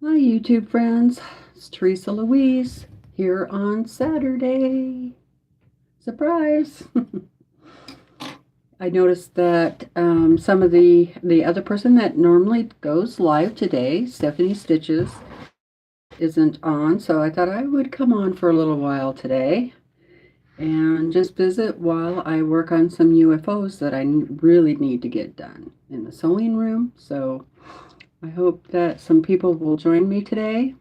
Hi, YouTube friends. It's TeresaLouise here on Saturday. Surprise! I noticed that some of the other person that normally goes live today, Stephanie Stitches, isn't on, so I thought I would come on for a little while today and just visit while I work on some UFOs that I really need to get done in the sewing room. So I hope that some people will join me today.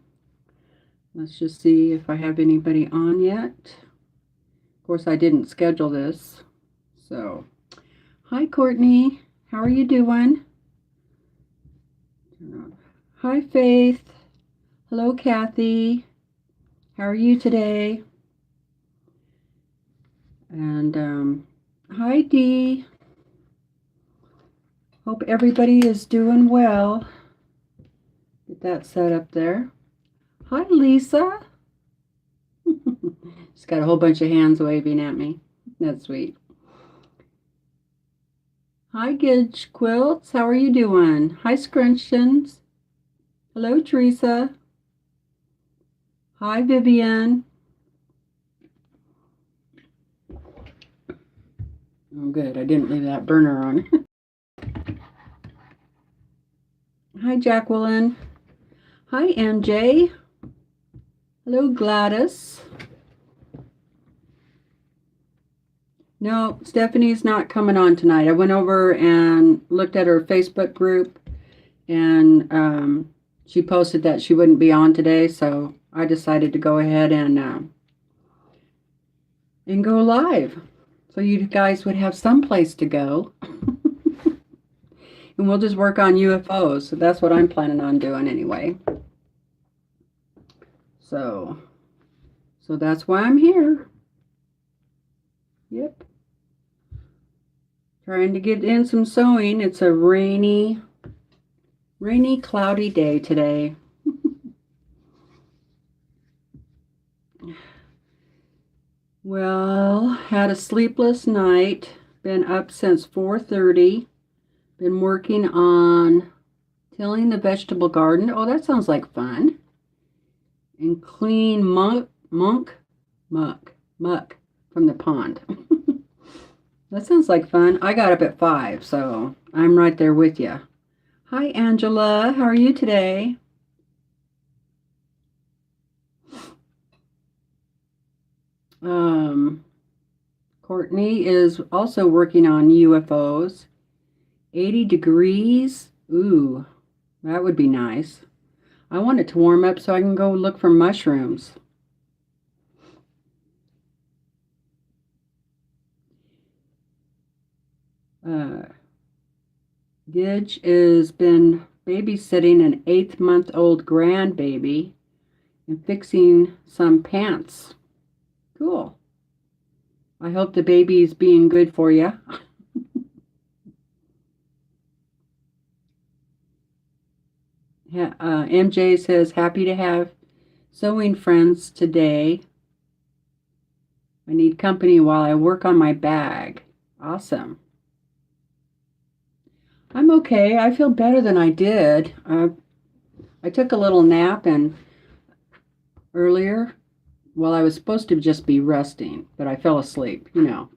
Let's just see if I have anybody on yet. Of course, I didn't schedule this. So, hi, Courtney. How are you doing? Hi, Faith. Hello, Kathy. How are you today? And hi, Dee. Hope everybody is doing well. Get that set up there. Hi, Lisa. She's got a whole bunch of hands waving at me. That's sweet. Hi, Gidge Quilts. How are you doing? Hi, Scrunchions. Hello, Teresa. Hi, Vivian. Oh, good. I didn't leave that burner on. Hi, Jacqueline. Hi, MJ. Hello, Gladys. No, Stephanie's not coming on tonight. I went over and looked at her Facebook group, and she posted that she wouldn't be on today, so I decided to go ahead and go live, so you guys would have some place to go. And we'll just work on UFOs. So that's what I'm planning on doing anyway. So that's why I'm here. Yep. Trying to get in some sewing. It's a rainy, cloudy day today. Well, had a sleepless night. Been up since 4:30. Been working on tilling the vegetable garden. Oh, that sounds like fun. And clean muck from the pond. That sounds like fun. I got up at 5, so I'm right there with you. Hi, Angela. How are you today? Courtney is also working on UFOs. 80 degrees. Ooh, that would be nice. I want it to warm up so I can go look for mushrooms. Gidge has been babysitting an 8-month-old grandbaby and fixing some pants. Cool. I hope the baby is being good for you. MJ says, happy to have sewing friends today. I need company while I work on my bag. Awesome. I'm okay. I feel better than I did. I took a little nap and earlier, well, I was supposed to just be resting, but I fell asleep, you know.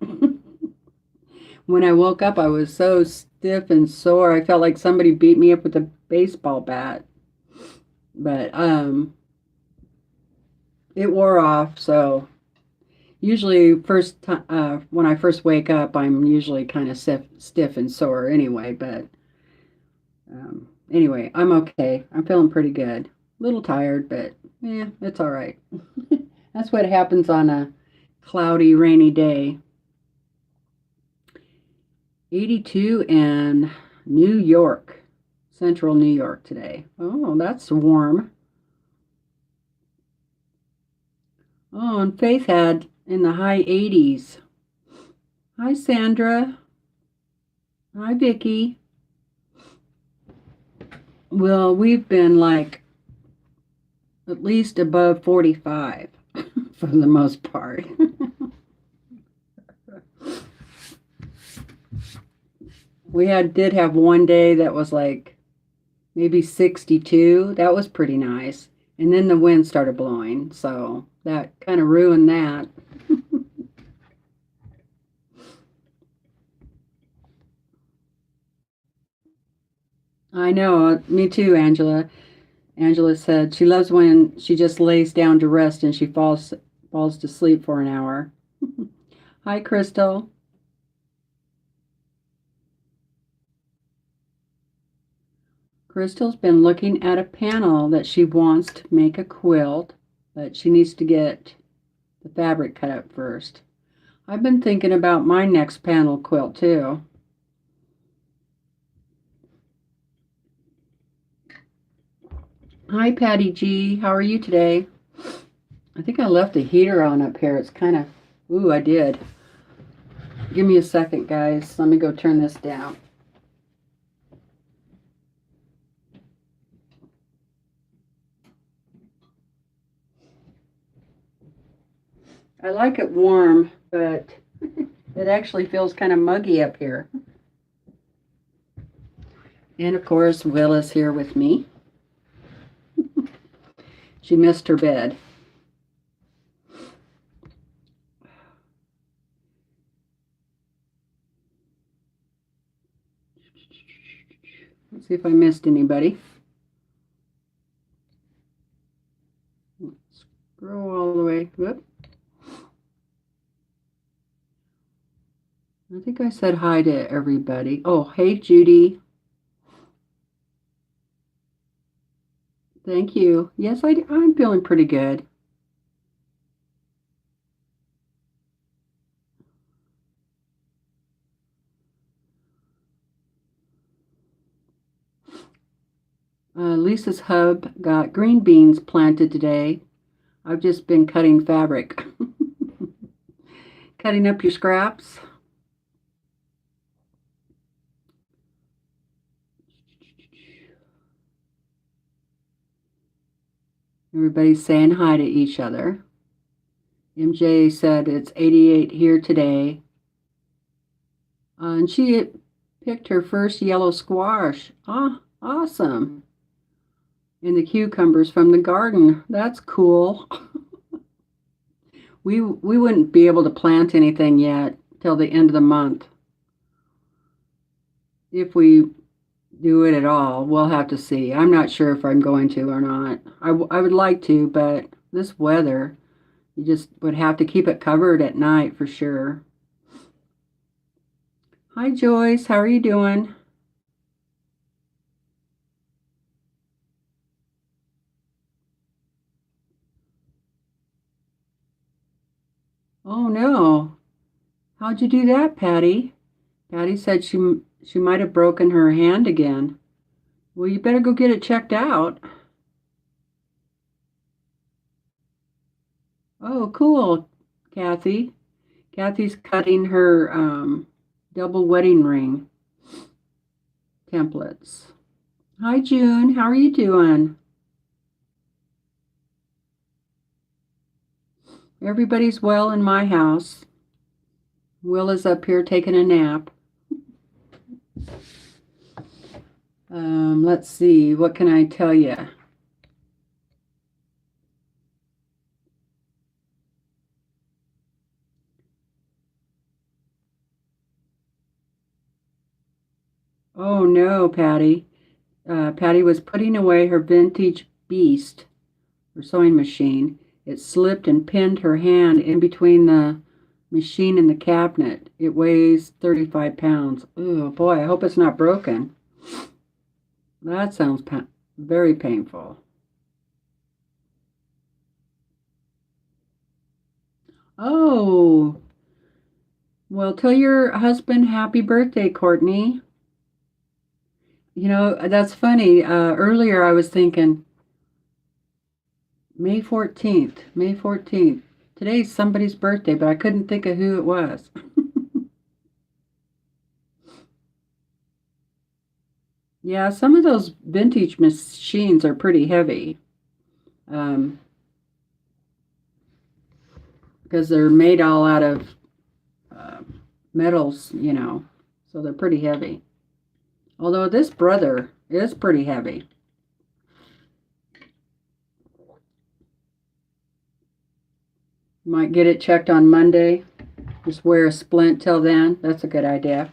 When I woke up, I was so stiff and sore. I felt like somebody beat me up with a baseball bat. But it wore off, so usually when I first wake up, I'm usually kind of stiff and sore anyway, but anyway, I'm okay. I'm feeling pretty good. A little tired, but yeah, it's all right. That's what happens on a cloudy, rainy day. 82 in New York, central New York today. Oh, that's warm. Oh, and Faith had in the high 80s. Hi, Sandra. Hi, Vicki. Well, we've been like at least above 45 for the most part. We did have one day that was like maybe 62. That was pretty nice. And then the wind started blowing, so that kind of ruined that. I know, me too, Angela. Angela said she loves when she just lays down to rest and she falls to sleep for an hour. Hi, Crystal. Crystal's been looking at a panel that she wants to make a quilt, but she needs to get the fabric cut up first. I've been thinking about my next panel quilt too. Hi, Patty G. How are you today? I think I left the heater on up here. It's kind of, ooh, I did. Give me a second, guys. Let me go turn this down. I like it warm, but it actually feels kind of muggy up here. And of course, Will is here with me. She missed her bed. Let's see if I missed anybody. Scroll all the way. Whoop. I think I said hi to everybody. Oh, hey, Judy. Thank you. Yes, I'm feeling pretty good. Lisa's hub got green beans planted today. I've just been cutting fabric. Cutting up your scraps. Everybody's saying hi to each other. MJ said it's 88 here today. And she picked her first yellow squash. Ah, awesome. And the cucumbers from the garden. That's cool. We wouldn't be able to plant anything yet till the end of the month. If we do it at all, we'll have to see. I'm not sure if I'm going to or not. I would like to, but this weather, you just would have to keep it covered at night for sure. Hi, Joyce. How are you doing? Oh, no. How'd you do that, Patty? Patty said she might have broken her hand again. Well, you better go get it checked out. Oh, cool, Kathy. Kathy's cutting her double wedding ring templates. Hi, June. How are you doing? Everybody's well in my house. Will is up here taking a nap. Let's see. What can I tell you? Oh, no, Patty. Patty was putting away her vintage Beast, her sewing machine. It slipped and pinned her hand in between the machine and the cabinet. It weighs 35 pounds. Oh, boy, I hope it's not broken. That sounds very painful. Oh, well, tell your husband happy birthday, Courtney. You know, that's funny. Earlier I was thinking May 14th, May 14th. Today's somebody's birthday, but I couldn't think of who it was. Yeah, some of those vintage machines are pretty heavy. Because they're made all out of metals, you know, so they're pretty heavy. Although this brother, It's pretty heavy. Might get it checked on Monday. Just wear a splint till then. That's a good idea.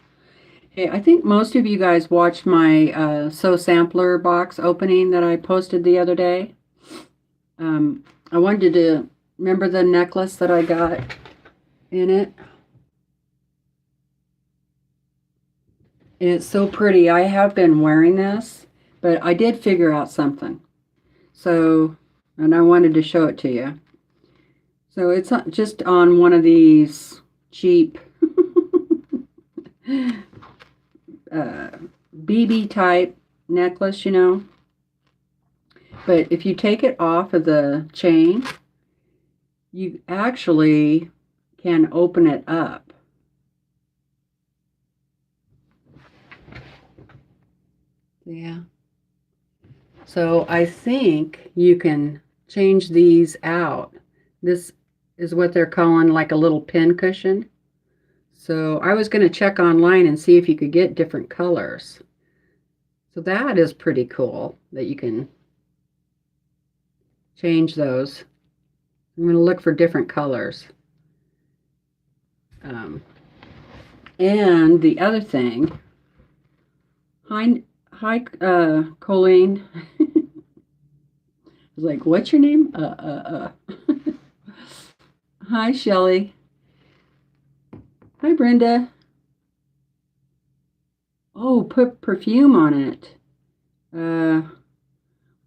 Hey, I think most of you guys watched my Sew Sampler box opening that I posted the other day. I wanted to remember the necklace that I got in it. It's so pretty. I have been wearing this, but I did figure out something. So, and I wanted to show it to you. So it's just on one of these cheap BB type necklace, you know. But if you take it off of the chain, you actually can open it up. Yeah. So I think you can change these out. This is what they're calling like a little pin cushion. So I was going to check online and see if you could get different colors. So that is pretty cool that you can change those. I'm going to look for different colors. And the other thing, hi, Colleen. I was like, what's your name? Hi, Shelly. Hi, Brenda. Oh, put perfume on it.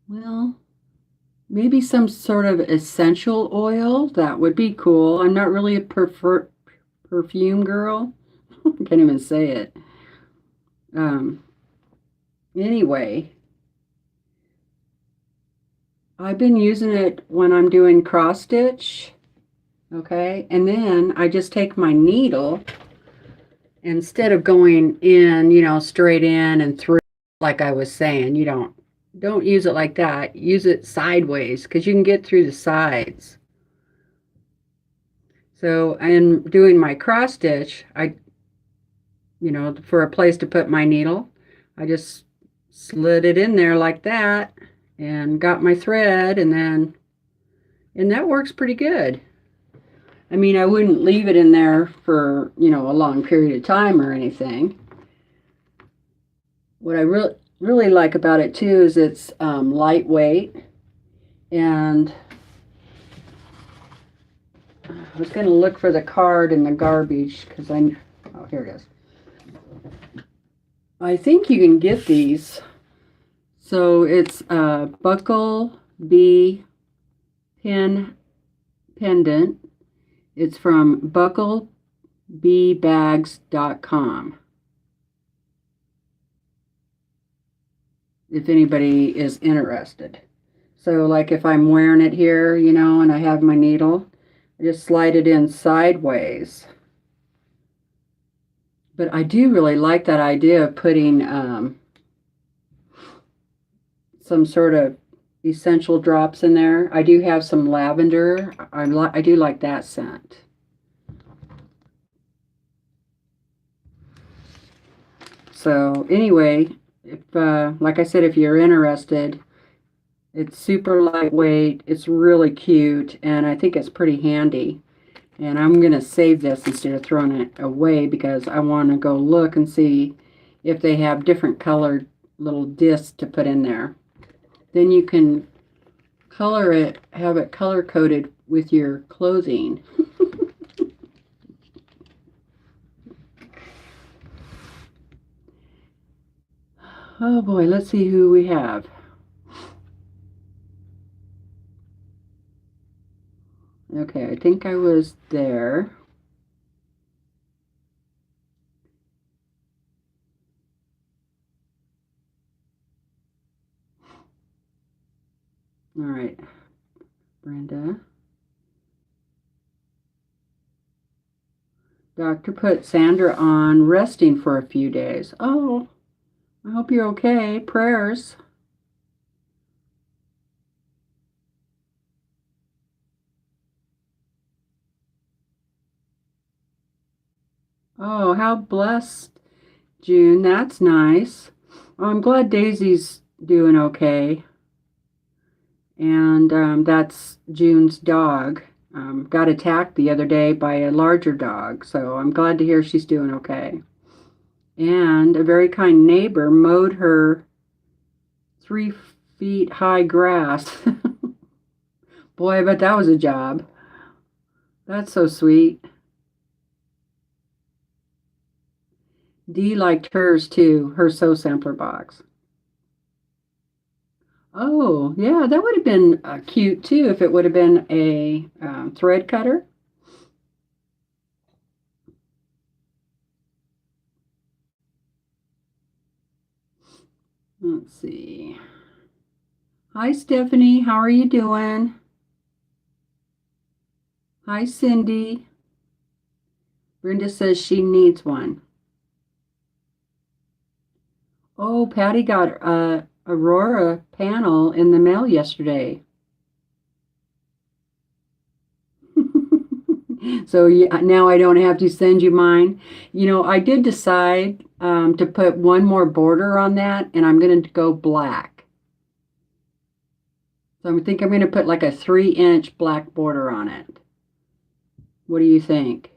Well, maybe some sort of essential oil. That would be cool. I'm not really a perfume girl. I can't even say it. Anyway, I've been using it when I'm doing cross stitch. Okay, and then I just take my needle, instead of going in, you know, straight in and through like I was saying, you don't use it like that. Use it sideways because you can get through the sides. So in doing my cross stitch, you know, for a place to put my needle, I just slid it in there like that and got my thread, and that works pretty good. I mean, I wouldn't leave it in there for, you know, a long period of time or anything. What I really like about it too is it's lightweight, and I was going to look for the card in the garbage because oh, here it is. I think you can get these. So it's a buckle bee pin pendant. It's from bucklebeebags.com. If anybody is interested. So like if I'm wearing it here, you know, and I have my needle, I just slide it in sideways. But I do really like that idea of putting some sort of essential drops in there. I do have some lavender. I do like that scent. So anyway, if like I said, if you're interested, it's super lightweight. It's really cute, and I think it's pretty handy. And I'm going to save this instead of throwing it away because I want to go look and see if they have different colored little discs to put in there. Then you can color it, have it color coded with your clothing. Oh boy, let's see who we have. Okay, I think I was there. All right, Brenda. Doctor put Sandra on resting for a few days. Oh, I hope you're okay. Prayers. Oh, how blessed, June. That's nice. I'm glad Daisy's doing okay. And that's June's dog. Got attacked the other day by a larger dog, so I'm glad to hear she's doing okay. And a very kind neighbor mowed her 3 feet high grass. Boy, I bet that was a job. That's so sweet. Dee liked hers too, her sew sampler box. Oh, yeah, that would have been cute too if it would have been a thread cutter. Let's see. Hi, Stephanie. How are you doing? Hi, Cindy. Brenda says she needs one. Oh, Patty got a Aurora panel in the mail yesterday. So now I don't have to send you mine. You know, I did decide to put one more border on that, and I'm going to go black. So I think I'm going to put like a 3-inch black border on it. What do you think?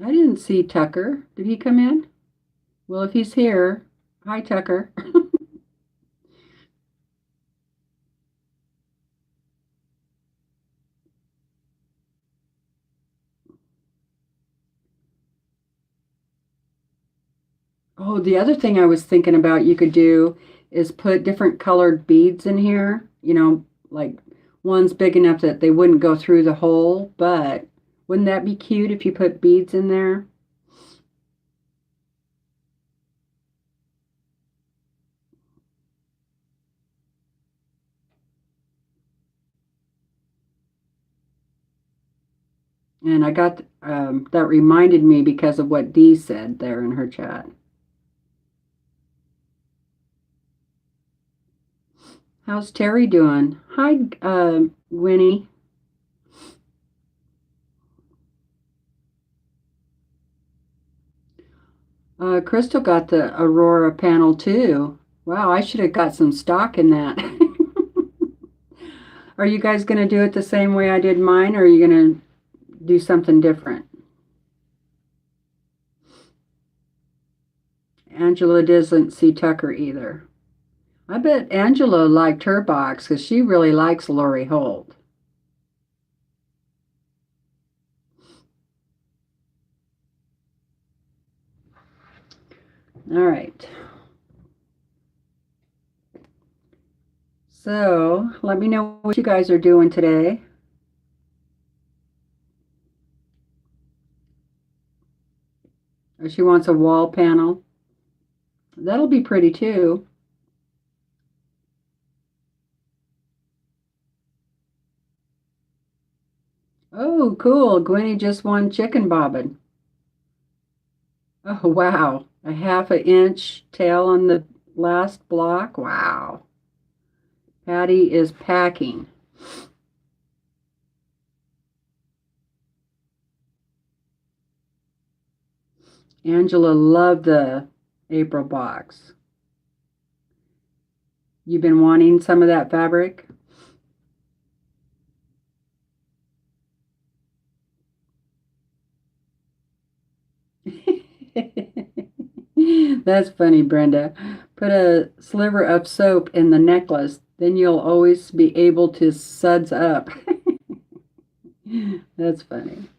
I didn't see Tucker. Did he come in? Well, if he's here, hi, Tucker. Oh, the other thing I was thinking about you could do is put different colored beads in here, you know, like ones big enough that they wouldn't go through the hole, but wouldn't that be cute if you put beads in there? And I got that reminded me because of what Dee said there in her chat. How's Terry doing? Hi, Winnie. Crystal got the Aurora panel too. Wow, I should have got some stock in that. Are you guys going to do it the same way I did mine, or are you going to do something different? Angela doesn't see Tucker either. I bet Angela liked her box because she really likes Lori Holt. All right. So let me know what you guys are doing today. She wants a wall panel. That'll be pretty too. Oh, cool. Gwenny just won chicken bobbin. Oh, wow. A 1/2 inch tail on the last block. Wow. Patty is packing. Angela loved the April box. You've been wanting some of that fabric? That's funny, Brenda. Put a sliver of soap in the necklace, then you'll always be able to suds up. That's funny.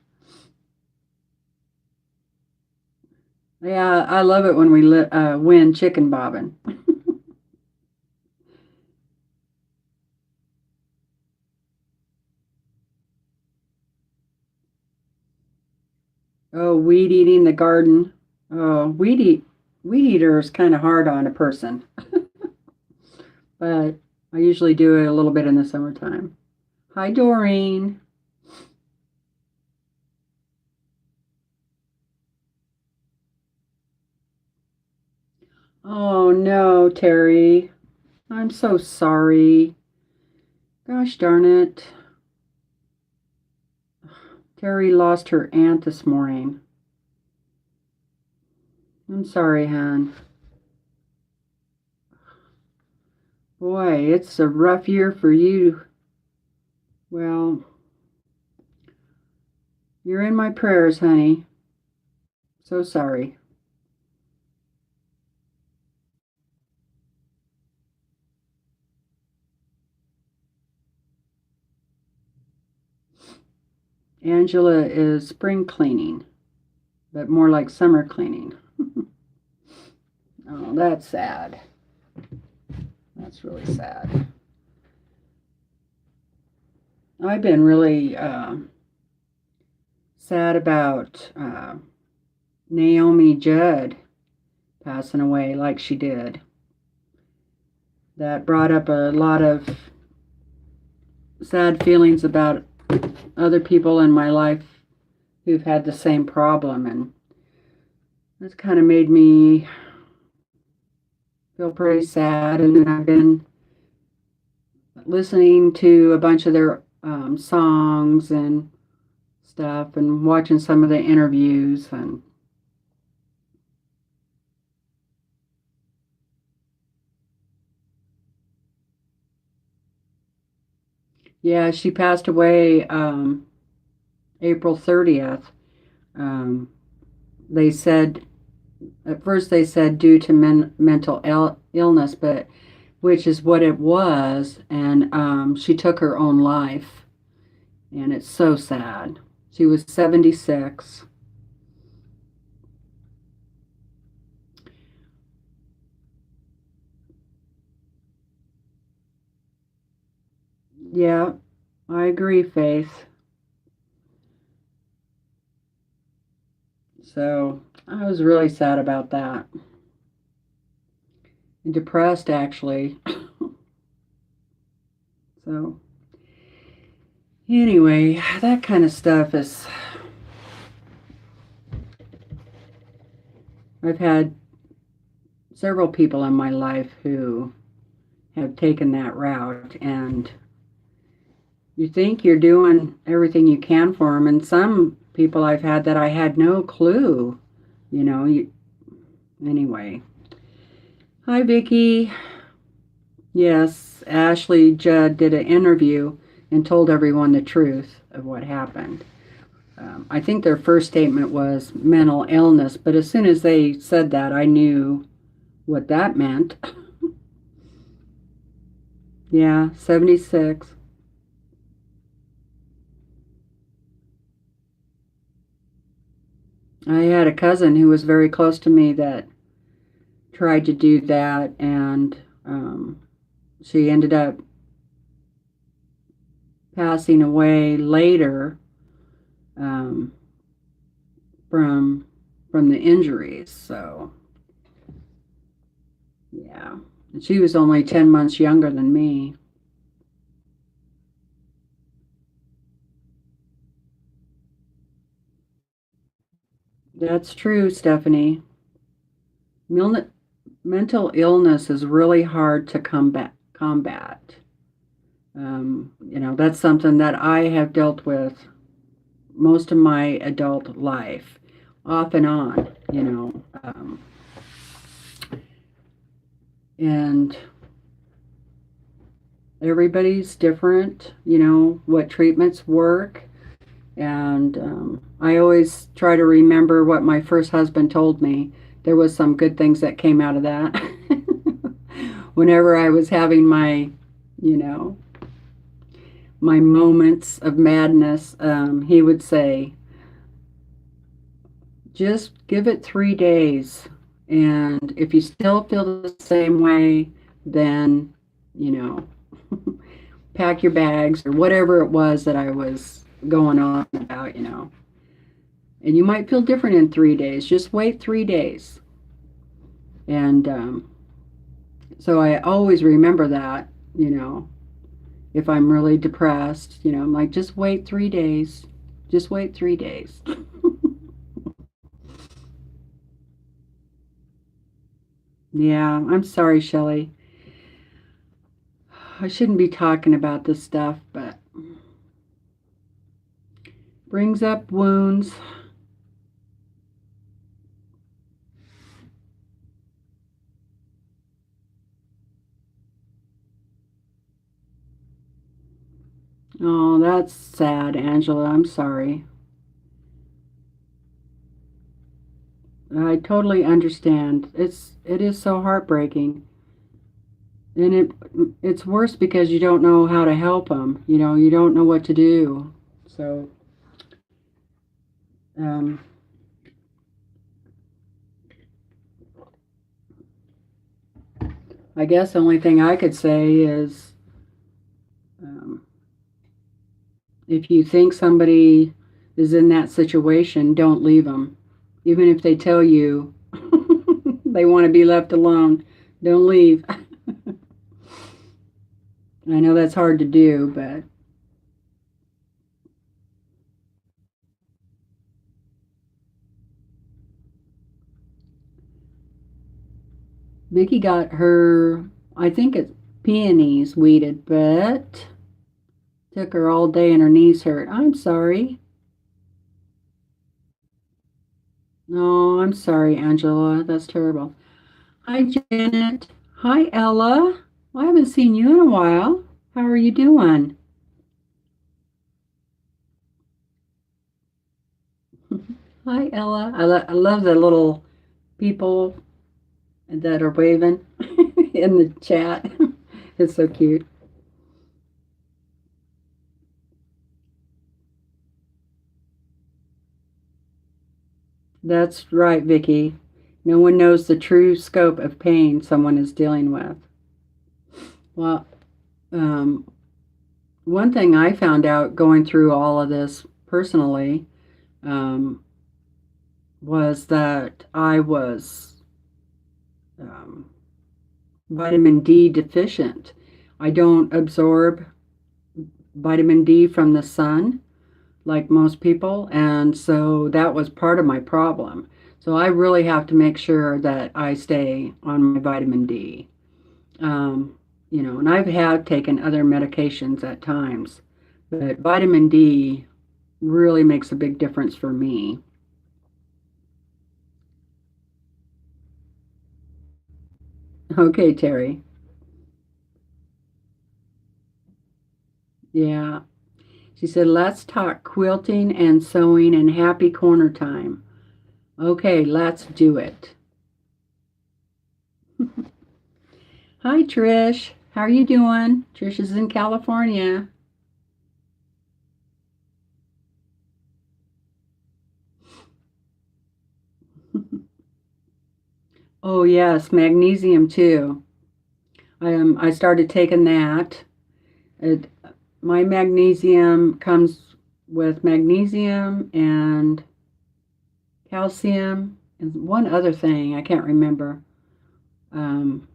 Yeah, I love it when we win chicken bobbin. Oh, weed eating the garden. Oh, weed eater is kind of hard on a person, but I usually do it a little bit in the summertime. Hi, Doreen. Oh no, Terry. I'm so sorry. Gosh darn it. Terry lost her aunt this morning. I'm sorry, hon. Boy, it's a rough year for you. Well, you're in my prayers, honey. So sorry. Angela is spring cleaning, but more like summer cleaning. Oh, that's sad. That's really sad. I've been really sad about Naomi Judd passing away like she did. That brought up a lot of sad feelings about other people in my life who've had the same problem, and it's kind of made me feel pretty sad. And then I've been listening to a bunch of their songs and stuff and watching some of the interviews, and yeah, she passed away April 30th. They said, at first they said due to mental illness, but which is what it was, and she took her own life, and it's so sad. She was 76. Yeah, I agree, Faith. So I was really sad about that. And depressed, actually. So, anyway, that kind of stuff is. I've had several people in my life who have taken that route, and you think you're doing everything you can for them, and some people I've had that I had no clue, anyway. Hi, Vicki. Yes, Ashley Judd did an interview and told everyone the truth of what happened. I think their first statement was mental illness, but as soon as they said that, I knew what that meant. Yeah, 76. I had a cousin who was very close to me that tried to do that, and she ended up passing away later um, from the injuries. So, yeah, and she was only 10 months younger than me. That's true, Stephanie. Mental illness is really hard to combat. That's something that I have dealt with most of my adult life, off and on. And everybody's different, what treatments work. And I always try to remember what my first husband told me. There was some good things that came out of that. Whenever I was having you know, my moments of madness, he would say, just give it 3 days. And if you still feel the same way, then, you know, pack your bags or whatever it was that I was going on about. And you might feel different in 3 days. Just wait 3 days. And so I always remember that. If I'm really depressed, I'm like, just wait 3 days. Just wait 3 days. Yeah, I'm sorry, Shelley. I shouldn't be talking about this stuff, but brings up wounds. Oh, that's sad, Angela. I'm sorry. I totally understand. It is so heartbreaking. And it's worse because you don't know how to help them. You know, you don't know what to do. So, um, I guess the only thing I could say is, um, if you think somebody is in that situation, don't leave them. Even if they tell you they want to be left alone, don't leave. I know that's hard to do, but Vicky got her, I think it's peonies weeded, but took her all day and her knees hurt. I'm sorry. No, I'm sorry, Angela. That's terrible. Hi, Janet. Hi, Ella. Well, I haven't seen you in a while. How are you doing? Hi, Ella. I love the little people that are waving in the chat. It's so cute. That's right, Vicky. No one knows the true scope of pain someone is dealing with. Well, um, one thing I found out going through all of this personally, um, was that I was, um, vitamin D deficient. I don't absorb vitamin D from the sun like most people, and so that was part of my problem. So I really have to make sure that I stay on my vitamin D. Um, and I've had taken other medications at times, but vitamin D really makes a big difference for me. Okay, Terry. Yeah. She said, let's talk quilting and sewing and happy corner time. Okay, let's do it. Hi, Trish. How are you doing? Trish is in California. Oh, yes, magnesium too. I started taking that. It, my magnesium comes with magnesium and calcium and one other thing I can't remember. Um,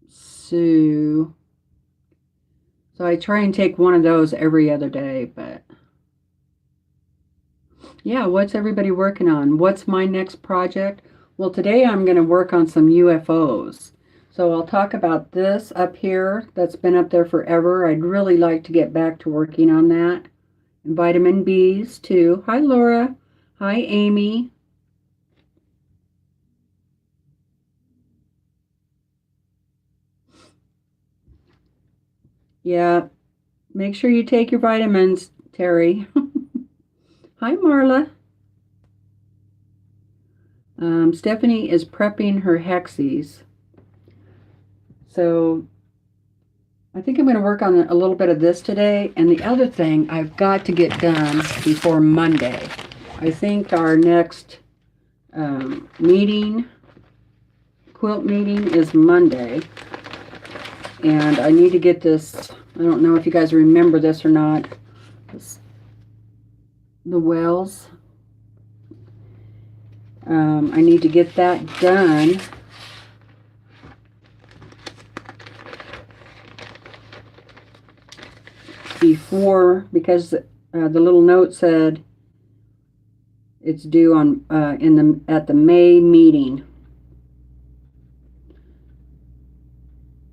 so, so I try and take one of those every other day. But yeah, what's everybody working on? What's my next project? Well, today I'm going to work on some UFOs. So I'll talk about this up here that's been up there forever. I'd really like to get back to working on that. And vitamin Bs too. Hi, Laura. Hi, Amy. Yeah, make sure you take your vitamins, Terry. Hi, Marla. Stephanie is prepping her hexies. So I think I'm going to work on a little bit of this today. And the other thing I've got to get done before Monday. I think our next quilt meeting is Monday. And I need to get this, I don't know if you guys remember this or not, the wells. I need to get that done before, because the little note said it's due on at the May meeting.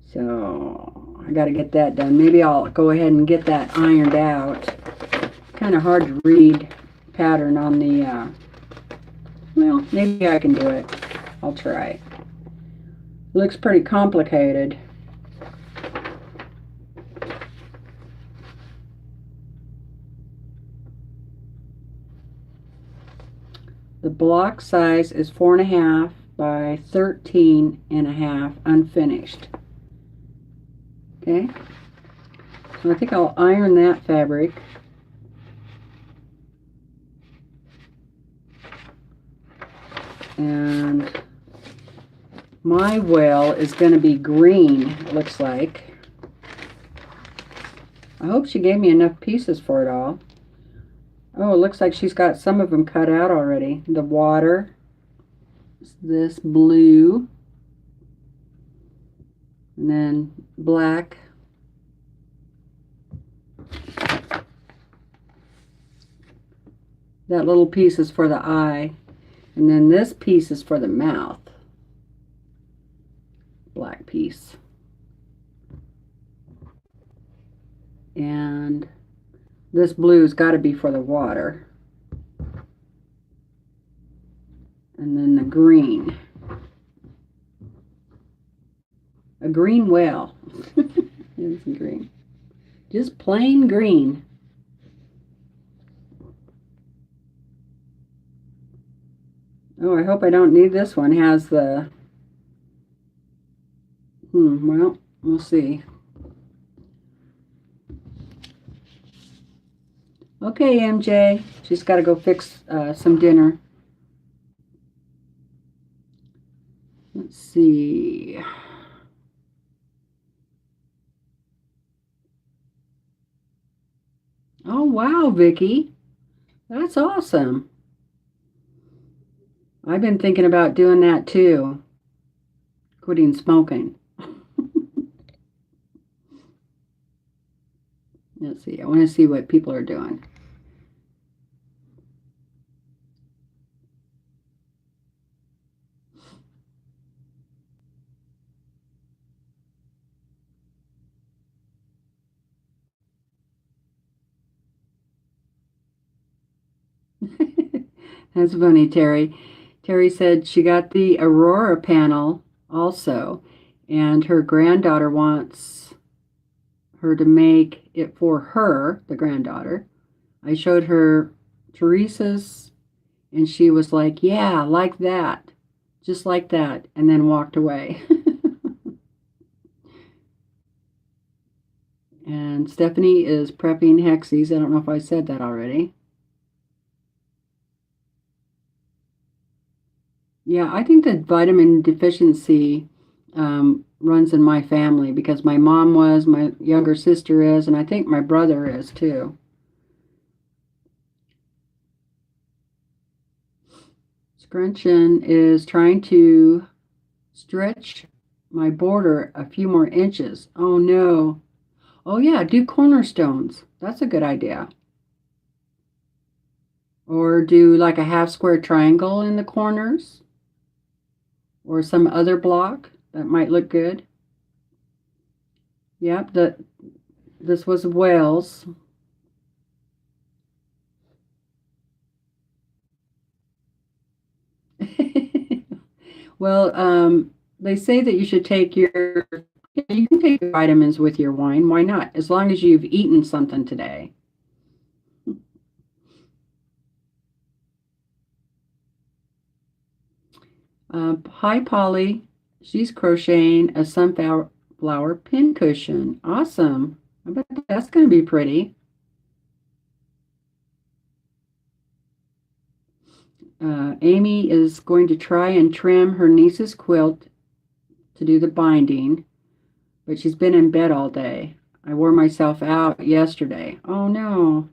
So I got to get that done. Maybe I'll go ahead and get that ironed out. Kind of hard to read pattern on the, well, maybe I can do it. I'll try. Looks pretty complicated. The block size is 4.5 by 13.5 unfinished. Okay, so I think I'll iron that fabric. And my well is going to be green, it looks like. I hope she gave me enough pieces for it all. Oh, it looks like she's got some of them cut out already. The water, this blue, and then black. That little piece is for the eye, and then this piece is for the mouth. Black piece. And this blue's got to be for the water. And then the green. A green whale. It's green. Just plain green. Oh, I hope I don't need this one. It has the... well, we'll see. Okay, MJ. She's got to go fix some dinner. Let's see. Oh, wow, Vicky. That's awesome. I've been thinking about doing that too. Quitting smoking. Let's see. I want to see what people are doing. That's funny, Terry. Terry said she got the Aurora panel also, and her granddaughter wants her to make it for her, the granddaughter. I showed her Teresa's, and she was like, yeah, like that, just like that, and then walked away. And Stephanie is prepping Hexies. I don't know if I said that already. Yeah, I think that vitamin deficiency runs in my family because my mom was, my younger sister is, and I think my brother is too. Scrunchion is trying to stretch my border a few more inches. Oh no. Oh yeah, do cornerstones. That's a good idea. Or do like a half square triangle in the corners. Or some other block. That might look good. Yep, this was Wales. Well, they say that you should take your, you can take vitamins with your wine. Why not? As long as you've eaten something today. Hi, Polly. She's crocheting a sunflower pincushion. Awesome. I bet that's going to be pretty. Amy is going to try and trim her niece's quilt to do the binding, but she's been in bed all day. I wore myself out yesterday. Oh no.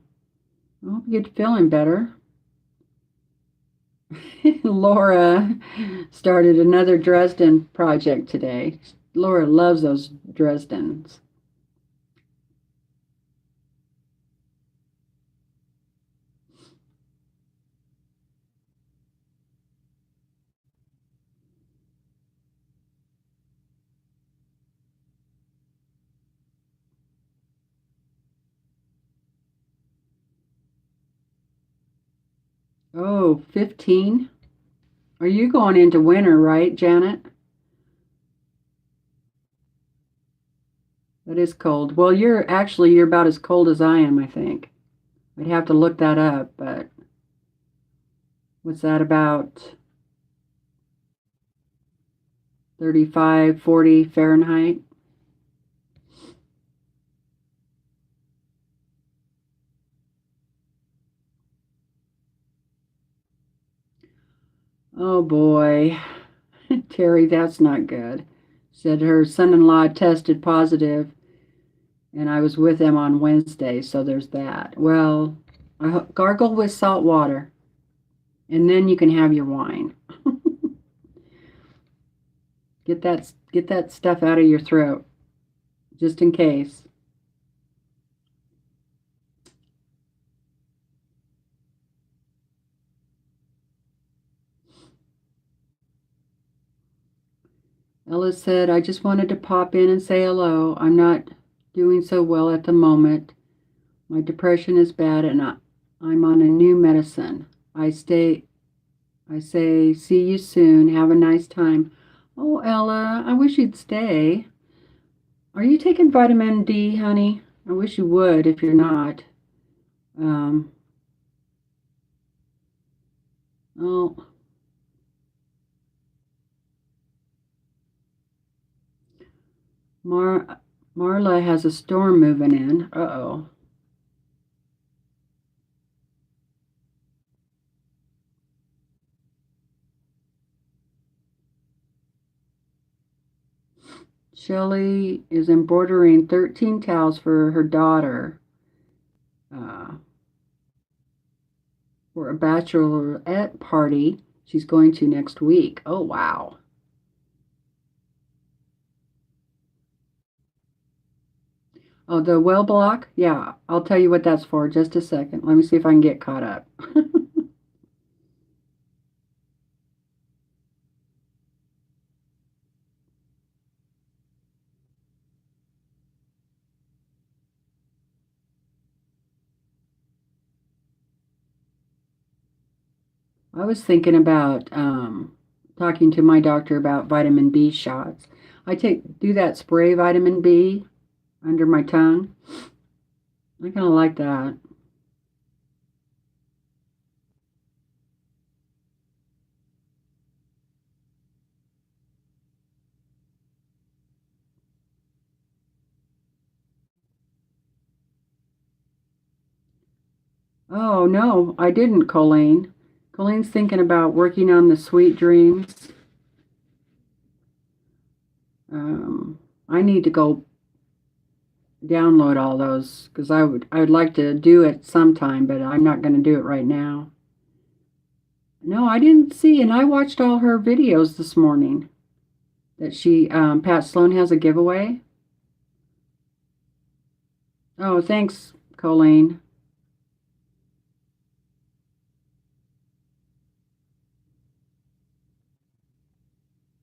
I hope you get feeling better. Laura started another Dresden project today. Laura loves those Dresdens. Oh, 15. Are you going into winter, right, Janet? That is cold. Well, you're about as cold as I am, I think. I'd have to look that up, but what's that, about 35, 40 Fahrenheit. Oh boy, Terry, that's not good. Said her son-in-law tested positive, and I was with them on Wednesday, so there's that. Well, gargle with salt water, and then you can have your wine. Get that stuff out of your throat, just in case. Ella said, I just wanted to pop in and say hello. I'm not doing so well at the moment. My depression is bad and I'm on a new medicine. I say, see you soon. Have a nice time. Oh, Ella, I wish you'd stay. Are you taking vitamin D, honey? I wish you would if you're not. Oh, Marla has a storm moving in. Uh-oh. Shelley is embroidering 13 towels for her daughter for a bachelorette party she's going to next week. Oh, wow. Oh, the well block? Yeah, I'll tell you what that's for. Just a second. Let me see if I can get caught up. I was thinking about talking to my doctor about vitamin B shots. Do that spray vitamin B under my tongue. I kind of like that. Oh, no, I didn't, Colleen. Colleen's thinking about working on the Sweet Dreams. I need to go download all those because I would like to do it sometime, but I'm not going to do it right now. No, I didn't see, and I watched all her videos this morning that Pat Sloan has a giveaway. Oh, thanks, Colleen.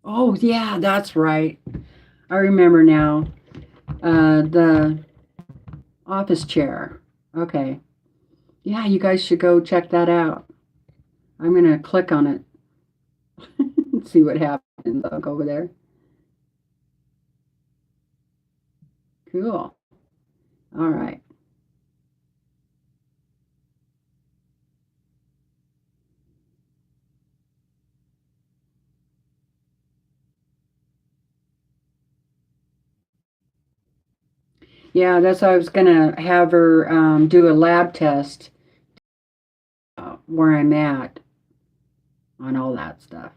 Oh, yeah, that's right. I remember now. The office chair. Okay. Yeah, you guys should go check that out. I'm going to click on it and see what happens. I'll go over there. Cool. All right. Yeah, that's why I was going to have her do a lab test where I'm at on all that stuff.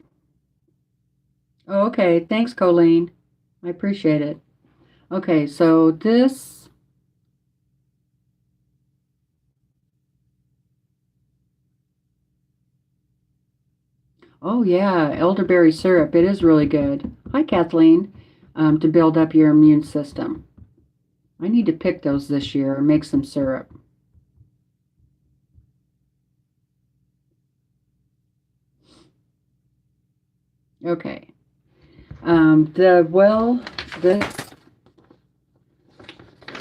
Oh, okay. Thanks, Colleen. I appreciate it. Okay, so this. Oh, yeah, elderberry syrup. It is really good. Hi, Kathleen. To build up your immune system. I need to pick those this year and make some syrup. Okay. This.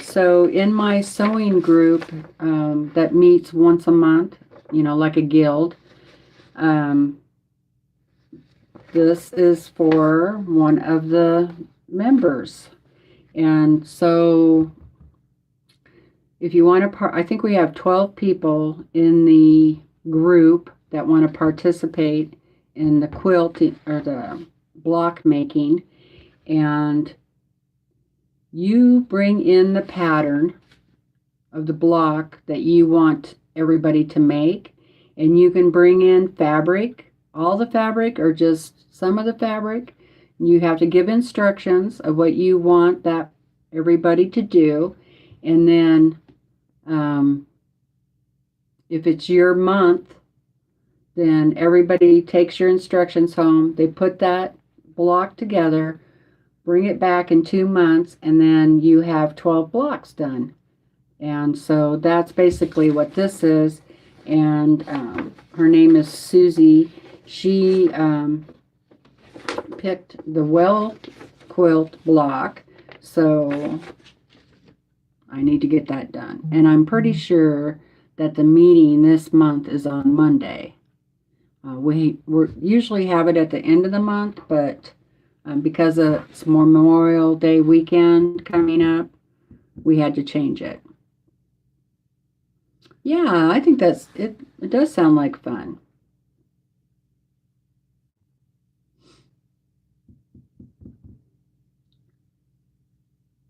So in my sewing group that meets once a month, like a guild, this is for one of the members. And so if you want to, I think we have 12 people in the group that want to participate in the quilting or the block making, and you bring in the pattern of the block that you want everybody to make, and you can bring in fabric, all the fabric or just some of the fabric. You have to give instructions of what you want that everybody to do, and then if it's your month, then everybody takes your instructions home. They put that block together, bring it back in 2 months, and then you have 12 blocks done. And so that's basically what this is. And her name is Susie. She picked the Well Quilt block, so I need to get that done. And I'm pretty sure that the meeting this month is on Monday. We usually have it at the end of the month, but because it's Memorial Day weekend coming up, we had to change it. Yeah, I think it. It does sound like fun.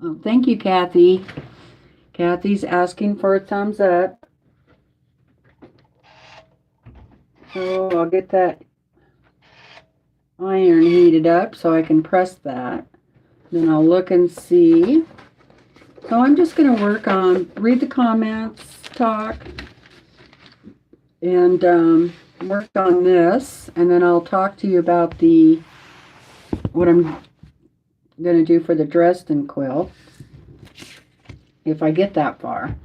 Oh, thank you, Kathy. Kathy's asking for a thumbs up. So I'll get that iron heated up so I can press that. Then I'll look and see. So I'm just going to read the comments, talk, and work on this. And then I'll talk to you about what I'm going to do for the Dresden quilt, if I get that far.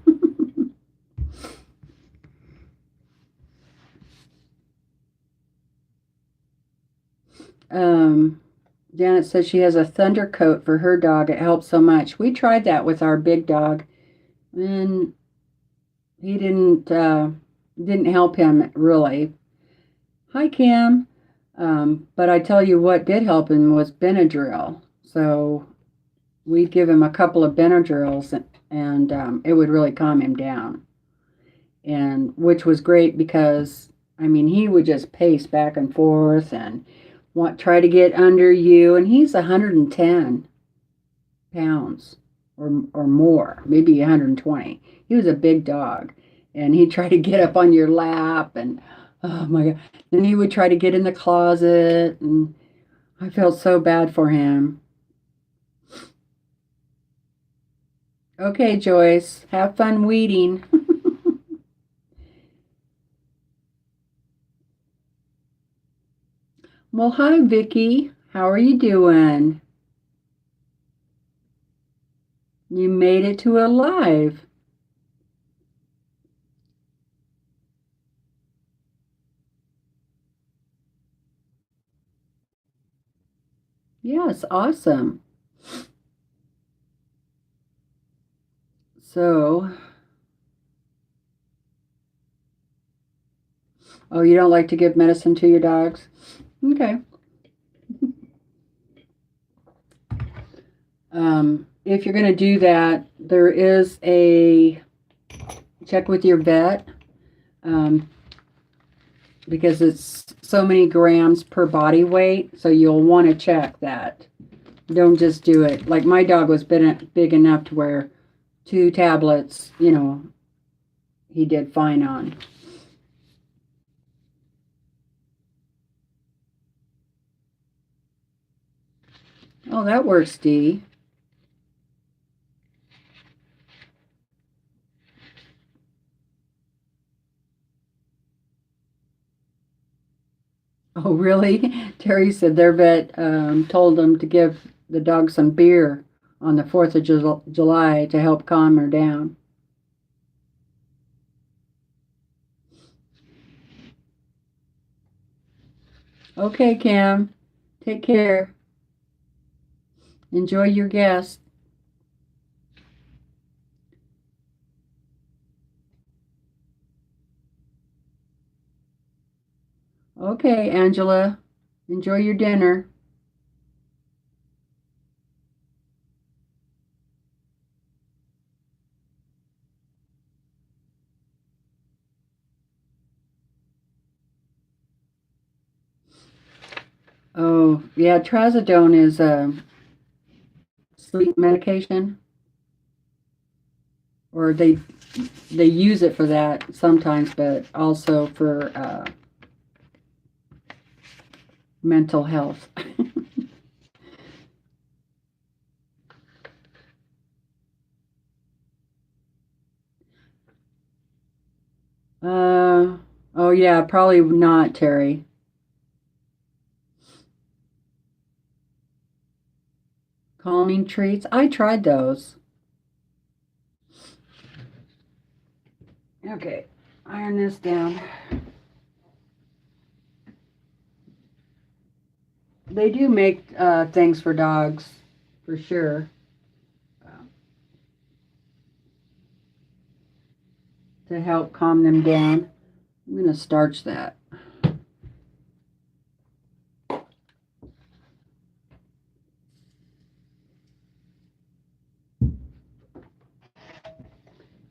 Janet says she has a thunder coat for her dog. It helps so much. We tried that with our big dog, and he didn't help him really. Hi, Kim. But I tell you what did help him was Benadryl. So we'd give him a couple of Benadryls, and it would really calm him down. And which was great because, I mean, he would just pace back and forth and try to get under you, and he's 110 pounds or more, maybe 120. He was a big dog, and he'd try to get up on your lap, and oh my God. Then he would try to get in the closet, and I felt so bad for him. Okay, Joyce, have fun weeding. Well, hi, Vicky. How are you doing? You made it to a live. Yes, awesome. So, oh, you don't like to give medicine to your dogs? Okay. If you're going to do that, there is a check with your vet, because it's so many grams per body weight, so you'll want to check that. Don't just do it. Like my dog was big enough to where 2 tablets, he did fine on. Oh, that works, Dee. Oh, really? Terry said their vet told them to give the dog some beer on the 4th of July to help calm her down. Okay, Cam. Take care. Enjoy your guest. Okay, Angela. Enjoy your dinner. Oh, yeah, trazodone is a sleep medication, or they use it for that sometimes, but also for mental health. Oh yeah, probably not, Terry. Calming treats. I tried those. Okay, iron this down. They do make things for dogs, for sure, to help calm them down. I'm going to starch that.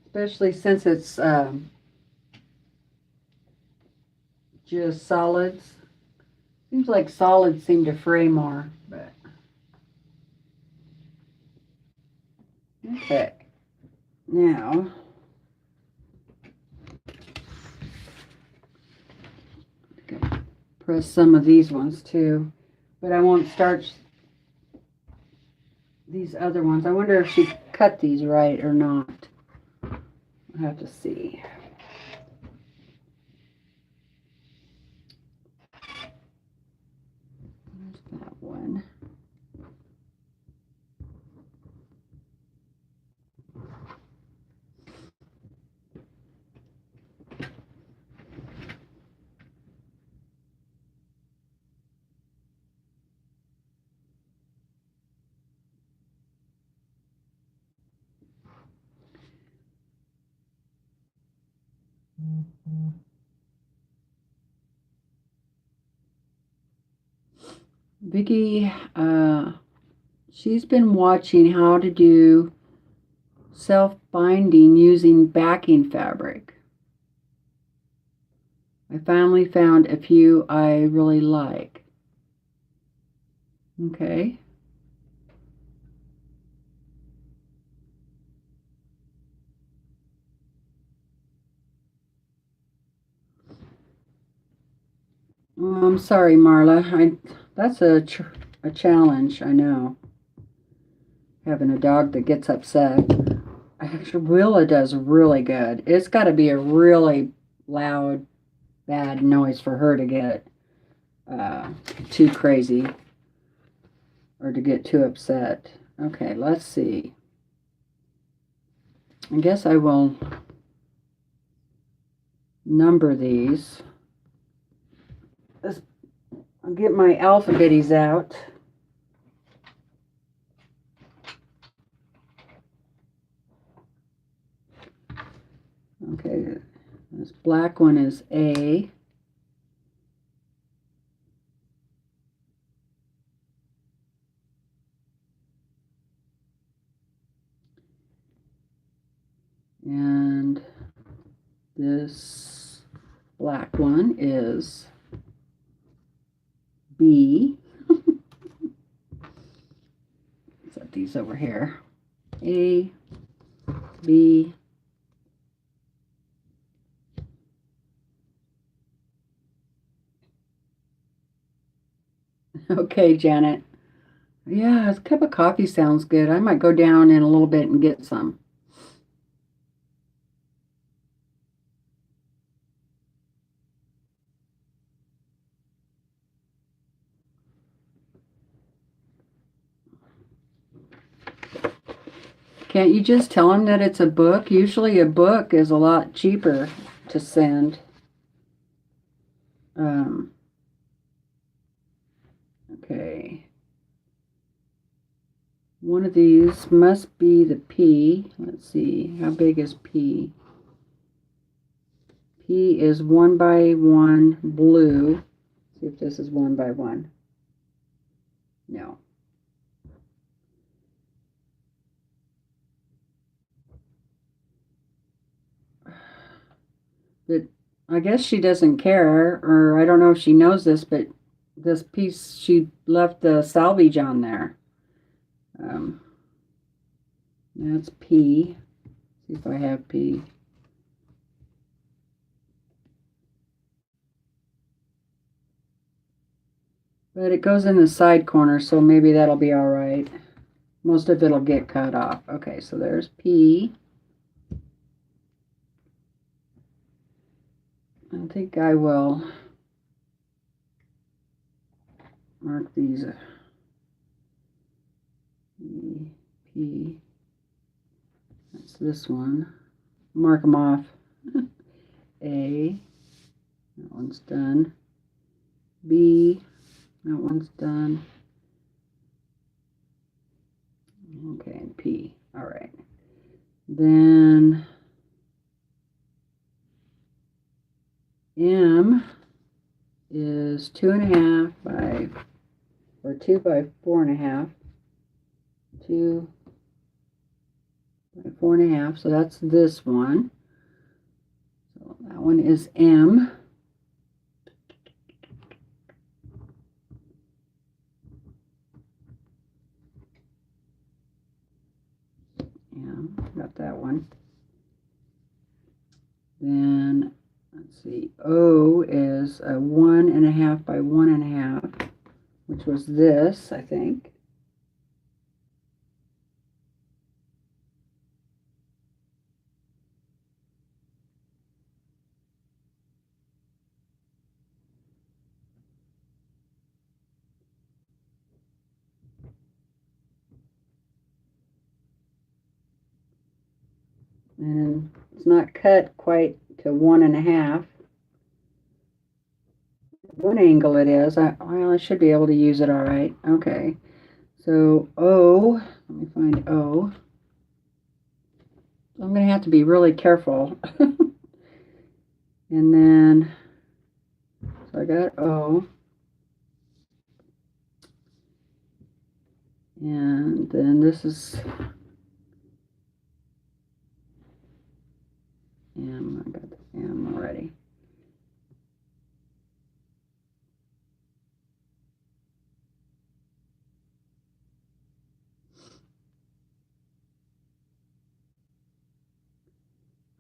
Especially since it's just solids. Seems like solids seem to fray more, but okay. Now, press some of these ones too, but I won't starch these other ones. I wonder if she cut these right or not. I'll have to see. There's that one. Vicky, she's been watching how to do self-binding using backing fabric. I finally found a few I really like. Okay. I'm sorry, Marla. That's a challenge, I know. Having a dog that gets upset. Actually, Willa does really good. It's got to be a really loud, bad noise for her to get too crazy or to get too upset. Okay, let's see. I guess I will number these. I'll get my alphabetties out. Okay, this black one is A. And this black one is B. Set these over here. A, B. Okay, Janet. Yeah, a cup of coffee sounds good. I might go down in a little bit and get some. Can't you just tell them that it's a book? Usually a book is a lot cheaper to send. Okay. One of these must be the P. Let's see, how big is P? P is 1x1 blue. See if this is 1x1. No. But I guess she doesn't care, or I don't know if she knows this, but this piece, she left the salvage on there. That's P. See if I have P. But it goes in the side corner, so maybe that'll be all right. Most of it'll get cut off. Okay, so there's P. I think I will mark these P. That's this one. Mark them off. A. That one's done. B. That one's done. Okay, and P. All right. Then M is 2.5 by, or 2 by 4.5. 2 by 4.5. So that's this one. So that one is M. Got that one. Then let's see, O is a 1.5 by 1.5, which was this, I think. And it's not cut quite to 1.5. One angle it is. Well, I should be able to use it all right. Okay. So O, let me find O. I'm going to have to be really careful. And then, so I got O. And then this is M. I got the M already.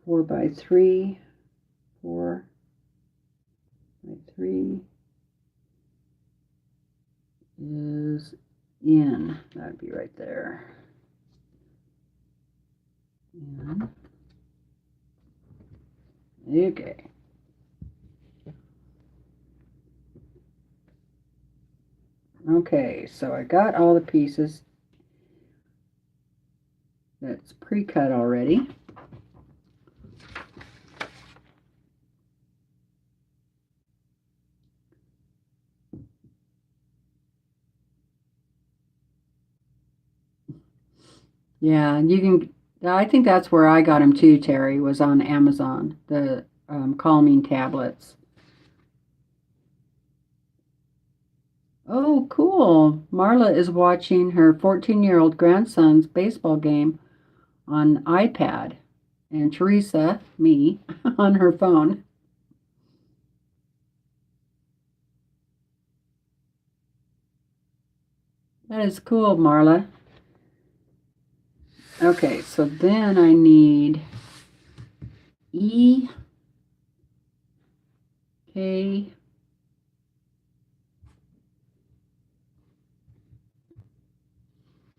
Four by 3. 4 by 3 is in. That'd be right there. In. Okay. Okay, so I got all the pieces. That's pre-cut already. Yeah, you can. I think that's where I got them too, Terry, was on Amazon, the calming tablets. Oh, cool. Marla is watching her 14-year-old grandson's baseball game on iPad, and Teresa, me, on her phone. That is cool, Marla. Okay, so then I need E, K,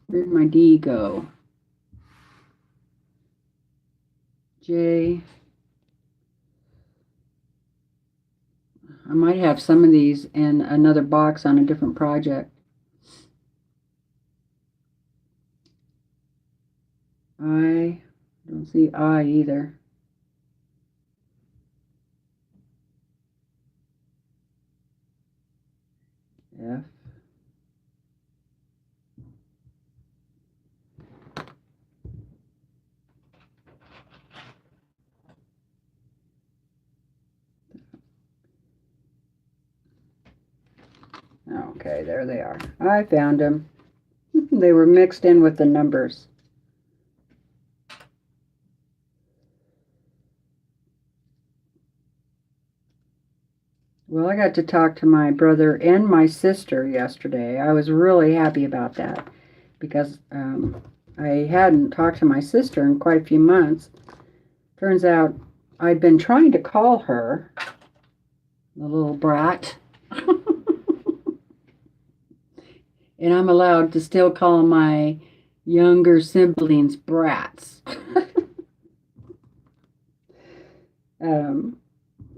where'd my D go? J. I might have some of these in another box on a different project. I don't see I either. F. Okay, there they are. I found them. They were mixed in with the numbers. Well, I got to talk to my brother and my sister yesterday. I was really happy about that because I hadn't talked to my sister in quite a few months. Turns out I'd been trying to call her, the little brat. And I'm allowed to still call my younger siblings brats.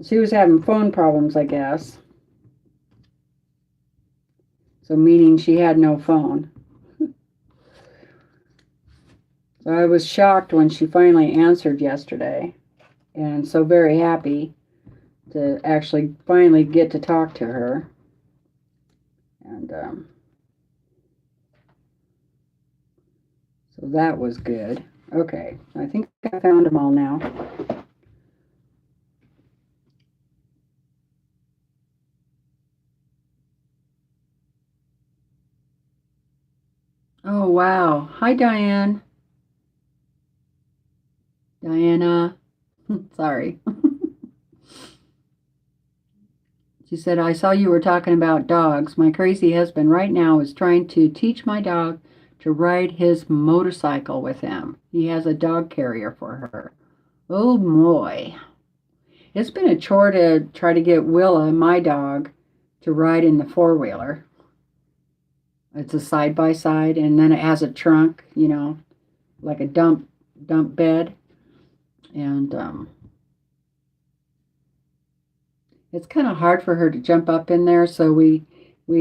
She was having phone problems, I guess. So meaning she had no phone. So I was shocked when she finally answered yesterday. And so very happy to actually finally get to talk to her. And so that was good. Okay, I think I found them all now. Oh, wow. Hi, Diane. Diana. Sorry. She said, I saw you were talking about dogs. My crazy husband right now is trying to teach my dog to ride his motorcycle with him. He has a dog carrier for her. Oh, boy. It's been a chore to try to get Willa, my dog, to ride in the four-wheeler. It's a side-by-side, and then it has a trunk, you know, like a dump bed. And it's kind of hard for her to jump up in there, so we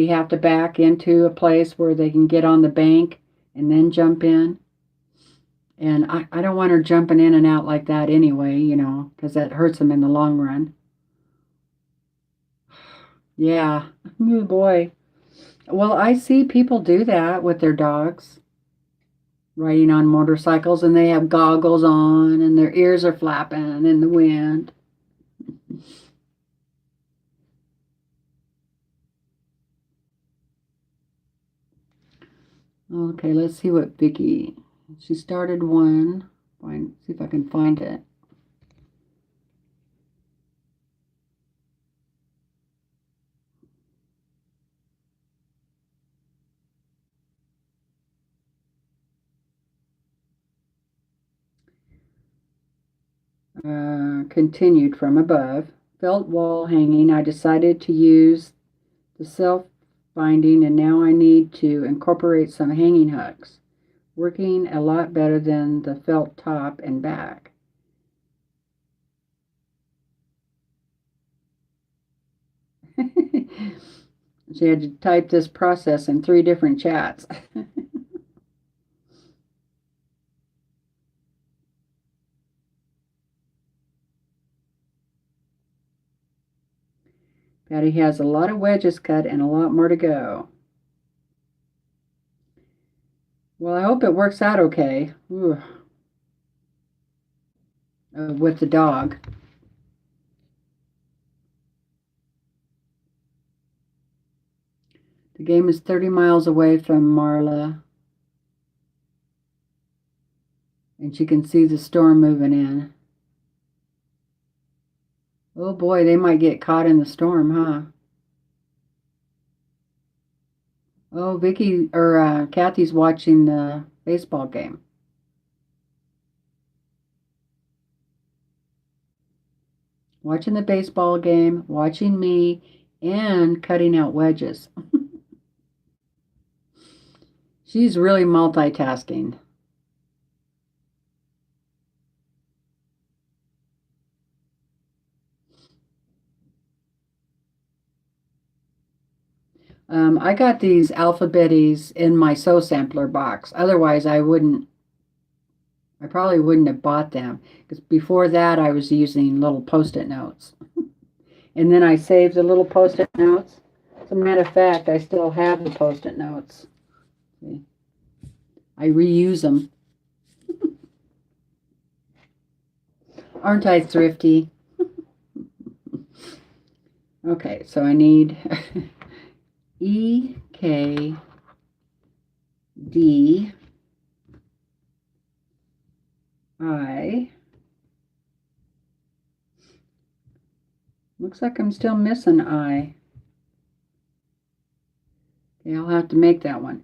have to back into a place where they can get on the bank and then jump in. And I don't want her jumping in and out like that anyway, you know, because that hurts them in the long run. Yeah, oh boy. Well, I see people do that with their dogs, riding on motorcycles, and they have goggles on, and their ears are flapping in the wind. Okay, let's see what Vicky. She started one. See if I can find it. Continued from above. Felt wall hanging. I decided to use the self binding, and now I need to incorporate some hanging hooks. Working a lot better than the felt top and back. She had to type this process in 3 different chats. Patty has a lot of wedges cut and a lot more to go. Well, I hope it works out okay. With the dog. The game is 30 miles away from Marla. And she can see the storm moving in. Oh boy, they might get caught in the storm, huh? Oh, Vicky or Kathy's watching the baseball game. Watching the baseball game, watching me, and cutting out wedges. She's really multitasking. I got these alphabetties in my Sew Sampler box. Otherwise, I probably wouldn't have bought them. Because before that, I was using little Post-it notes. And then I saved the little Post-it notes. As a matter of fact, I still have the Post-it notes. See? I reuse them. Aren't I thrifty? Okay, so I need E, K, D, I. Looks like I'm still missing I. Okay, I'll have to make that one.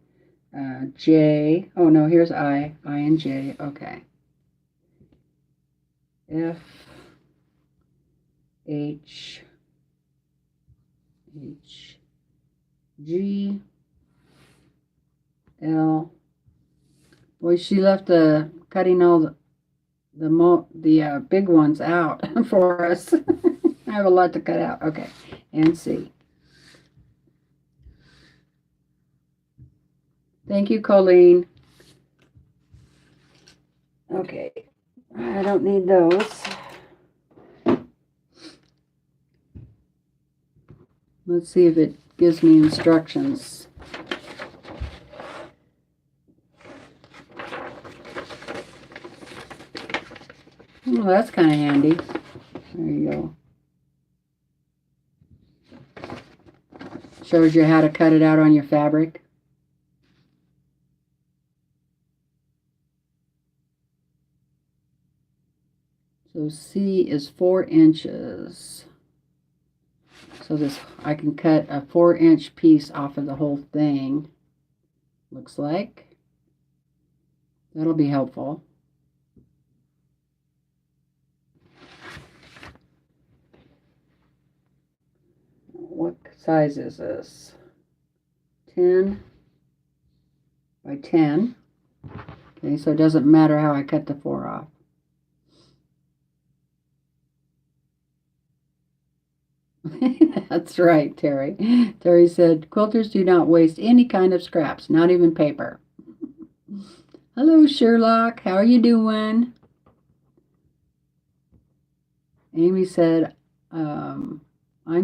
J. Oh no, here's I. I and J. Okay. F. H. H. G. L. Boy, she left the cutting all the big ones out for us. I have a lot to cut out. Okay, and C. Thank you, Colleen. Okay, I don't need those. Let's see if it gives me instructions. Oh, that's kind of handy. There you go. Shows you how to cut it out on your fabric. So C is 4 inches. So this, I can cut a 4-inch piece off of the whole thing. Looks like. That'll be helpful. What size is this? 10 by 10. Okay, so it doesn't matter how I cut the 4 off. That's right, Terry. Terry said, quilters do not waste any kind of scraps, not even paper. Hello, Sherlock. How are you doing? Amy said, I'm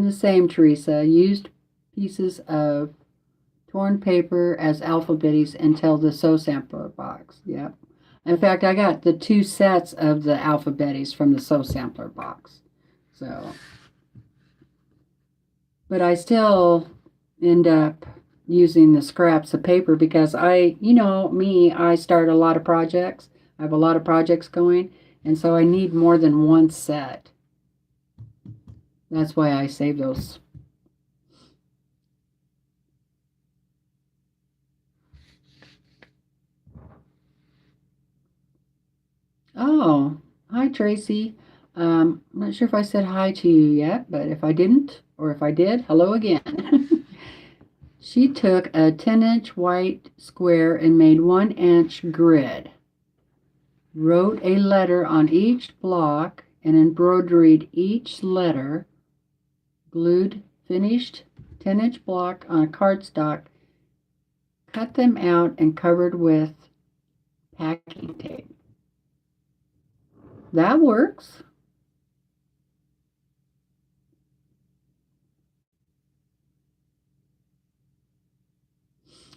the same, Teresa. Used pieces of torn paper as alphabetties until the sew sampler box. Yep. In fact, I got the 2 sets of the alphabetties from the sew sampler box. So, but I still end up using the scraps of paper because you know me, I start a lot of projects. I have a lot of projects going, and so I need more than one set. That's why I save those. Oh, hi, Tracy. I'm not sure if I said hi to you yet, but if I didn't, or if I did, hello again. She took a 10-inch white square and made 1-inch grid, wrote a letter on each block, and embroidered each letter, glued finished 10-inch block on a cardstock, cut them out, and covered with packing tape. That works.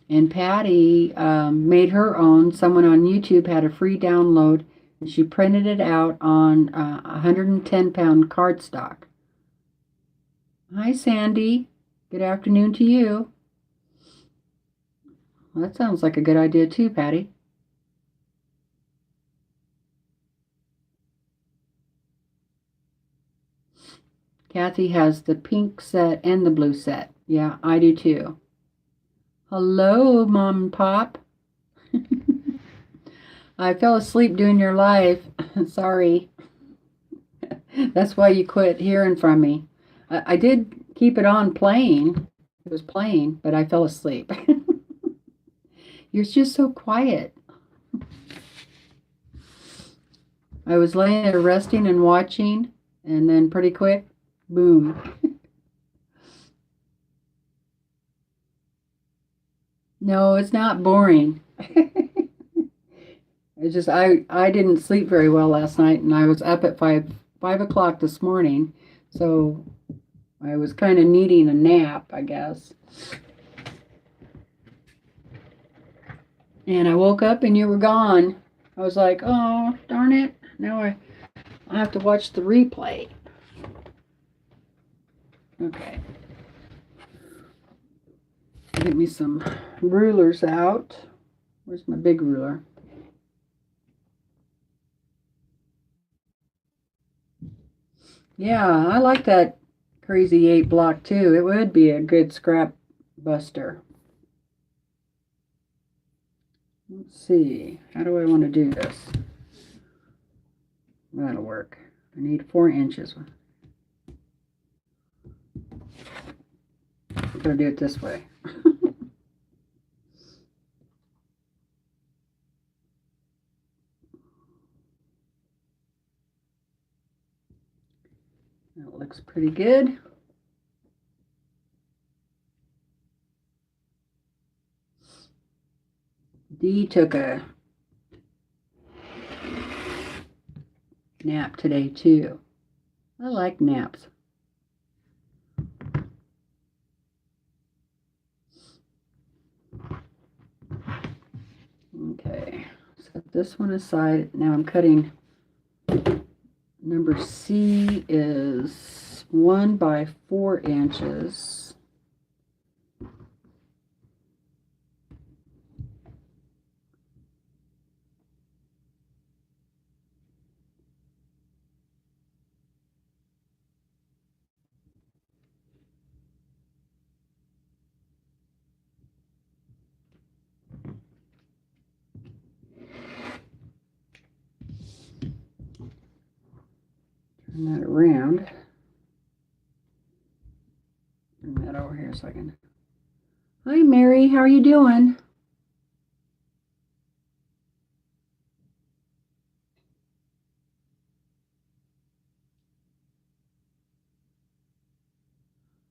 And Patty made her own. Someone on YouTube had a free download, and she printed it out on 110-pound cardstock. Hi, Sandy. Good afternoon to you. Well, that sounds like a good idea too, Patty. Kathy has the pink set and the blue set. Yeah, I do too. Hello, Mom and Pop. I fell asleep doing your live. Sorry. That's why you quit hearing from me. I did keep it on playing. It was playing, but I fell asleep. You're just so quiet. I was laying there resting and watching, and then pretty quick, boom. No, it's not boring. It's just I didn't sleep very well last night, and I was up at 5 o'clock this morning, so I was kind of needing a nap, I guess. And I woke up and you were gone. I was like, oh, darn it. Now I have to watch the replay. Okay. Get me some rulers out. Where's my big ruler? Yeah, I like that Crazy 8 block too. It would be a good scrap buster. Let's see. How do I want to do this? That'll work. I need 4 inches. I'm going to do it this way. That looks pretty good. Dee took a nap today too. I like naps. Okay, set this one aside. Now I'm cutting. Number C is 1 by 4 inches. Turn that around. Bring that over here a second. Hi, Mary. How are you doing?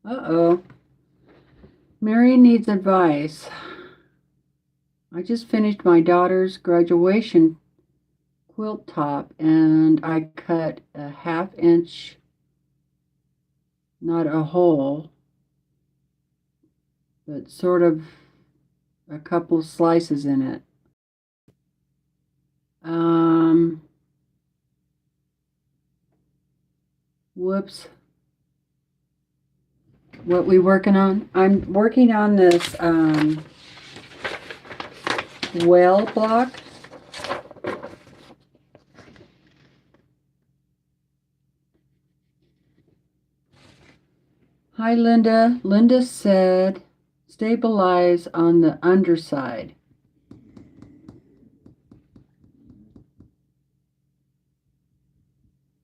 Uh-oh. Mary needs advice. I just finished my daughter's graduation quilt top and I cut a 1/2 inch, not a hole, but sort of a couple slices in it. Whoops. What we working on? I'm working on this well block. Hi, Linda. Linda said stabilize on the underside.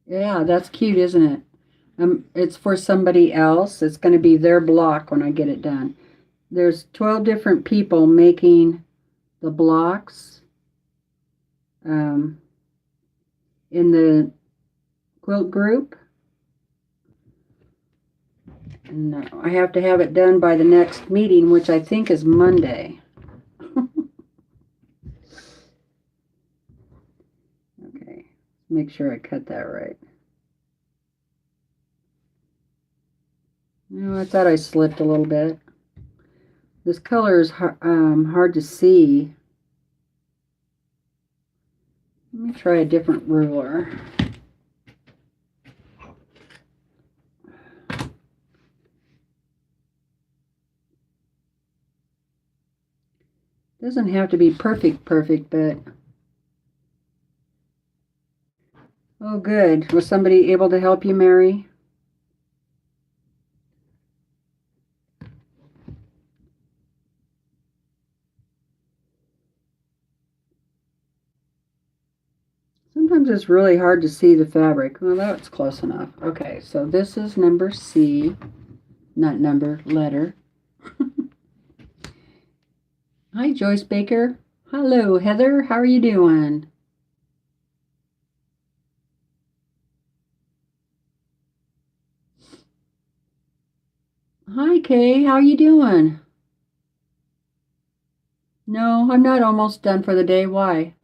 Yeah, that's cute, isn't it? It's for somebody else. It's going to be their block when I get it done. There's 12 different people making the blocks in the quilt group. No, I have to have it done by the next meeting, which I think is Monday. Okay, make sure I cut that right. No, I thought I slipped a little bit. This color is hard to see. Let me try a different ruler. Doesn't have to be perfect, but oh, good. Was somebody able to help you, Mary? Sometimes it's really hard to see the fabric. Well, that's close enough. Okay, so this is number C, not number, letter. Hi, Joyce Baker. Hello, Heather. How are you doing? Hi, Kay. How are you doing? No, I'm not almost done for the day. Why?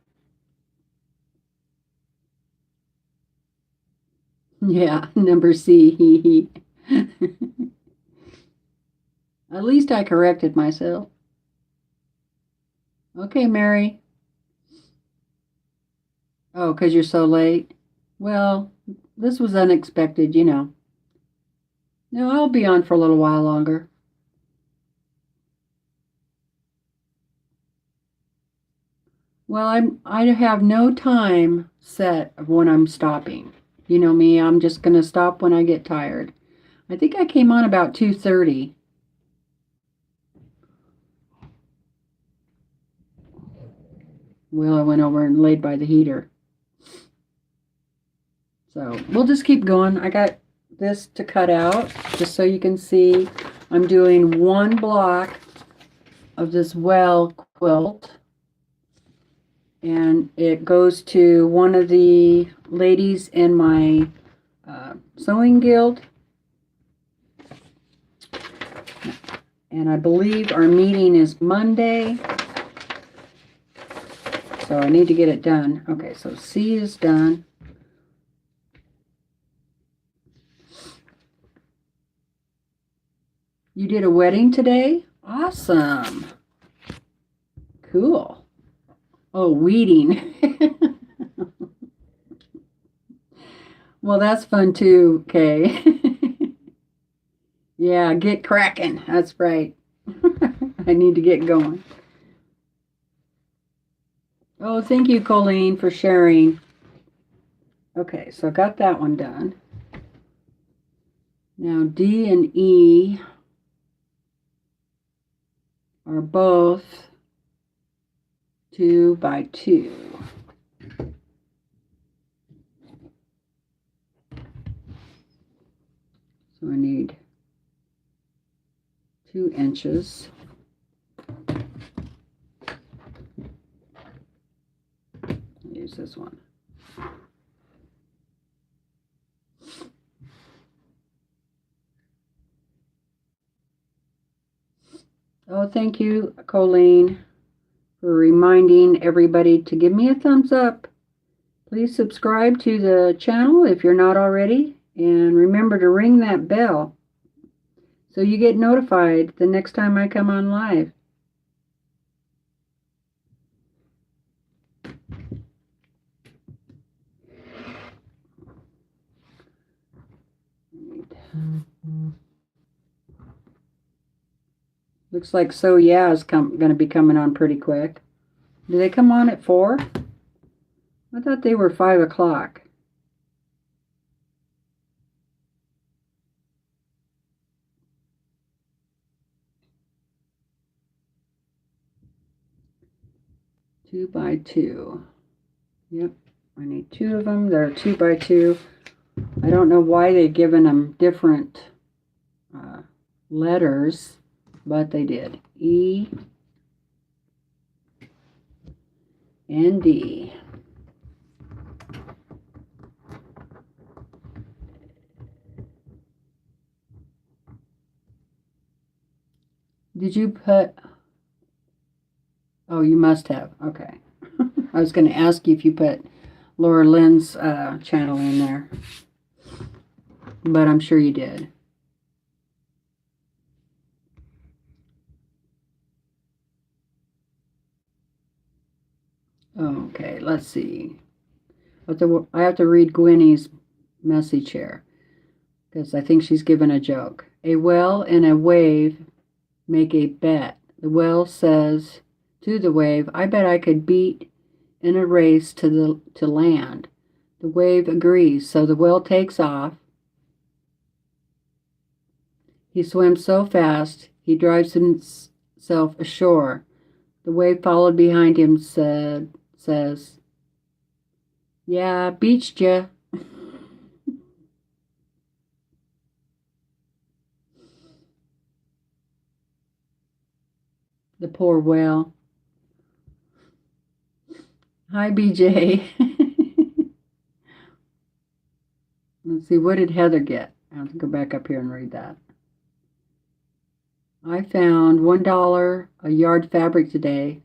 Yeah, number C. At least I corrected myself. Okay, Mary. Oh, because you're so late? Well, this was unexpected, you know. No, I'll be on for a little while longer. Well, I have no time set of when I'm stopping. You know me, I'm just going to stop when I get tired. I think I came on about 2:30. Well, I went over and laid by the heater. So we'll just keep going. I got this to cut out just so you can see. I'm doing one block of this well quilt, and it goes to one of the ladies in my sewing guild, and I believe our meeting is Monday, so I need to get it done. Okay, so C is done. You did a wedding today? Awesome. Cool. Oh, weeding. Well, that's fun too, Kay. Yeah, get cracking. That's right. I need to get going. Oh, thank you, Colleen, for sharing. Okay, so I got that one done. Now D and E are both 2 by 2. So I need 2 inches. Use this one. Oh, thank you, Colleen, for reminding everybody to give me a thumbs up. Please subscribe to the channel if you're not already, and remember to ring that bell so you get notified the next time I come on live. Looks like So Yeah is going to be coming on pretty quick. Do they come on at 4? I thought they were 5 o'clock. Two by 2. Yep, I need 2 of them. They're 2 by 2. I don't know why they've given them different letters, but they did. E and D. Did you put... Oh, you must have. Okay. I was going to ask you if you put Laura Lynn's channel in there, but I'm sure you did. Okay, let's see. I have to read Gwynny's message here because I think she's given a joke. A whale and a wave make a bet. The whale says to the wave, I bet I could beat in a race to land. The wave agrees, so the whale takes off. He swims so fast, he drives himself ashore. The wave followed behind him says, yeah, beached ya. The poor whale. Hi, BJ. Let's see, what did Heather get? I have to go back up here and read that. I found $1 a yard fabric today,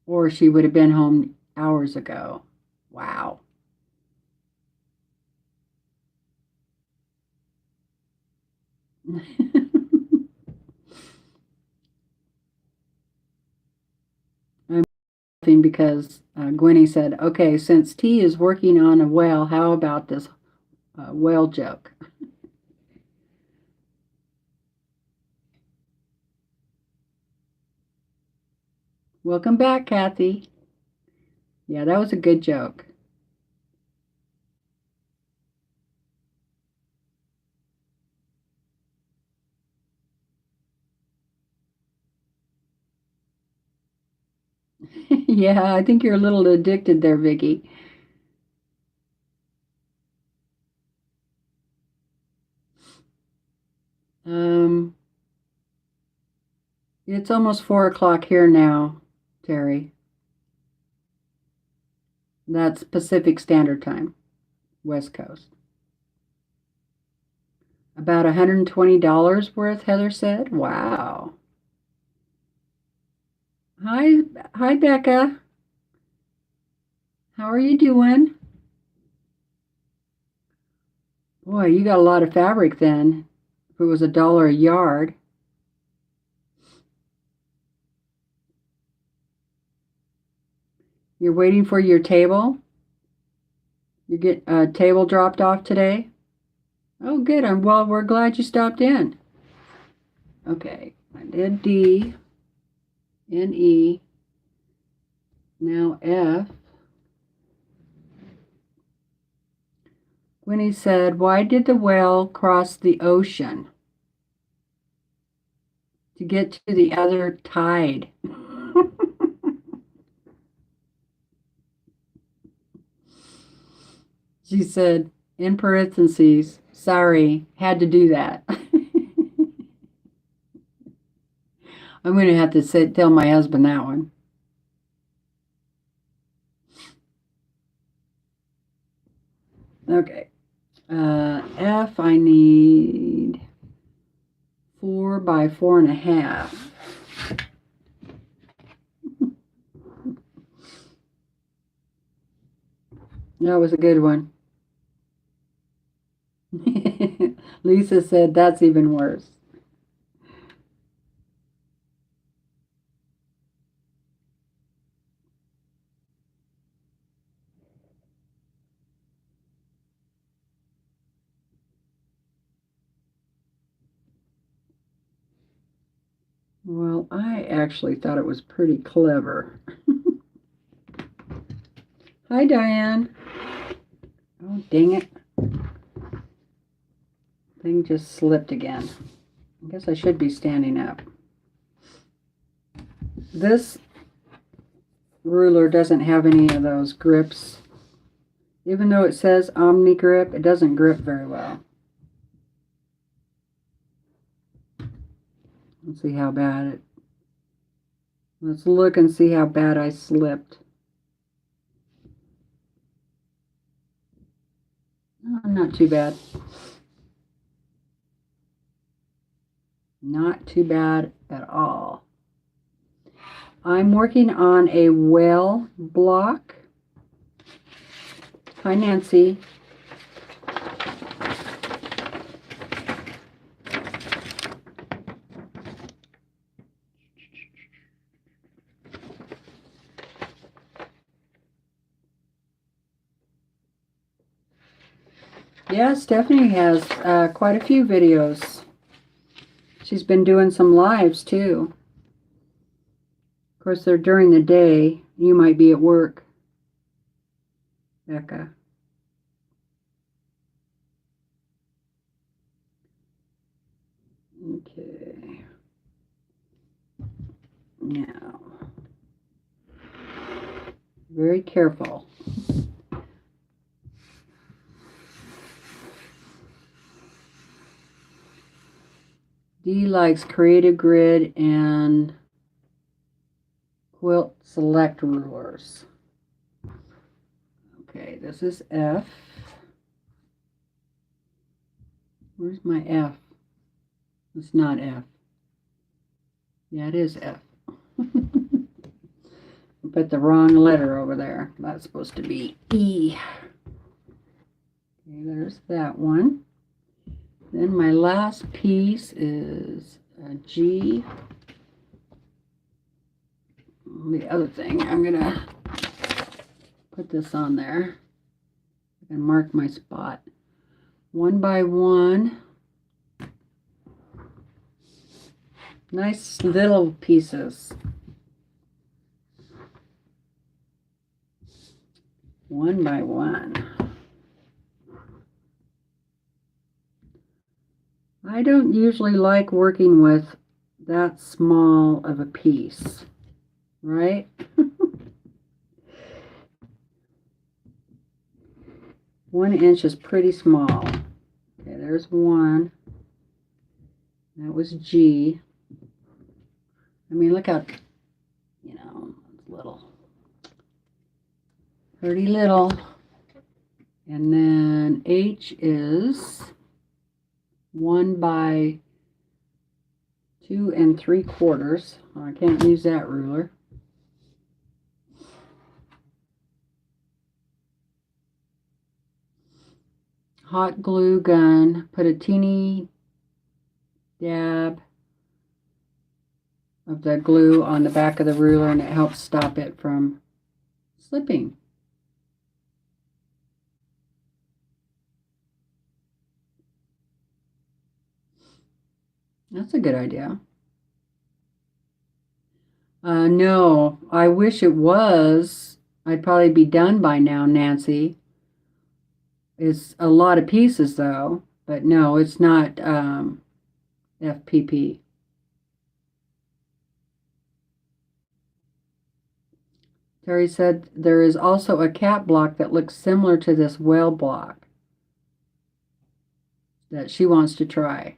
or she would have been home hours ago. Wow. I'm laughing because Gwenny said, okay, since T is working on a whale, how about this whale joke? Welcome back, Kathy. Yeah, that was a good joke. Yeah, I think you're a little addicted there, Vicky. Um, it's almost 4 o'clock here now, Terry. That's Pacific Standard Time, West Coast. About $120 worth, Heather said. Wow. Hi, Becca. How are you doing? Boy, you got a lot of fabric then. If it was $1 a yard. You're waiting for your table? You get a table dropped off today? Oh, good. Well, we're glad you stopped in. Okay, I did D, N, E, now F. Winnie said, why did the whale cross the ocean? To get to the other tide. She said, in parentheses, sorry, had to do that. I'm going to have to tell my husband that one. Okay. F, I need 4 by 4.5. That was a good one. Lisa said that's even worse. Well, I actually thought it was pretty clever. Hi, Diane. Oh, dang it. Thing just slipped again. I guess I should be standing up. This ruler doesn't have any of those grips. Even though it says Omni Grip, it doesn't grip very well. Let's see how bad it... Let's look and see how bad I slipped. Oh, not too bad. Not too bad at all. I'm working on a whale block. Hi, Nancy. Yeah, Stephanie has quite a few videos. She's been doing some lives too. Of course, they're during the day. You might be at work, Becca. Okay. Now, very careful. Dee likes Creative Grid and Quilt Select rulers. Okay, this is F. Where's my F? It's not F. Yeah, it is F. I put the wrong letter over there. That's supposed to be E. Okay, there's that one. Then my last piece is a G. The other thing, I'm going to put this on there and mark my spot. 1 by 1. Nice little pieces. 1 by 1. I don't usually like working with that small of a piece, right? 1 inch is pretty small. Okay, there's one. That was G. I mean, look how, you know, it's little. Pretty little. And then H is 1 by 2 3/4. Oh, I can't use that ruler. Hot glue gun. Put a teeny dab of the glue on the back of the ruler, and it helps stop it from slipping. That's a good idea. No, I wish it was. I'd probably be done by now, Nancy. It's a lot of pieces, though. But no, it's not FPP. Terry said there is also a cat block that looks similar to this whale block that she wants to try.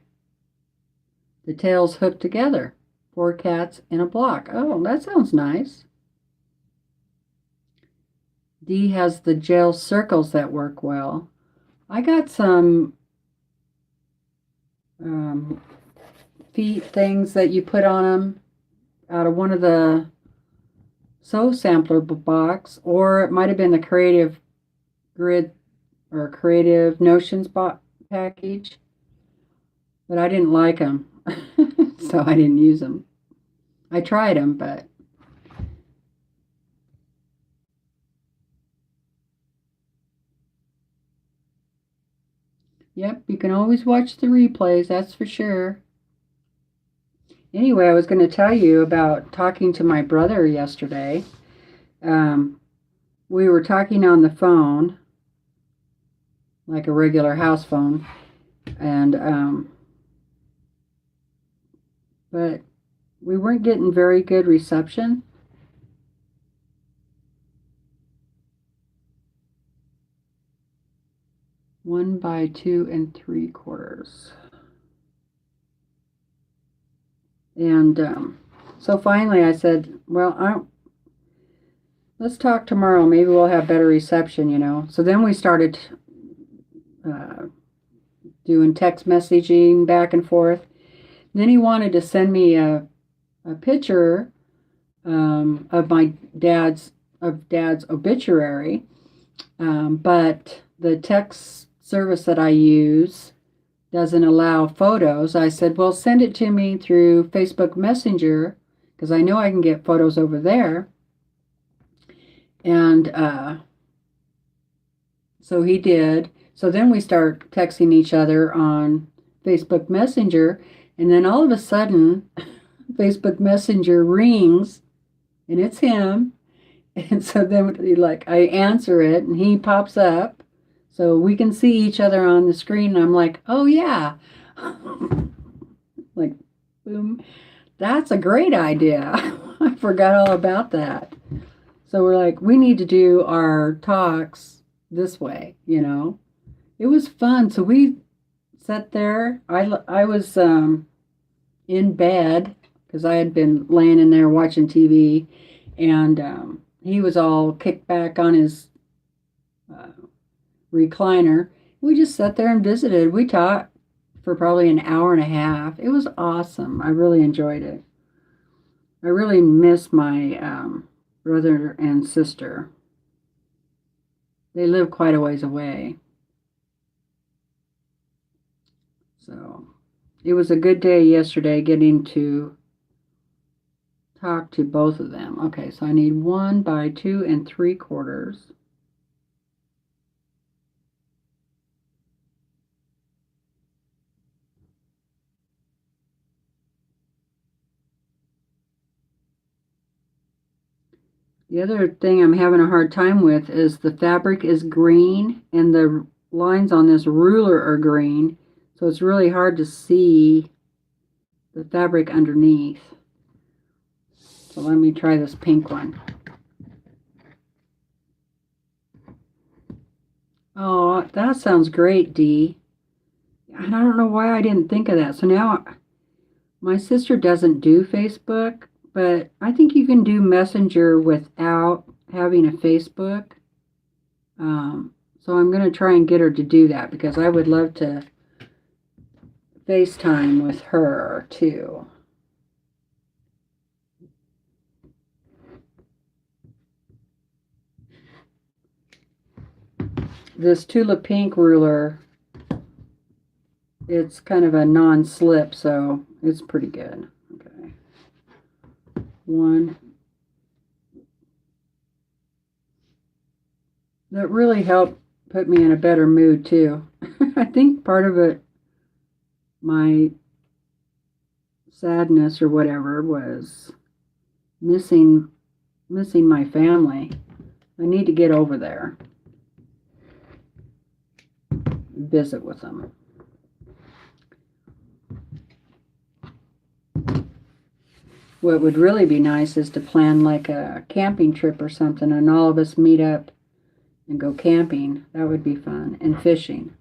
The tails hooked together. 4 cats in a block. Oh, that sounds nice. D has the gel circles that work well. I got some feet things that you put on them out of one of the Sew Sampler box, or it might have been the Creative Grid or Creative Notions package, but I didn't like them, so I didn't use them. I tried them, but yep, you can always watch the replays, that's for sure. Anyway, I was going to tell you about talking to my brother yesterday. We were talking on the phone, like a regular house phone, and but we weren't getting very good reception. One by 2 3/4. And so finally I said, well, let's talk tomorrow. Maybe we'll have better reception, you know. So then we started doing text messaging back and forth. And then he wanted to send me a picture of my dad's obituary, but the text service that I use doesn't allow photos. I said, well, send it to me through Facebook Messenger, because I know I can get photos over there. And so he did. So then we start texting each other on Facebook Messenger, and then all of a sudden Facebook Messenger rings, and it's him. And so then I answer it, and he pops up, so we can see each other on the screen. And I'm like, oh yeah. Like, boom. That's a great idea. I forgot all about that. So we're like, we need to do our talks this way, you know. It was fun. So we sat there. I was in bed because I had been laying in there watching TV, and he was all kicked back on his recliner. We just sat there and visited. We talked for probably an hour and a half. It was awesome. I really enjoyed it. I really miss my brother and sister. They live quite a ways away. So it was a good day yesterday getting to talk to both of them. Okay, so I need 1 by 2 3/4. The other thing I'm having a hard time with is the fabric is green and the lines on this ruler are green, so it's really hard to see the fabric underneath. So let me try this pink one. Oh, Oh, that sounds great, Dee. And I don't know why I didn't think of that. So now my sister doesn't do Facebook, but I think you can do Messenger without having a Facebook. So I'm going to try and get her to do that because I would love to FaceTime with her too. This Tula Pink ruler, it's kind of a non-slip, so it's pretty good. Okay. One. That really helped put me in a better mood too. I think part of it, my sadness or whatever, was missing my family. I need to get over there, visit with them. What would really be nice is to plan like a camping trip or something and all of us meet up and go camping. That would be fun. And fishing.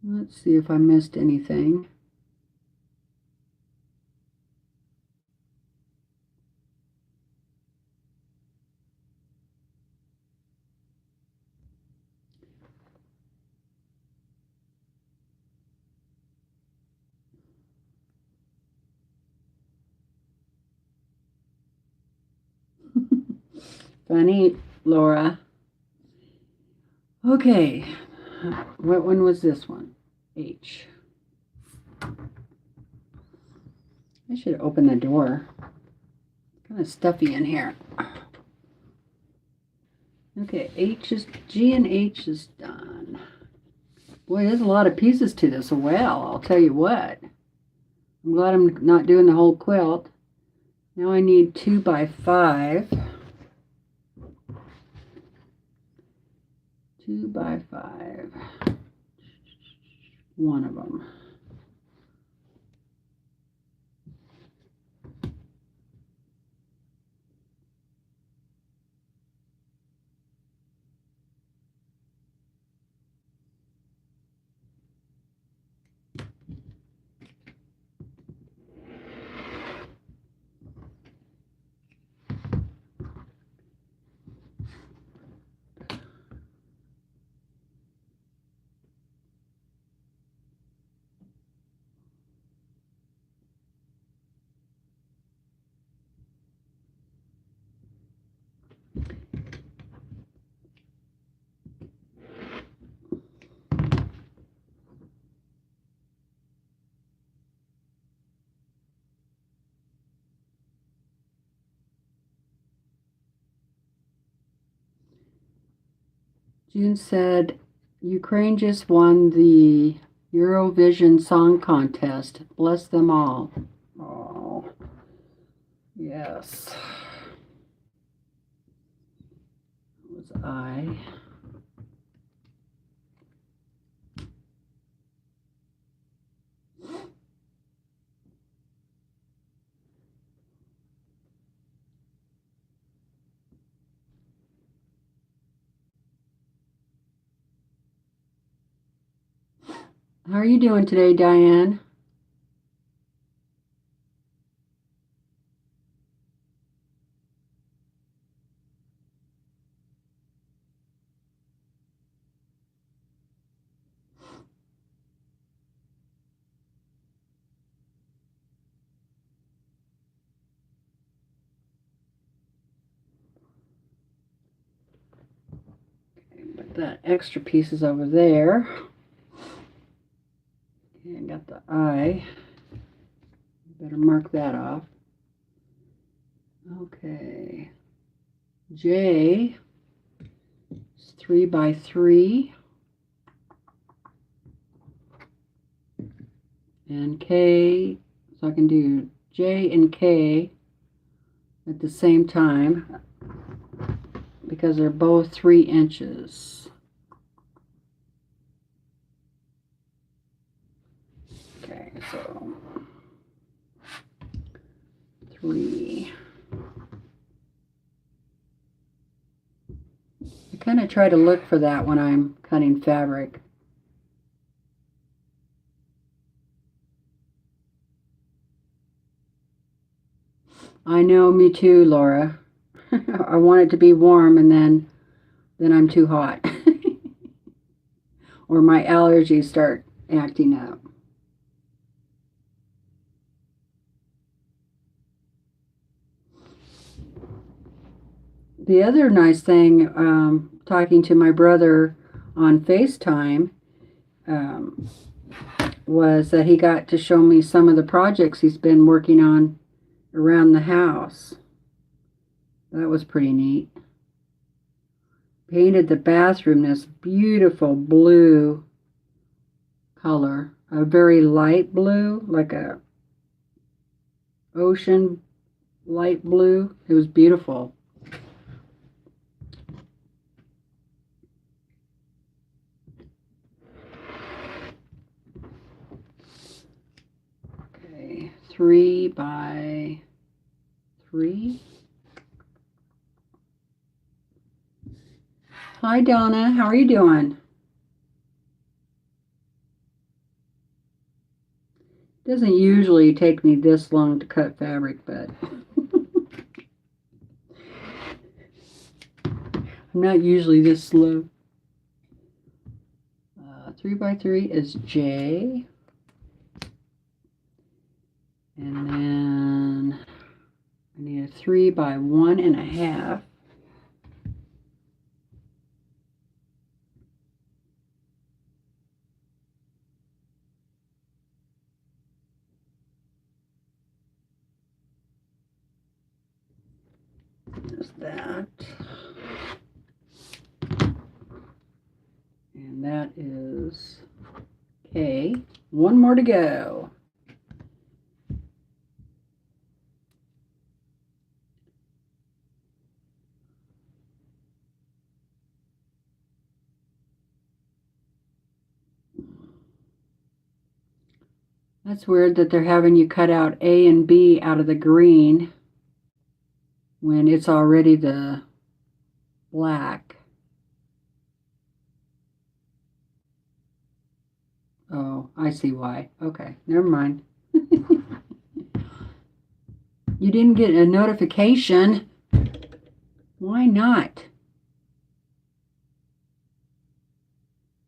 Let's see if I missed anything. Funny, Laura. Okay, what one was this one? H. I should open the door. It's kind of stuffy in here. Okay, G and H is done. Boy, there's a lot of pieces to this. Well, I'll tell you what. I'm glad I'm not doing the whole quilt. Now I need 2 by 5. 2 by 5. One of them. June said, Ukraine just won the Eurovision Song Contest. Bless them all. Oh, yes. It was I. How are you doing today, Diane? Okay, put that extra pieces over there. Okay, I got the I. Better mark that off. Okay. J 3 by 3 and K, so I can do J and K at the same time because they're both 3 inches. Okay, so 3. I kind of try to look for that when I'm cutting fabric. I know, me too, Laura. I want it to be warm and then I'm too hot. Or my allergies start acting up. The other nice thing, talking to my brother on FaceTime, was that he got to show me some of the projects he's been working on around the house. That was pretty neat. Painted the bathroom this beautiful blue color, a very light blue, like a ocean light blue. It was beautiful. Okay, 3 by 3. Hi Donna, how are you doing? It doesn't usually take me this long to cut fabric, but I'm not usually this slow. 3 by 3 is J. And then I need a 3 by 1.5. There's that. And that is K. One more to go. That's weird that they're having you cut out A and B out of the green when it's already the black. Oh, I see why. Okay, never mind. You didn't get a notification. Why not?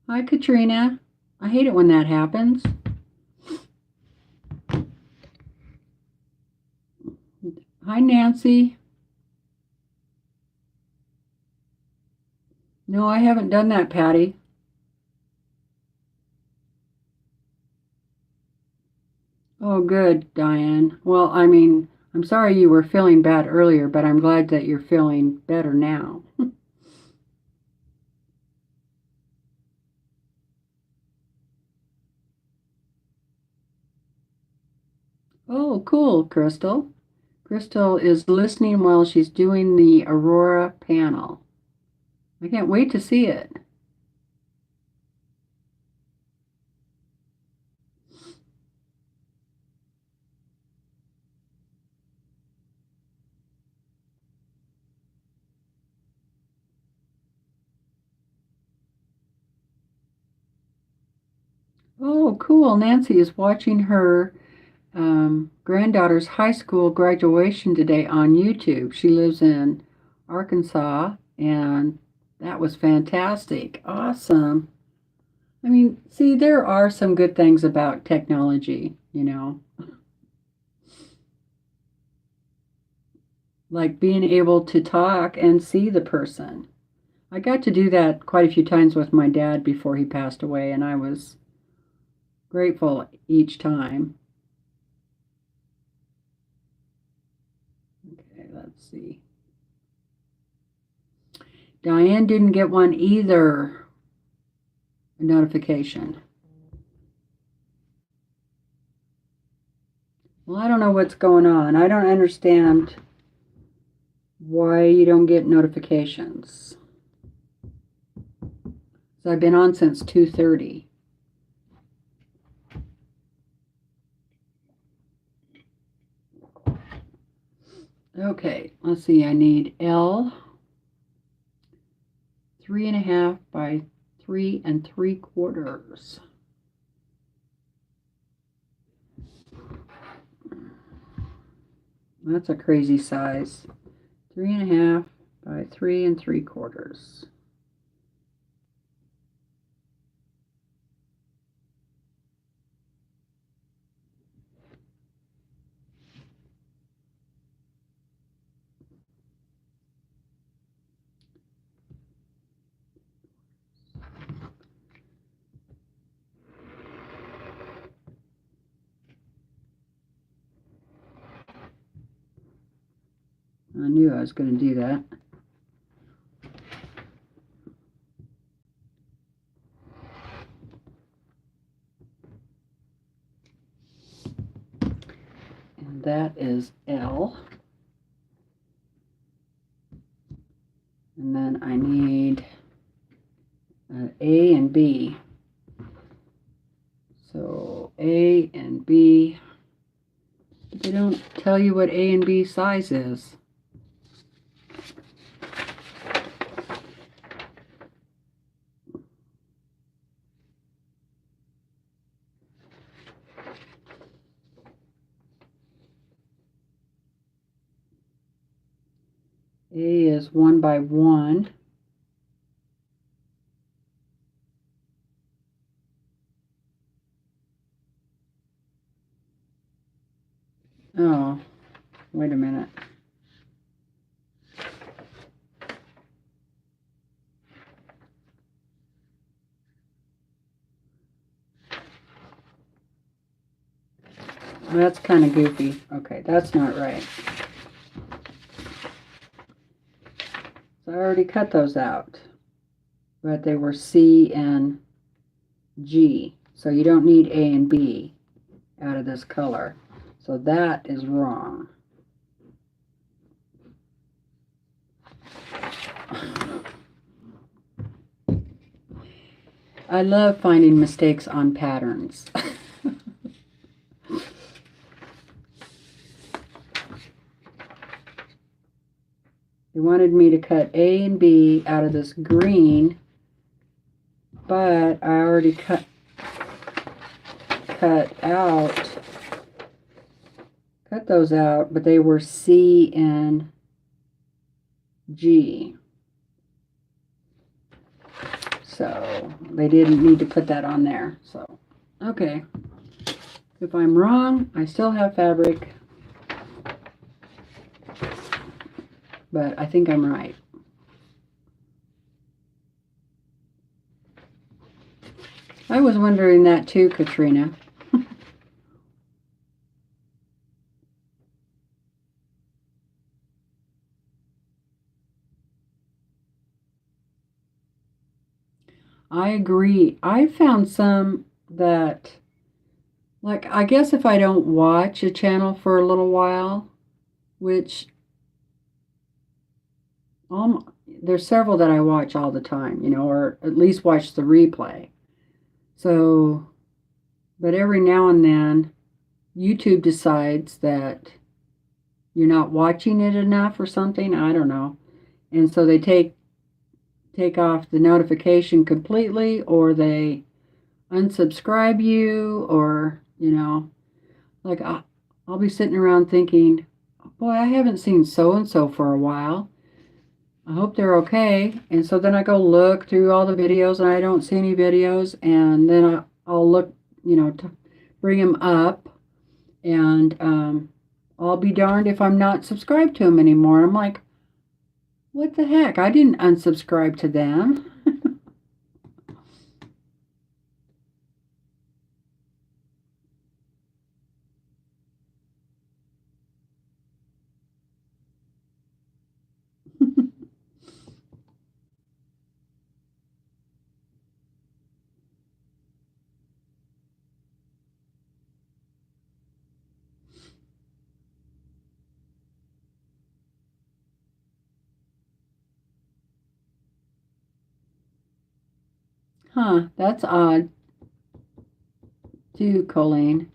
Hi, Katrina. I hate it when that happens. Hi, Nancy. No, I haven't done that, Patty. Oh, good, Diane. Well, I mean, I'm sorry you were feeling bad earlier, but I'm glad that you're feeling better now. Oh, cool, Crystal. Crystal is listening while she's doing the Aurora panel. I can't wait to see it. Oh, cool. Nancy is watching her granddaughter's high school graduation today on YouTube. She lives in Arkansas, and that was fantastic. Awesome. I mean, see, there are some good things about technology, you know, like being able to talk and see the person. I got to do that quite a few times with my dad before he passed away, and I was grateful each time. Okay, let's see. Diane didn't get one either. A notification. Well, I don't know what's going on. I don't understand why you don't get notifications. So I've been on since 2:30. Okay, let's see. I need L 3.5 by 3 3/4. That's a crazy size. 3.5 by 3 3/4. I knew I was going to do that. And that is L. And then I need A and B. So A and B. But they don't tell you what A and B size is. A is 1 by 1. Oh, wait a minute. That's kind of goofy. Okay, that's not right. So I already cut those out, but they were C and G. So you don't need A and B out of this color. So that is wrong. I love finding mistakes on patterns. They wanted me to cut A and B out of this green, but I already cut those out, but they were C and G. So they didn't need to put that on there. So, okay. If I'm wrong, I still have fabric. But I think I'm right. I was wondering that too, Katrina. I agree. I found some that, like, I guess if I don't watch a channel for a little while, which there's several that I watch all the time, you know, or at least watch the replay. So, but every now and then, YouTube decides that you're not watching it enough or something. I don't know. And so they take off the notification completely, or they unsubscribe you, or, you know, like I'll be sitting around thinking, boy, I haven't seen so-and-so for a while. I hope they're okay. And so then I go look through all the videos and I don't see any videos. And then I'll look, you know, to bring them up. And I'll be darned if I'm not subscribed to them anymore. I'm like, what the heck? I didn't unsubscribe to them. Huh, that's odd. Too, Colleen.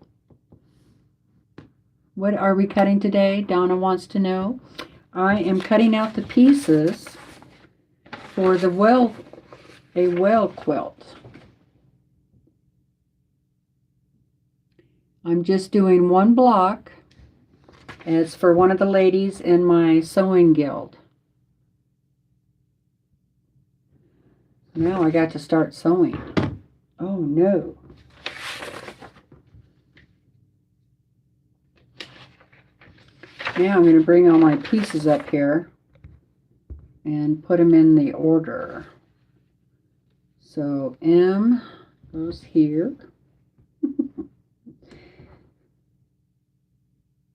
What are we cutting today? Donna wants to know. I am cutting out the pieces for the a well quilt. I'm just doing one block. It's for one of the ladies in my sewing guild. Now I got to start sewing. Oh no. Now I'm going to bring all my pieces up here and put them in the order. So M goes here.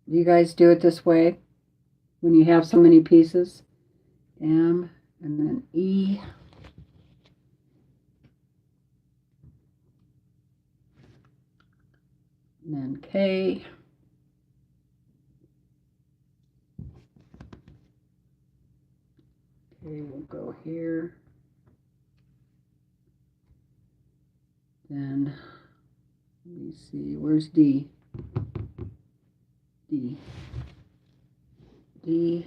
Do you guys do it this way when you have so many pieces? M and then E. And then K. Okay, we'll go here. Then, let me see, where's D? D. D.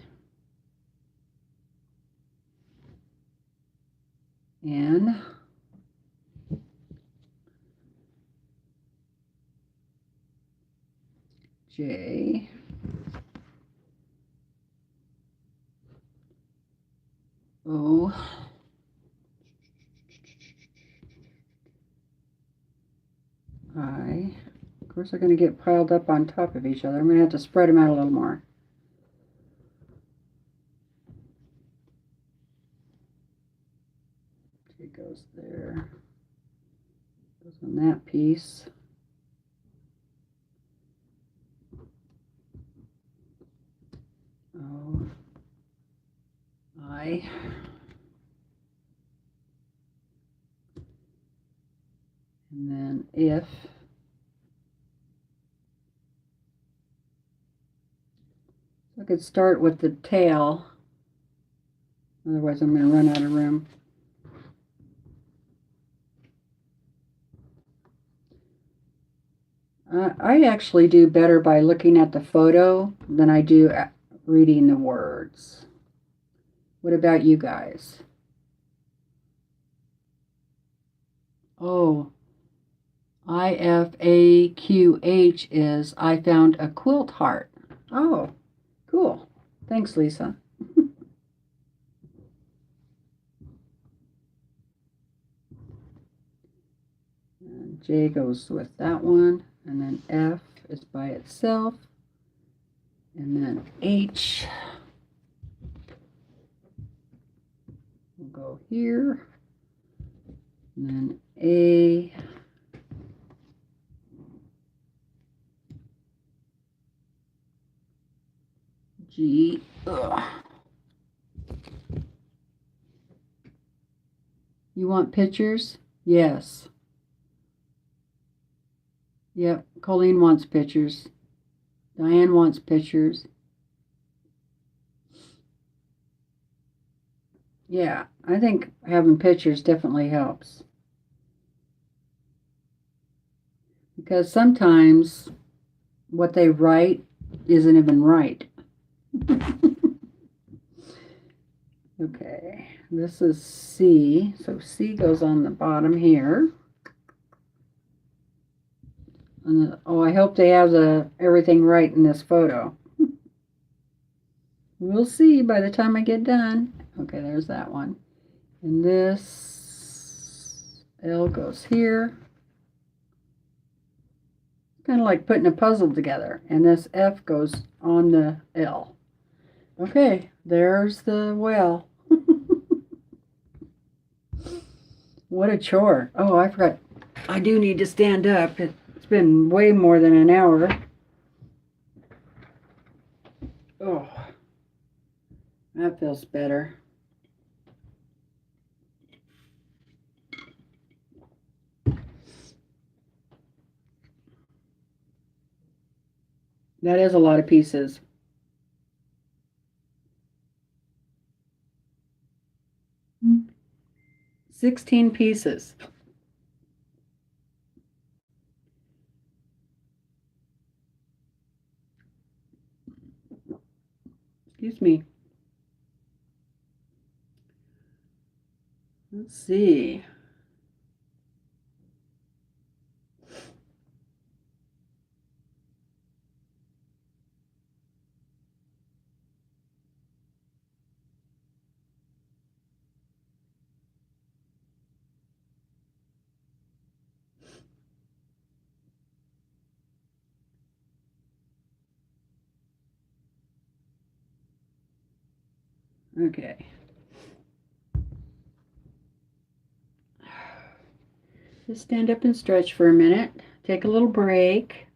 N. J. O. I. Of course, they're going to get piled up on top of each other. I'm going to have to spread them out a little more. It goes there. Goes on that piece. O. I. And then if. I could start with the tail. Otherwise, I'm going to run out of room. I actually do better by looking at the photo than I do reading the words. What about you guys? Oh, IFAQH is I found a quilt heart. Oh, cool. Thanks, Lisa. And J goes with that one. And then F is by itself. And then H will go here. And then A. G. Ugh. You want pictures? Yes. Yep, Colleen wants pictures. Diane wants pictures. Yeah, I think having pictures definitely helps. Because sometimes what they write isn't even right. Okay, this is C. So C goes on the bottom here. And oh, I hope they have everything right in this photo. We'll see by the time I get done. Okay, there's that one. And this L goes here. Kind of like putting a puzzle together. And this F goes on the L. Okay, there's the well. What a chore. Oh, I forgot. I do need to stand up. It's been way more than an hour. Oh, that feels better. That is a lot of pieces. Mm. 16 pieces. Excuse me. Let's see. Okay. Just stand up and stretch for a minute. Take a little break.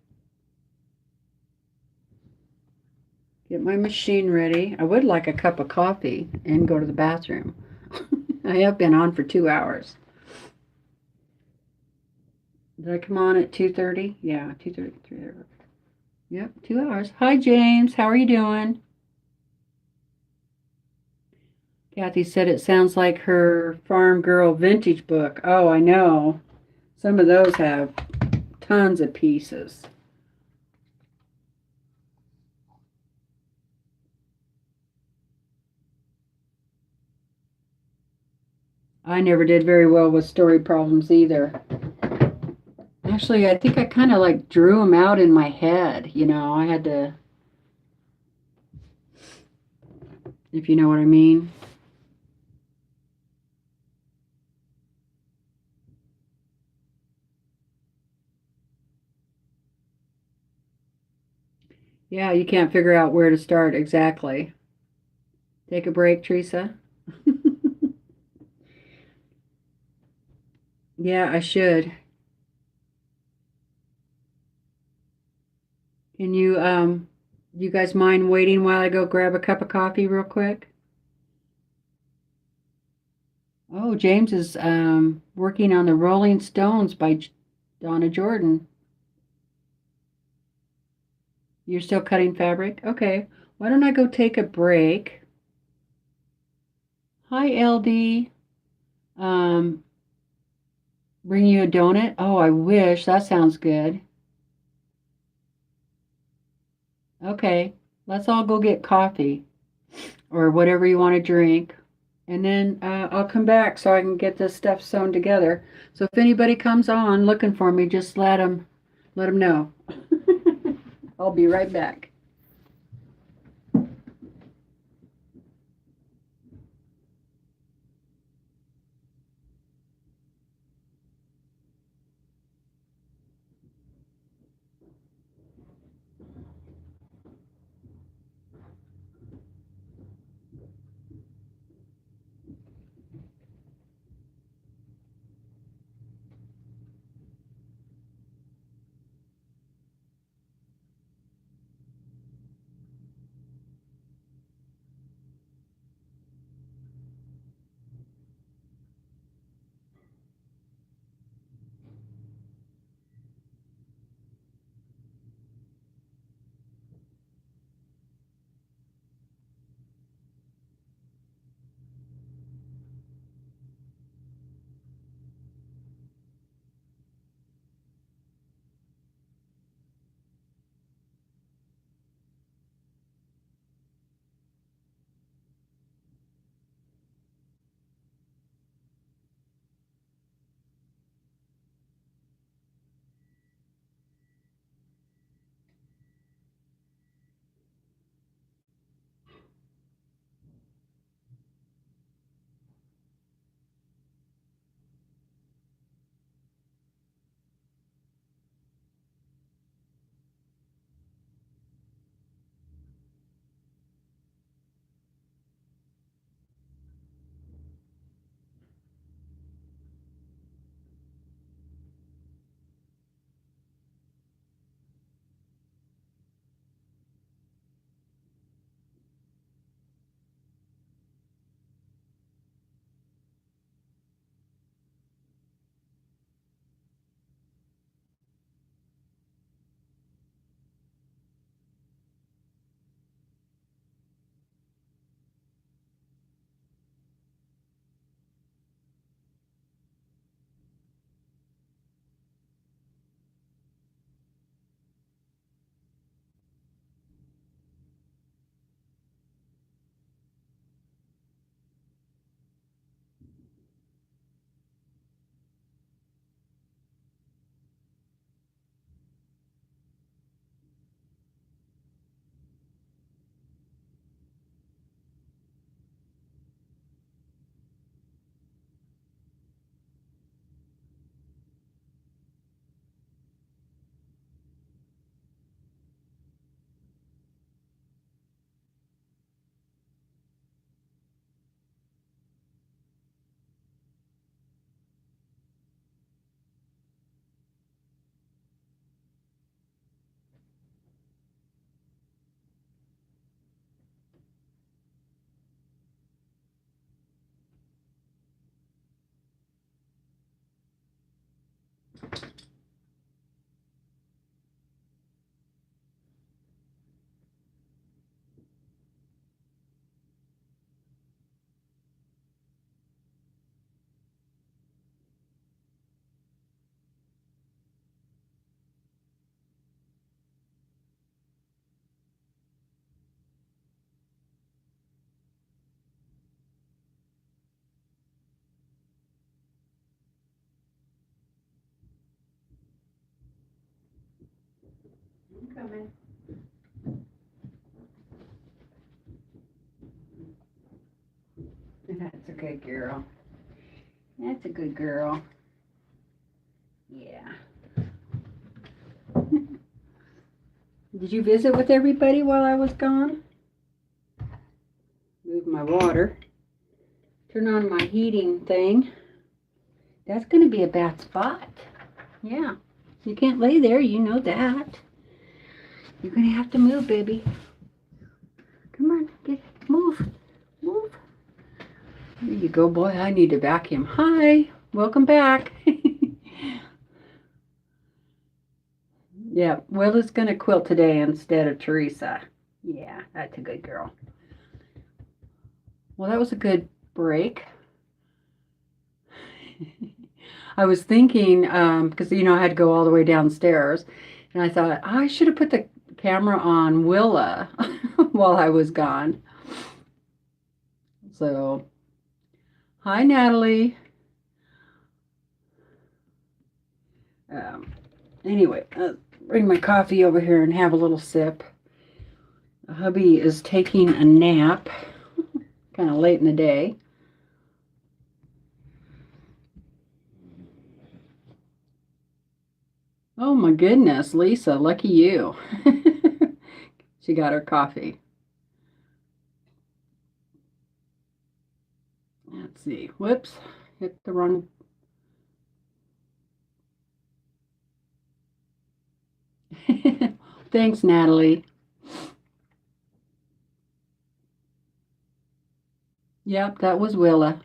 Get my machine ready. I would like a cup of coffee and go to the bathroom. I have been on for 2 hours. Did I come on at 2:30? Yeah, 2:30, 3:30. Yep, 2 hours. Hi, James. How are you doing? Kathy said it sounds like her Farm Girl vintage book. Oh, I know. Some of those have tons of pieces. I never did very well with story problems either. Actually, I think I kind of like drew them out in my head. You know, I had to, if you know what I mean. Yeah, you can't figure out where to start exactly. Take a break, Teresa. Yeah, I should. Can you guys mind waiting while I go grab a cup of coffee real quick? Oh, James is working on the Rolling Stones by Donna Jordan. You're still cutting fabric? Okay. Why don't I go take a break? Hi, LD. Um, bring you a donut? Oh, I wish. That sounds good. Okay. Let's all go get coffee or whatever you want to drink. And then I'll come back so I can get this stuff sewn together. So if anybody comes on looking for me, just let them know. I'll be right back. I'm coming. That's a good girl. That's a good girl. Yeah. Did you visit with everybody while I was gone? Move my water. Turn on my heating thing. That's going to be a bad spot. Yeah. You can't lay there. You know that. You're going to have to move, baby. Come on. Move. Move. There you go, boy. I need to vacuum. Hi. Welcome back. Yeah. Willa's going to quilt today instead of Teresa. Yeah. That's a good girl. Well, that was a good break. I was thinking, because, I had to go all the way downstairs, and I thought, I should have put the camera on Willa while I was gone. So, hi, Natalie. Anyway, bring my coffee over here and have a little sip. Hubby is taking a nap, kind of late in the day. Oh my goodness, Lisa, lucky you. She got her coffee. Let's see. Whoops, hit the wrong. Thanks, Natalie. Yep, that was Willa.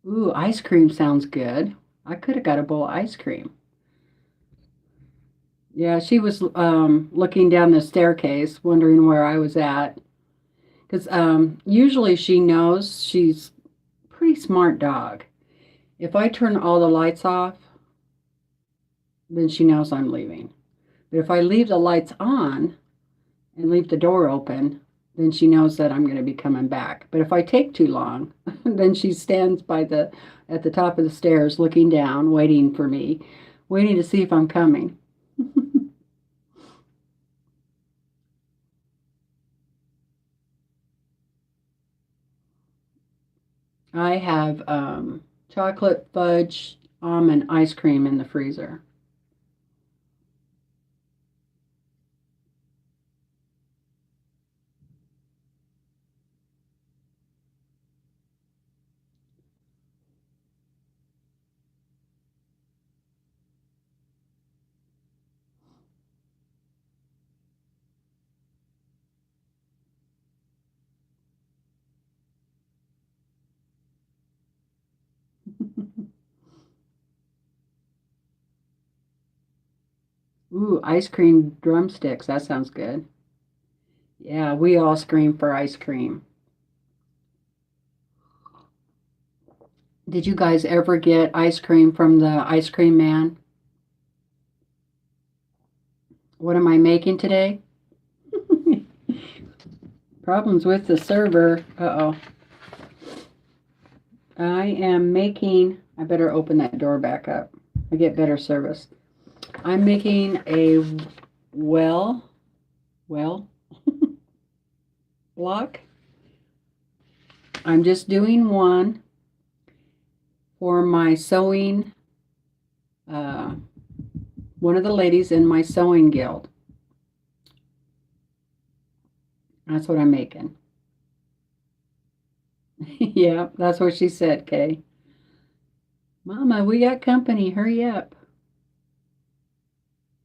Ooh, ice cream sounds good. I could have got a bowl of ice cream. Yeah, she was looking down the staircase, wondering where I was at. Because usually she knows. She's a pretty smart dog. If I turn all the lights off, then she knows I'm leaving. But if I leave the lights on and leave the door open, then she knows that I'm going to be coming back. But if I take too long, then she stands at the top of the stairs looking down, waiting for me, waiting to see if I'm coming. I have chocolate fudge almond ice cream in the freezer. Ooh, ice cream drumsticks. That sounds good. Yeah, we all scream for ice cream. Did you guys ever get ice cream from the ice cream man? What am I making today? Problems with the server. Uh-oh. I am making, I better open that door back up. I get better service. I'm making a well block. I'm just doing one for my sewing, one of the ladies in my sewing guild. That's what I'm making. Yeah, that's what she said, Kay. Mama, we got company. Hurry up.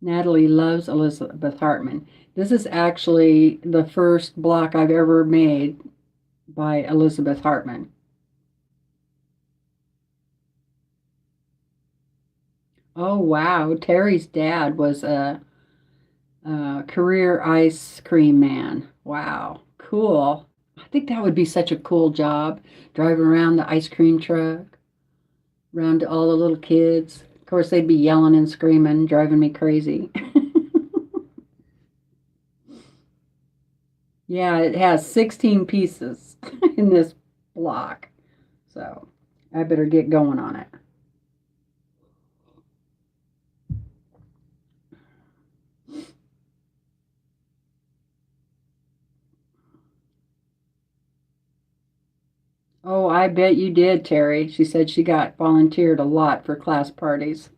Natalie loves Elizabeth Hartman. This is actually the first block I've ever made by Elizabeth Hartman. Oh, wow. Terry's dad was a career ice cream man. Wow. Cool. I think that would be such a cool job, driving around the ice cream truck, around to all the little kids. Of course, they'd be yelling and screaming, driving me crazy. Yeah, it has 16 pieces in this block. So I better get going on it. Oh, I bet you did, Terry. She said she got volunteered a lot for class parties.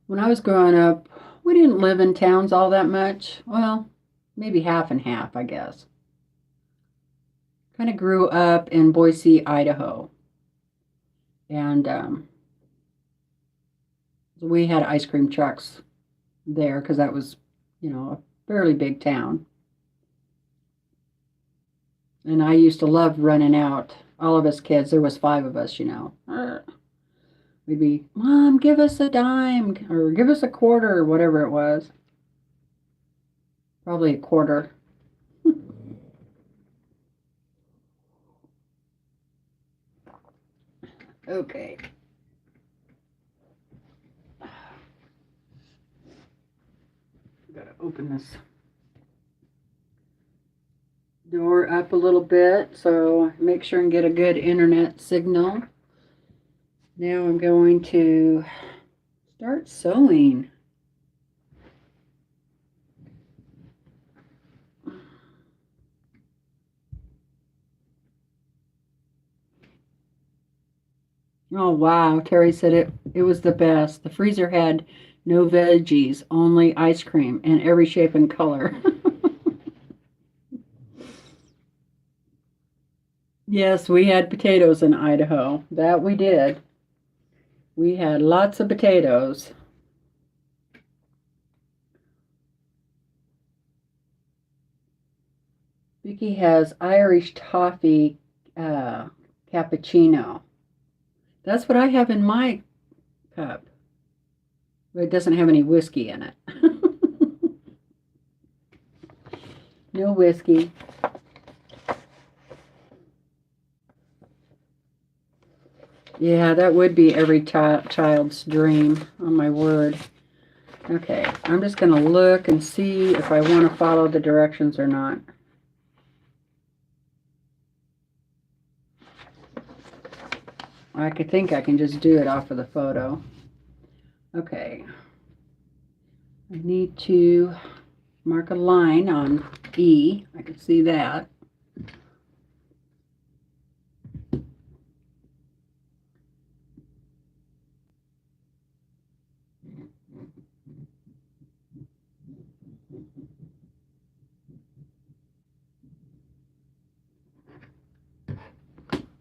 When I was growing up, we didn't live in towns all that much. Well, maybe half and half, I guess. Kind of grew up in Boise, Idaho. And we had ice cream trucks there because that was, a fairly big town. And I used to love running out. All of us kids, there was 5 of us, We'd be, Mom, give us a dime or give us a quarter or whatever it was. Probably a quarter. Okay. Gotta open this door up a little bit so make sure and get a good internet signal. Now I'm going to start sewing. Oh wow, Terry said it was the best. The freezer had no veggies, only ice cream in every shape and color. Yes, we had potatoes in Idaho. That we did. We had lots of potatoes. Vicky has Irish toffee cappuccino. That's what I have in my cup. But it doesn't have any whiskey in it. No whiskey. Yeah, that would be every child's dream, on my word. Okay, I'm just going to look and see if I want to follow the directions or not. I could think I can just do it off of the photo. Okay. I need to mark a line on E. I can see that.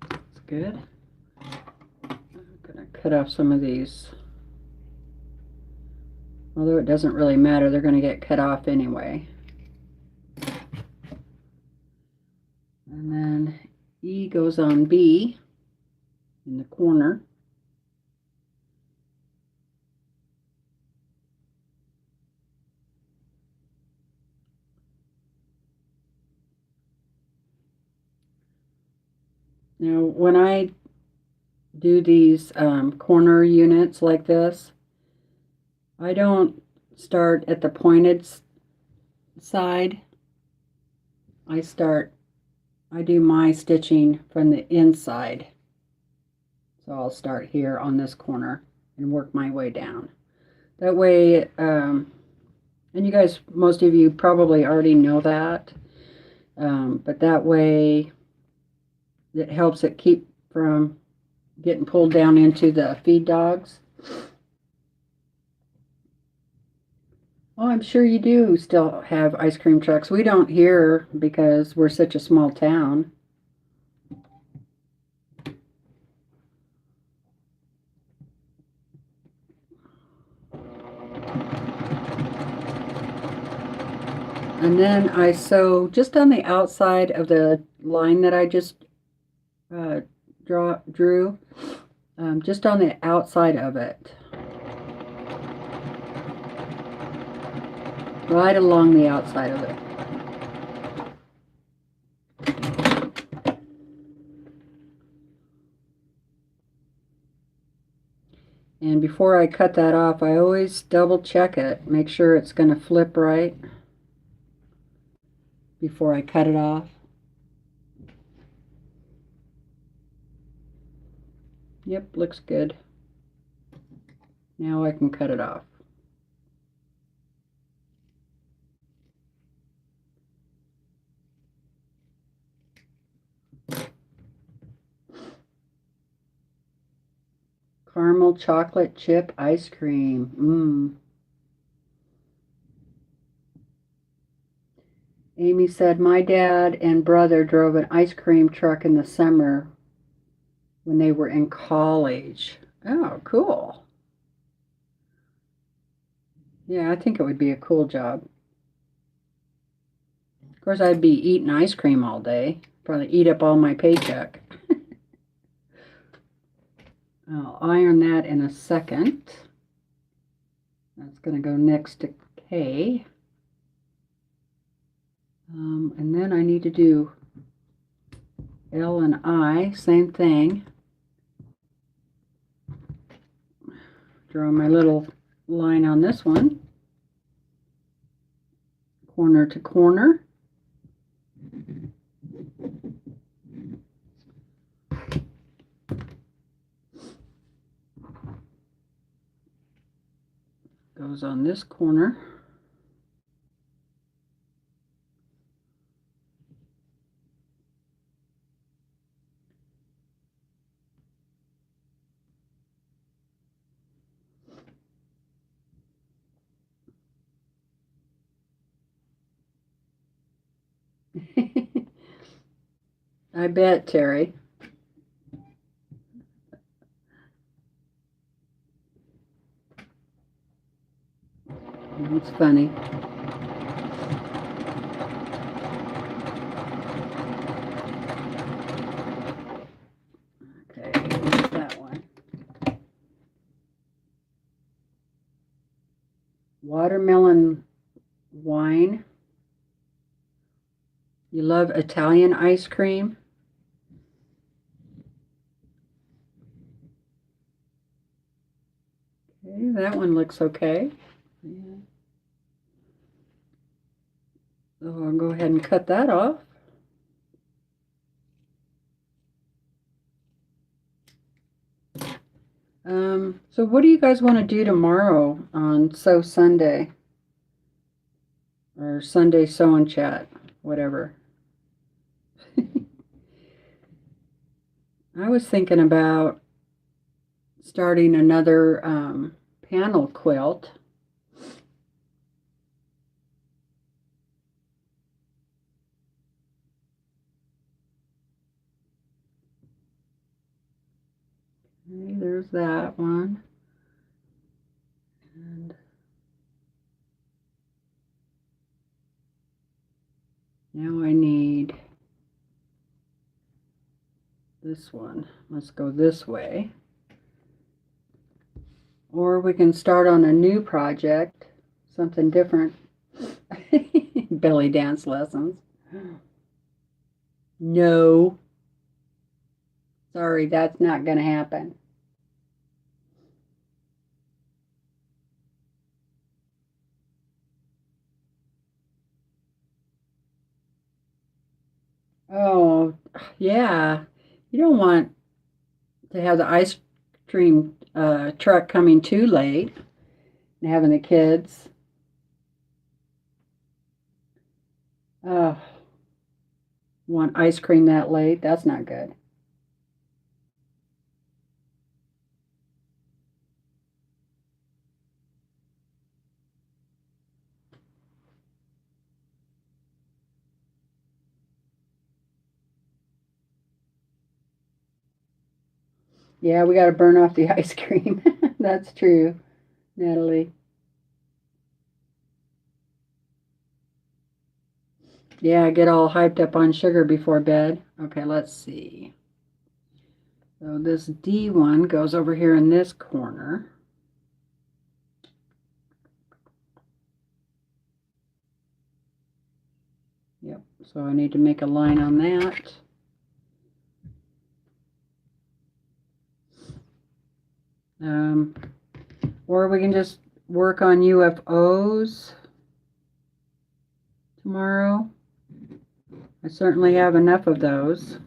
That's good. I'm going to cut off some of these. Although it doesn't really matter, they're going to get cut off anyway. And then E goes on B in the corner. Now, when I do these corner units like this, I don't start at the pointed side. I do my stitching from the inside. So I'll start here on this corner and work my way down. That way, and you guys, most of you probably already know that, but that way it helps it keep from getting pulled down into the feed dogs. Oh, I'm sure you do still have ice cream trucks. We don't here because we're such a small town. And then I sew just on the outside of the line that I just drew, just on the outside of it. Right along the outside of it. And before I cut that off, I always double check it, make sure it's going to flip right before I cut it off. Yep, looks good. Now I can cut it off. Caramel chocolate chip ice cream. Amy said, my dad and brother drove an ice cream truck in the summer when they were in college. Oh, cool. Yeah, I think it would be a cool job. Of course, I'd be eating ice cream all day. Probably eat up all my paycheck. I'll iron that in a second. That's going to go next to K. And then I need to do L and I, same thing. Draw my little line on this one. Corner to corner. Goes on this corner. I bet, Terry. It's funny. Okay, here's that one. Watermelon wine. You love Italian ice cream? Okay, that one looks okay. Yeah. So I'll go ahead and cut that off. So what do you guys want to do tomorrow on Sew Sunday? Or Sunday Sew and Chat, whatever. I was thinking about starting another panel quilt. Okay, there's that one. And now I need this one. Let's go this way. Or we can start on a new project, something different. Belly dance lessons. No. Sorry, that's not going to happen. Oh, yeah. You don't want to have the ice cream truck coming too late and having the kids. Oh, want ice cream that late? That's not good. Yeah, we got to burn off the ice cream. That's true, Natalie. Yeah, get all hyped up on sugar before bed. Okay, let's see. So this D one goes over here in this corner. Yep, so I need to make a line on that. Or we can just work on UFOs tomorrow. I certainly have enough of those.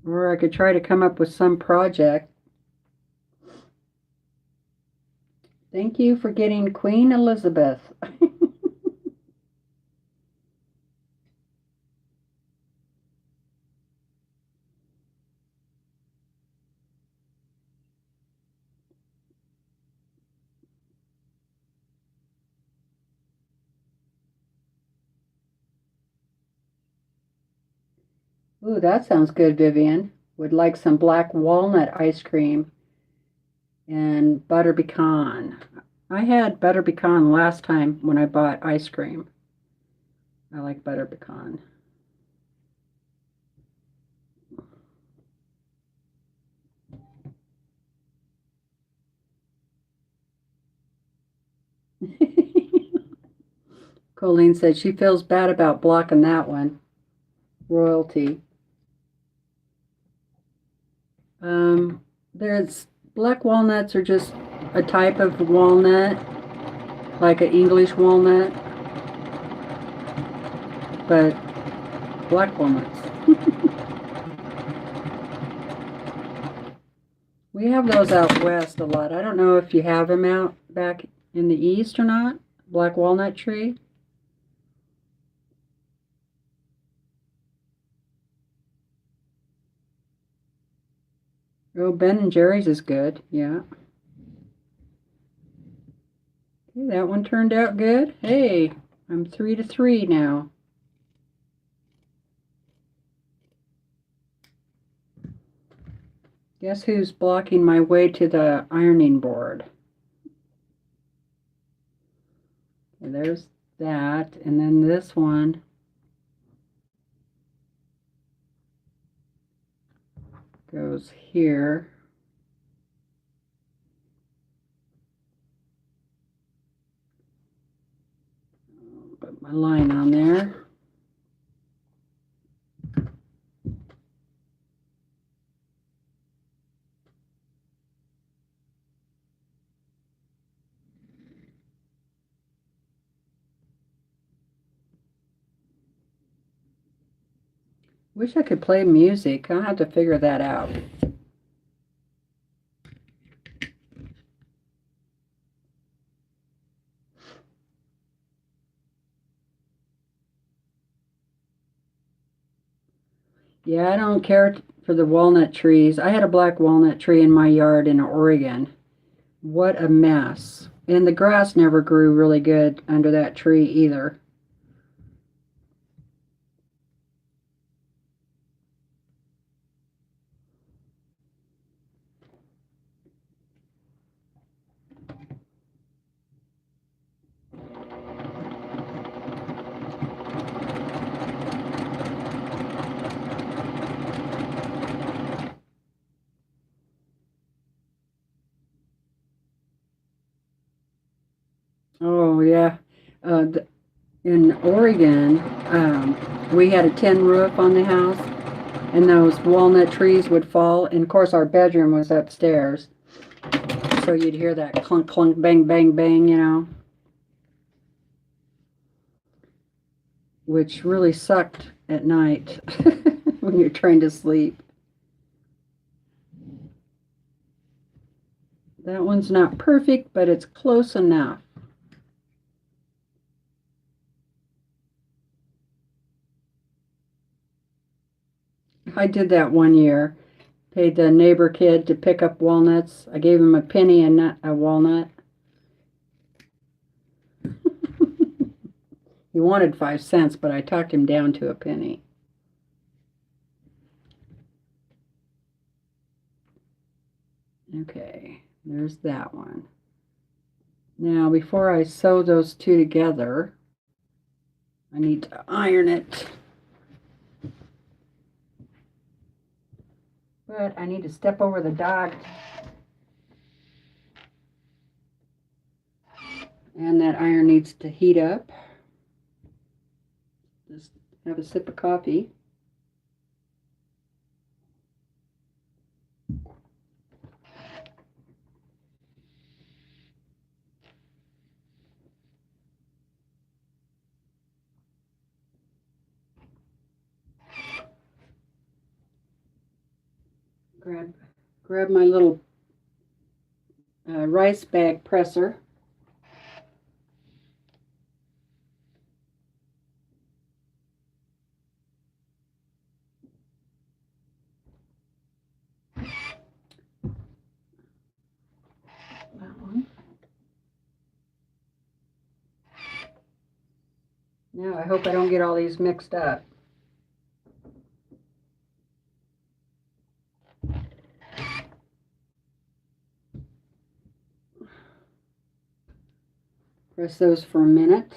Or I could try to come up with some project. Thank you for getting Queen Elizabeth. Ooh, that sounds good, Vivian. Would like some black walnut ice cream and butter pecan. I had butter pecan last time when I bought ice cream. I like butter pecan. Colleen said she feels bad about blocking that one. Royalty. There's black walnuts are just a type of walnut, like an English walnut, but black walnuts. We have those out west a lot. I don't know if you have them out back in the east or not. Black walnut tree. Oh, Ben and Jerry's is good. Yeah. Okay, that one turned out good. Hey, I'm 3-3 now. Guess who's blocking my way to the ironing board? Okay, there's that, and then this one goes here. Put my line on there. Wish I could play music. I'll have to figure that out. Yeah, I don't care for the walnut trees. I had a black walnut tree in my yard in Oregon. What a mess. And the grass never grew really good under that tree either. Oh, yeah. In Oregon, we had a tin roof on the house, and those walnut trees would fall. And of course, our bedroom was upstairs, so you'd hear that clunk, clunk, bang, bang, bang, which really sucked at night when you're trying to sleep. That one's not perfect, but it's close enough. I did that one year. Paid the neighbor kid to pick up walnuts. I gave him a penny and not a walnut. He wanted 5 cents, but I talked him down to a penny. Okay, there's that one. Now, before I sew those two together, I need to iron it. But I need to step over the dog. And that iron needs to heat up. Just have a sip of coffee. Grab my little rice bag presser. That one. Now I hope I don't get all these mixed up. Press those for a minute.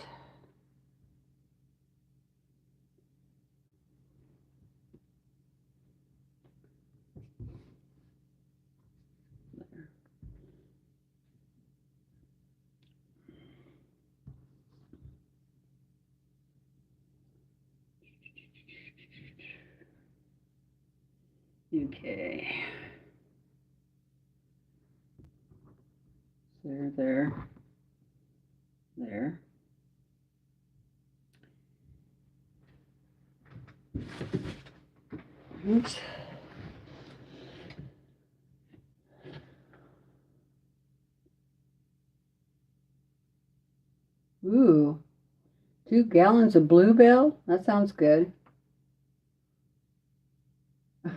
Okay. There. Oops. Ooh, 2 gallons of Bluebell? That sounds good.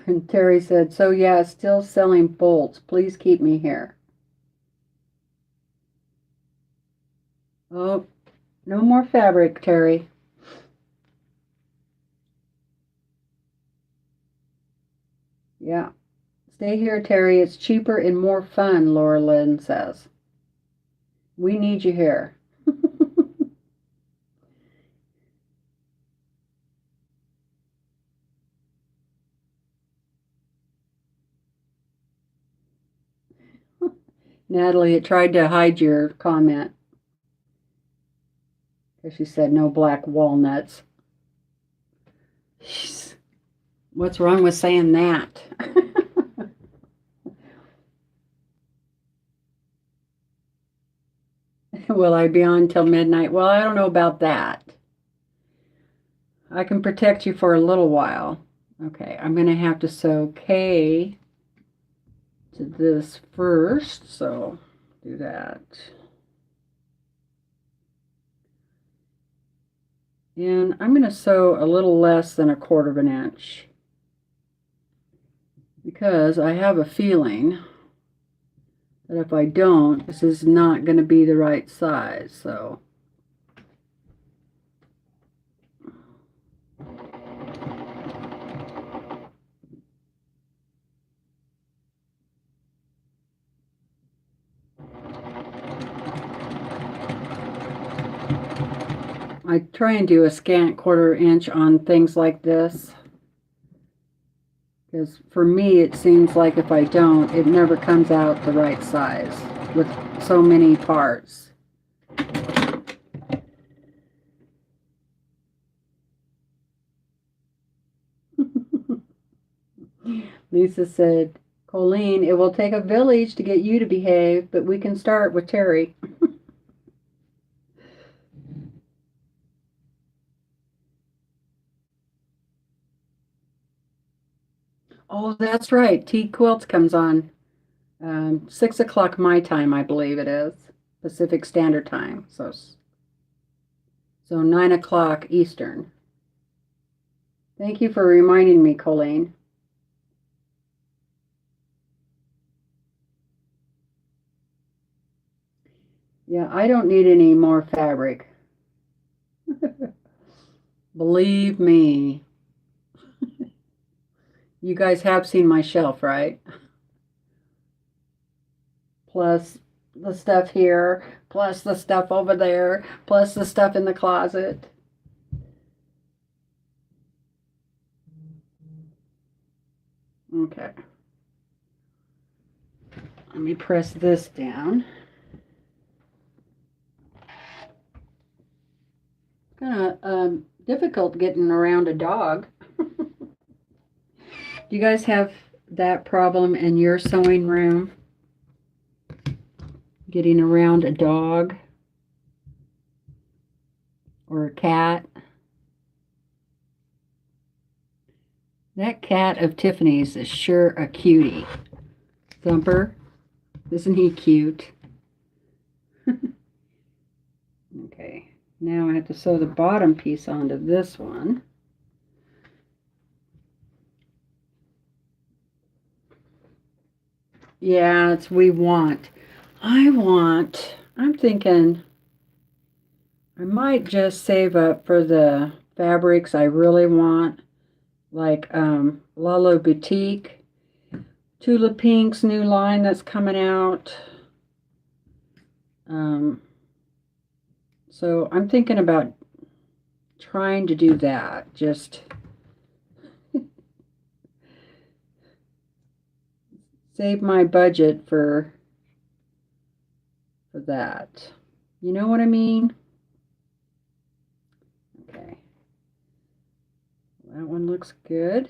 And Terry said, so yeah, still selling bolts. Please keep me here. Oh, no more fabric, Terry. Yeah. Stay here, Terry. It's cheaper and more fun, Laura Lynn says. We need you here. Natalie, it tried to hide your comment. Because she said no black walnuts. Jeez. What's wrong with saying that? Will I be on till midnight? Well, I don't know about that. I can protect you for a little while. Okay, I'm going to have to sew K to this first, so do that. And I'm going to sew a little less than 1/4 of an inch because I have a feeling that if I don't, this is not going to be the right size. So I try and do a scant 1/4 inch on things like this. Because for me, it seems like if I don't, it never comes out the right size with so many parts. Lisa said, Colleen, it will take a village to get you to behave, but we can start with Terry. Oh, that's right. T Quilts comes on 6 o'clock my time, I believe it is. Pacific Standard Time. So 9 o'clock Eastern. Thank you for reminding me, Colleen. Yeah, I don't need any more fabric. Believe me. You guys have seen my shelf, right? Plus the stuff here, plus the stuff over there, plus the stuff in the closet. Okay. Let me press this down. Kind of difficult getting around a dog. Do you guys have that problem in your sewing room? Getting around a dog or a cat? That cat of Tiffany's is sure a cutie. Thumper, isn't he cute? Okay, now I have to sew the bottom piece onto this one. Yeah, it's we want. I'm thinking I might just save up for the fabrics I really want, like Lalo Boutique, Tula Pink's new line that's coming out. So I'm thinking about trying to do that. Just save my budget for that. You know what I mean? Okay. That one looks good.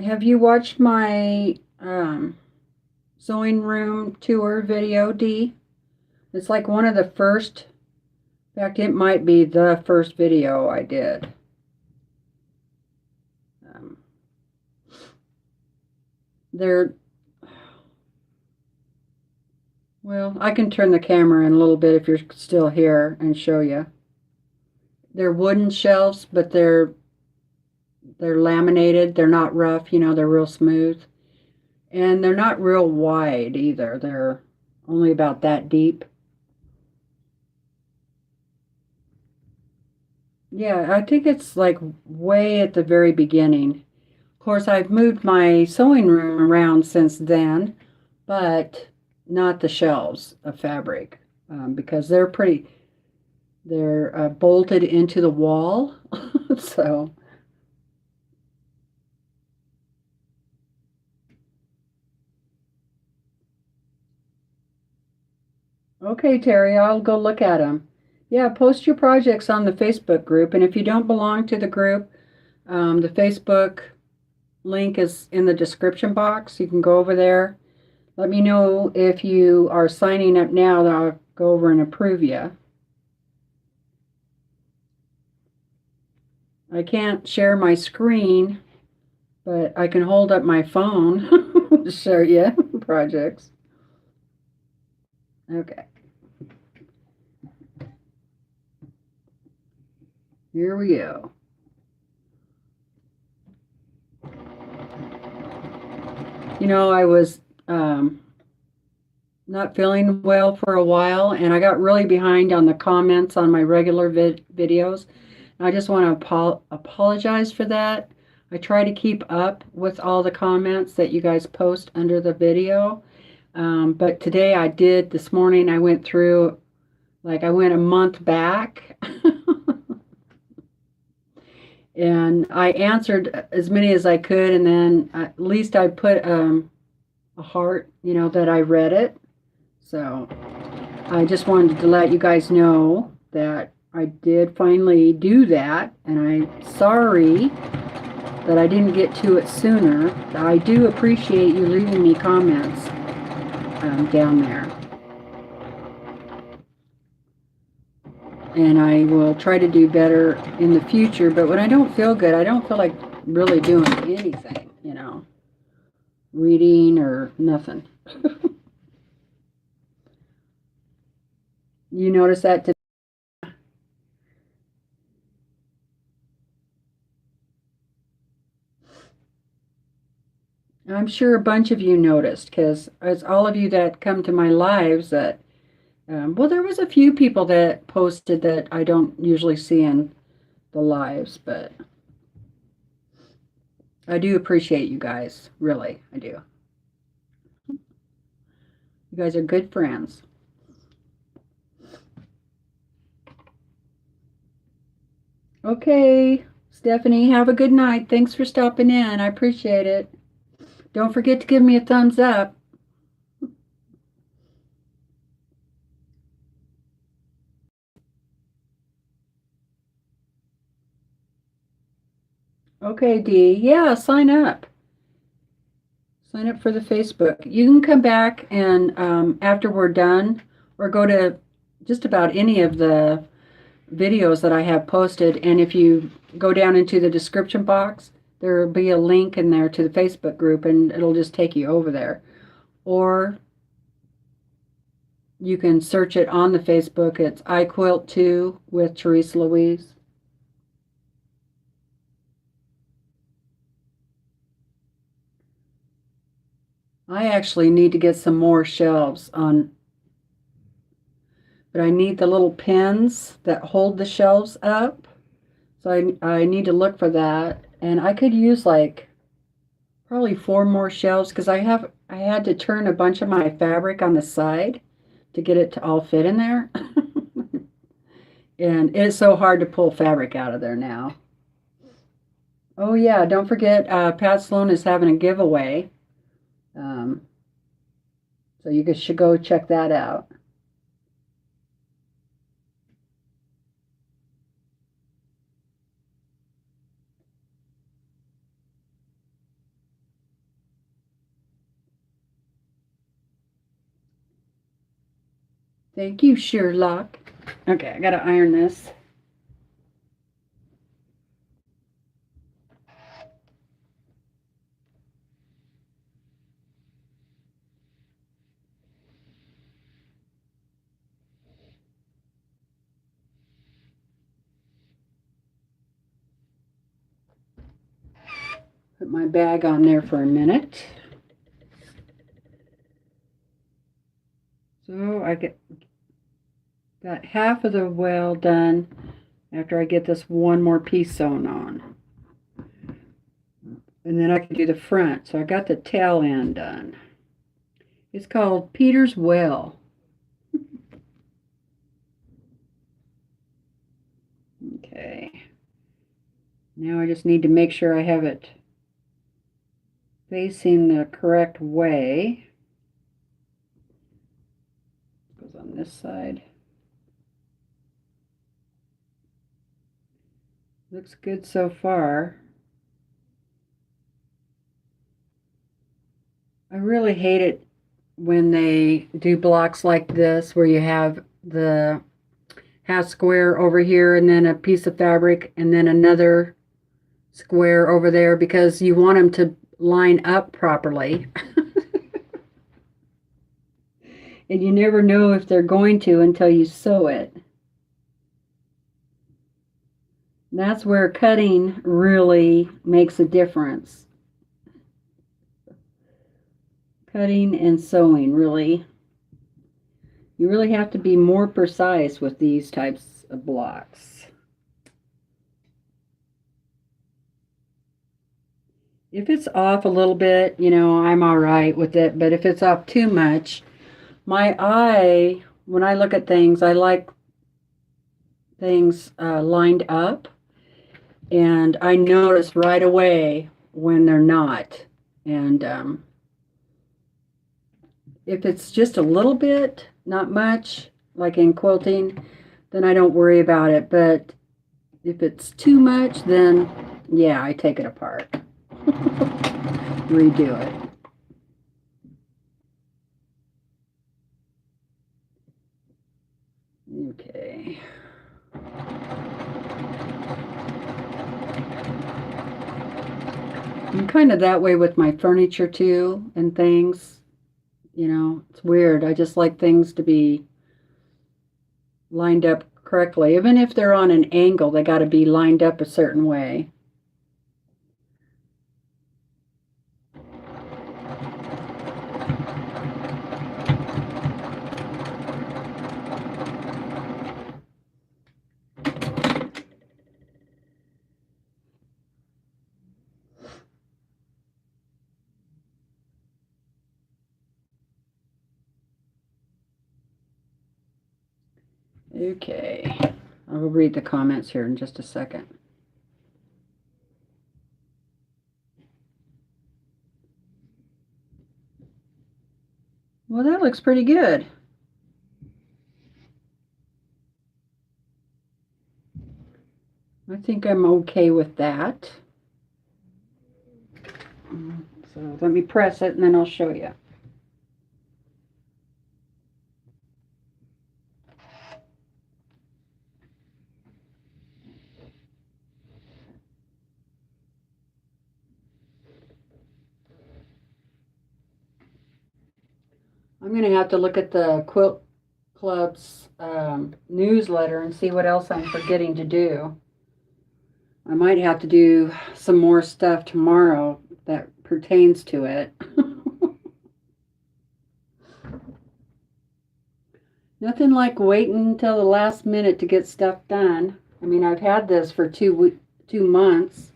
Have you watched my sewing room tour video, Dee? It's like one of the first, in fact, it might be the first video I did. They're, well, I can turn the camera in a little bit if you're still here and show you. They're wooden shelves, but they're laminated. They're not rough, you know, they're real smooth. And they're not real wide either. They're only about that deep. Yeah, I think it's like way at the very beginning. Of course, I've moved my sewing room around since then, but not the shelves of fabric because they're bolted into the wall. So, okay, Terry, I'll go look at them. Yeah, post your projects on the Facebook group. And if you don't belong to the group, the Facebook link is in the description box. You can go over there. Let me know if you are signing up now, that I'll go over and approve you. I can't share my screen, but I can hold up my phone to show you projects. Okay. Here we go. You know, I was not feeling well for a while, and I got really behind on the comments on my regular videos. I just want to apologize for that. I try to keep up with all the comments that you guys post under the video. But today this morning I went through, like I went a month back. And I answered as many as I could, and then at least I put a heart, you know, that I read it. So I just wanted to let you guys know that I did finally do that, and I'm sorry that I didn't get to it sooner. I do appreciate you leaving me comments down there. And I will try to do better in the future, but when I don't feel good, I don't feel like really doing anything, you know, reading or nothing. You notice that today? I'm sure a bunch of you noticed, because it's all of you that come to my lives that, well, there was a few people that posted that I don't usually see in the lives, but I do appreciate you guys. Really, I do. You guys are good friends. Okay, Stephanie, have a good night. Thanks for stopping in. I appreciate it. Don't forget to give me a thumbs up. Okay, Dee. Yeah, sign up. Sign up for the Facebook. You can come back and after we're done, or go to just about any of the videos that I have posted, and if you go down into the description box, there will be a link in there to the Facebook group, and it'll just take you over there. Or you can search it on the Facebook. It's I Quilt 2 with TeresaLouise. I actually need to get some more shelves on, but I need the little pins that hold the shelves up. So I need to look for that. And I could use like probably 4 more shelves because I had to turn a bunch of my fabric on the side to get it to all fit in there. And it's so hard to pull fabric out of there now. Oh yeah, don't forget Pat Sloan is having a giveaway. Um, so you should go check that out. Thank you, Sherlock. Okay, I gotta iron this. Put my bag on there for a minute. So I got half of the well done after I get this one more piece sewn on. And then I can do the front. So I got the tail end done. It's called Peter's Well. Okay. Now I just need to make sure I have it facing the correct way. Goes on this side. Looks good so far. I really hate it when they do blocks like this where you have the half square over here and then a piece of fabric and then another square over there because you want them to line up properly. And you never know if they're going to until you sew it. That's where cutting really makes a difference. Cutting and sewing, really. You really have to be more precise with these types of blocks. If it's off a little bit, you know, I'm all right with it. But if it's off too much, my eye, when I look at things, I like things lined up. And I notice right away when they're not. And if it's just a little bit, not much, like in quilting, then I don't worry about it. But if it's too much, then yeah, I take it apart. Redo it. Okay. I'm kind of that way with my furniture too and things. You know, it's weird. I just like things to be lined up correctly. Even if they're on an angle, they got to be lined up a certain way. Okay, I will read the comments here in just a second. Well, that looks pretty good. I think I'm okay with that. So let me press it and then I'll show you. I'm going to have to look at the Quilt Club's newsletter and see what else I'm forgetting to do. I might have to do some more stuff tomorrow that pertains to it. Nothing like waiting until the last minute to get stuff done. I mean, I've had this for 2 months.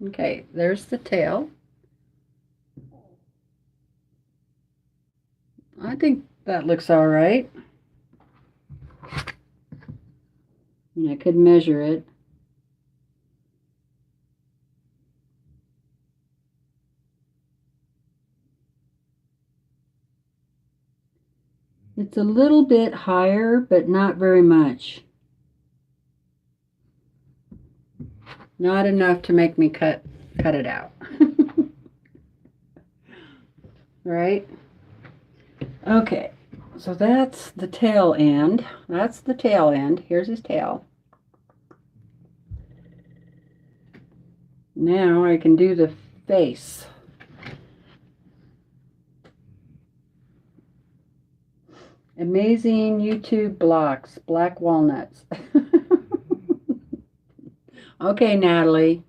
Okay, there's the tail. I think that looks all right. And I could measure it. It's a little bit higher, but not very much. Not enough to make me cut it out. Right? Okay, so that's the tail end. That's the tail end. Here's his tail. Now I can do the face. Amazing YouTube blocks, black walnuts. Okay, Natalie.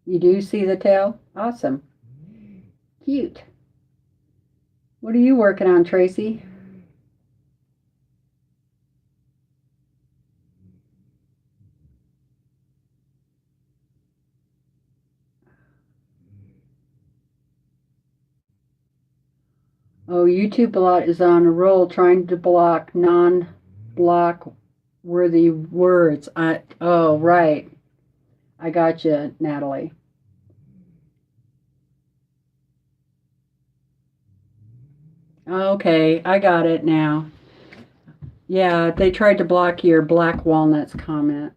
You do see the tail? Awesome. Cute. What are you working on, Tracy? Oh, YouTube a lot is on a roll trying to block non-block worthy words. Oh, right. I got you, Natalie. Okay, I got it now. Yeah, they tried to block your black walnuts comment.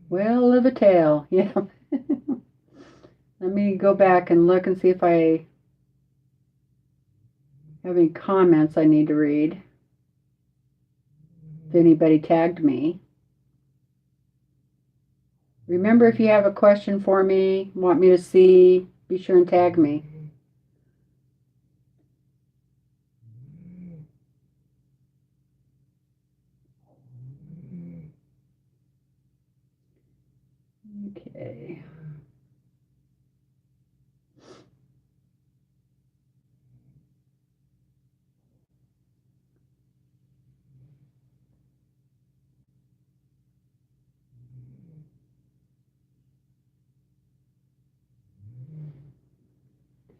Well of a tail, yeah. Let me go back and look and see if I have any comments I need to read. If anybody tagged me. Remember, if you have a question for me, want me to see, be sure and tag me. Okay.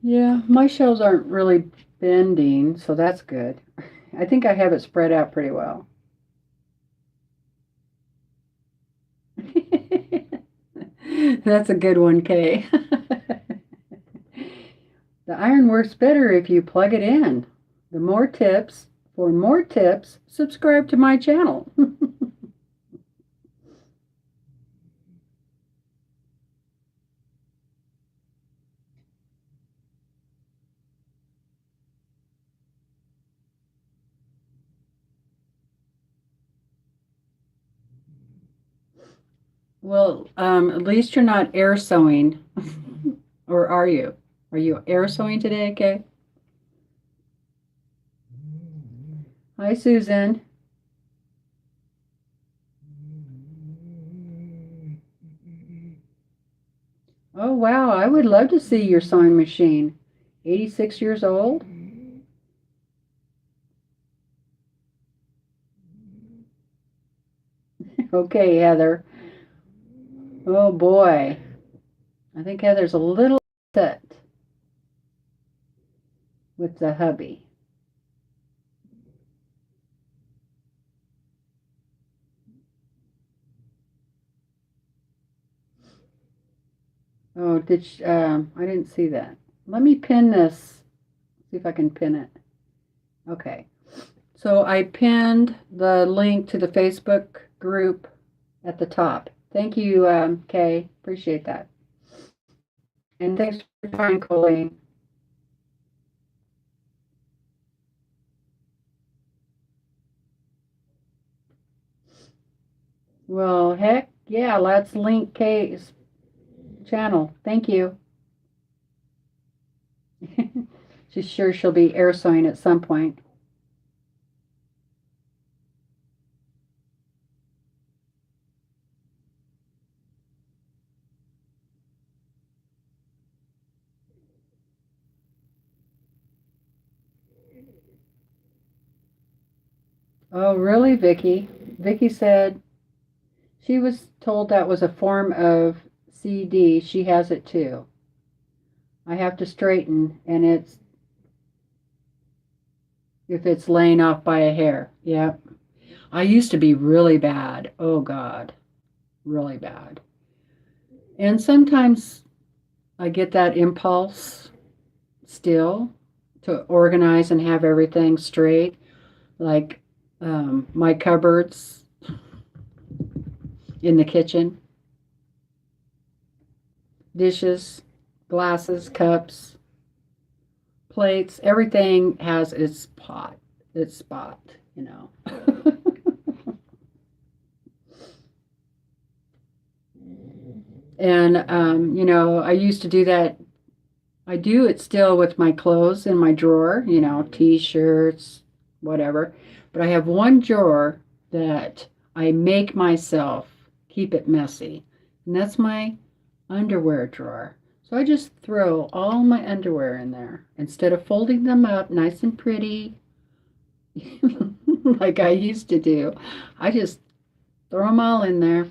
Yeah, my shells aren't really bending, so that's good. I think I have it spread out pretty well. That's a good one, Kay. The iron works better if you plug it in. For more tips, subscribe to my channel. Well, at least you're not air sewing. Or are you? Are you air sewing today, Kay? Hi, Susan. Oh, wow. I would love to see your sewing machine. 86 years old? Okay, Heather. Oh, boy. I think Heather's a little upset with the hubby. Oh, I didn't see that. Let me pin this. See if I can pin it. Okay. So I pinned the link to the Facebook group at the top. Thank you, Kay. Appreciate that. And thanks for trying, Colleen. Well, heck yeah, let's link Kay's channel. Thank you. She's sure she'll be air sewing at some point. Oh, really, Vicky? Vicky said she was told that was a form of CD. She has it too. I have to straighten, and it's if it's laying off by a hair. Yep. I used to be really bad. Oh, God. Really bad. And sometimes I get that impulse still to organize and have everything straight, like my cupboards in the kitchen, dishes, glasses, cups, plates, everything has its spot, you know. And, I used to do that. I do it still with my clothes in my drawer, t-shirts, whatever. But I have one drawer that I make myself keep it messy. And that's my underwear drawer. So I just throw all my underwear in there instead of folding them up nice and pretty like I used to do. I just throw them all in there.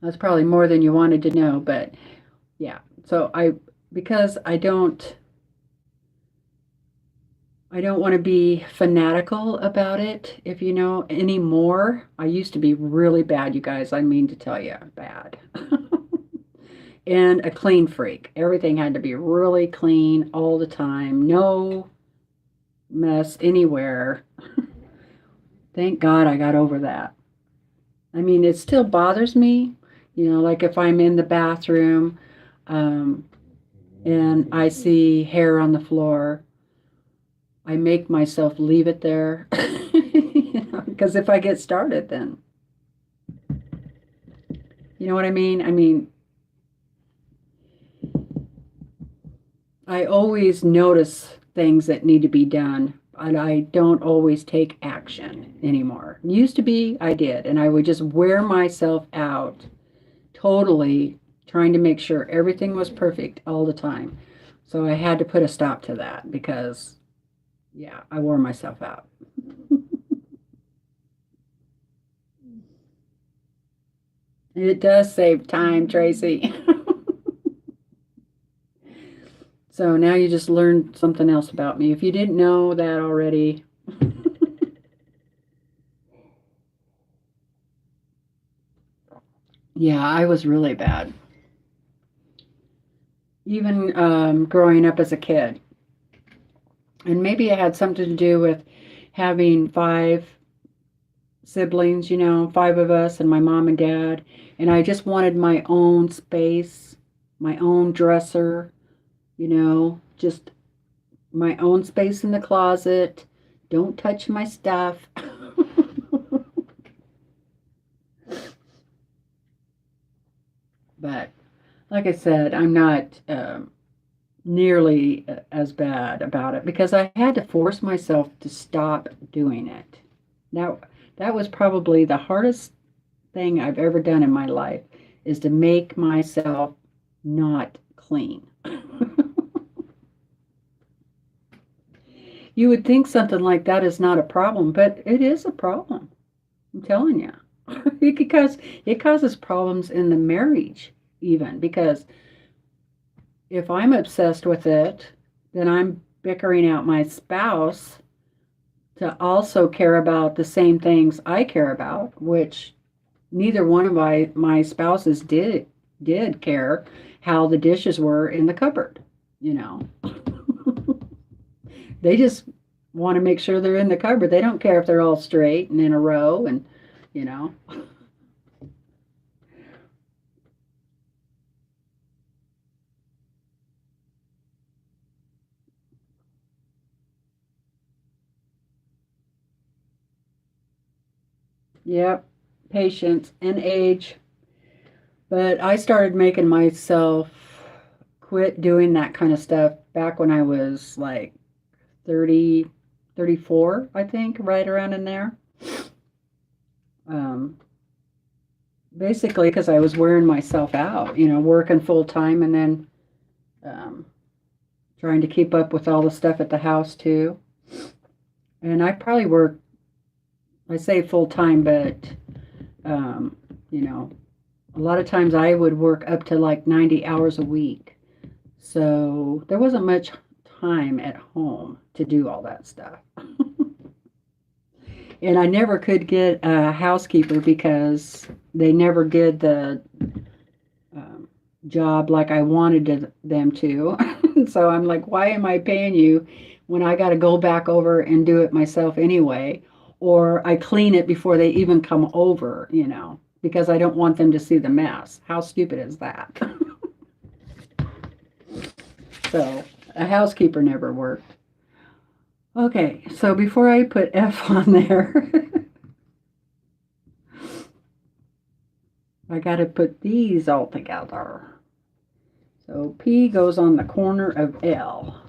That's probably more than you wanted to know, but yeah. So because I don't want to be fanatical about it, if you know, anymore. I used to be really bad, you guys. I mean to tell you, bad. And a clean freak. Everything had to be really clean all the time. No mess anywhere. Thank God I got over that. I mean, it still bothers me, like if I'm in the bathroom um, and I see hair on the floor, I make myself leave it there. Because if I get started, then you know what I mean? I mean, I always notice things that need to be done, but I don't always take action anymore. Used to be, I did, and I would just wear myself out totally trying to make sure everything was perfect all the time. So I had to put a stop to that because, yeah, I wore myself out. It does save time, Tracy. So now you just learned something else about me. If you didn't know that already, yeah, I was really bad. Even growing up as a kid. And maybe it had something to do with having five siblings, five of us, and my mom and dad. And I just wanted my own space, my own dresser, just my own space in the closet. Don't touch my stuff. But like I said, I'm not nearly as bad about it because I had to force myself to stop doing it. Now, that was probably the hardest thing I've ever done in my life is to make myself not clean. You would think something like that is not a problem, but it is a problem. I'm telling you. Because it causes problems in the marriage, even because if I'm obsessed with it, then I'm bickering out my spouse to also care about the same things I care about, which neither one of my spouses did care how the dishes were in the cupboard, you know. They just want to make sure they're in the cupboard. They don't care if they're all straight and in a row and you know. Yep, patience and age. But I started making myself quit doing that kind of stuff back when I was like 30, 34, I think, right around in there. Um, Basically, because I was wearing myself out, working full time and then um, trying to keep up with all the stuff at the house too. And I probably worked I say full-time, but, you know, a lot of times I would work up to like 90 hours a week. So there wasn't much time at home to do all that stuff. And I never could get a housekeeper because they never did the job like I wanted them to. So I'm like, why am I paying you when I got to go back over and do it myself anyway? Or I clean it before they even come over, you know, because I don't want them to see the mess. How stupid is that? So a housekeeper never worked. Okay, so before I put F on there, I got to put these all together. So P goes on the corner of L.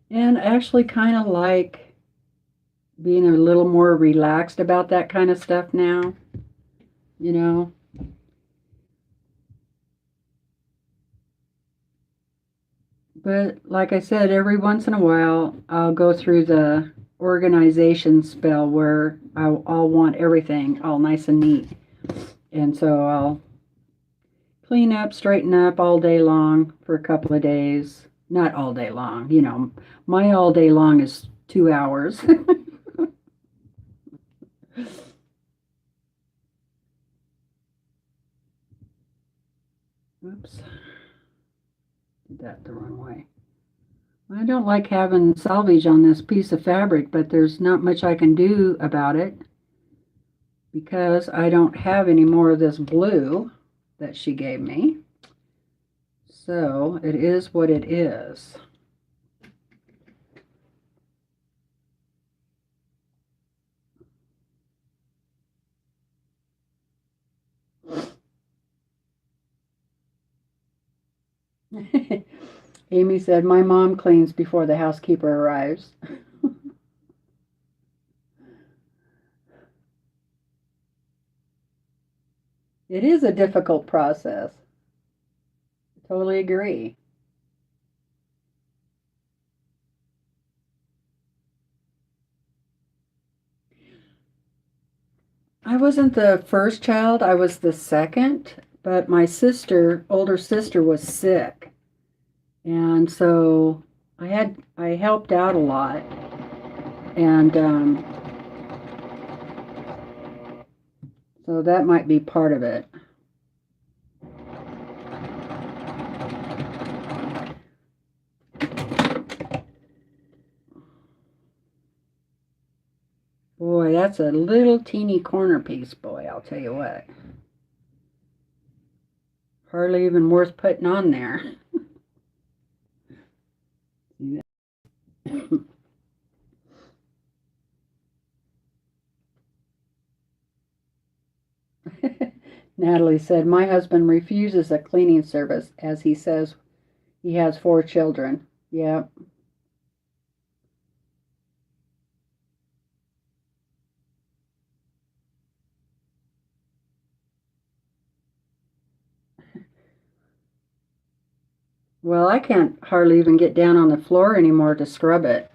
And I actually kind of like being a little more relaxed about that kind of stuff now, you know. But like I said, every once in a while, I'll go through the organization spell where I'll want everything all nice and neat. And so I'll clean up, straighten up all day long for a couple of days. Not all day long, you know. My all day long is 2 hours. Oops. Did that the wrong way. I don't like having salvage on this piece of fabric, but there's not much I can do about it because I don't have any more of this blue that she gave me. So it is what it is. Amy said, my mom cleans before the housekeeper arrives. It is a difficult process. I totally agree. I wasn't the first child, I was the second, but my sister, older sister, was sick. And so I helped out a lot. And so that might be part of it. Boy, that's a little teeny corner piece, boy, I'll tell you what. Hardly even worth putting on there. See that? Natalie said, my husband refuses a cleaning service as he says he has 4 children. Yep. Well, I can't hardly even get down on the floor anymore to scrub it.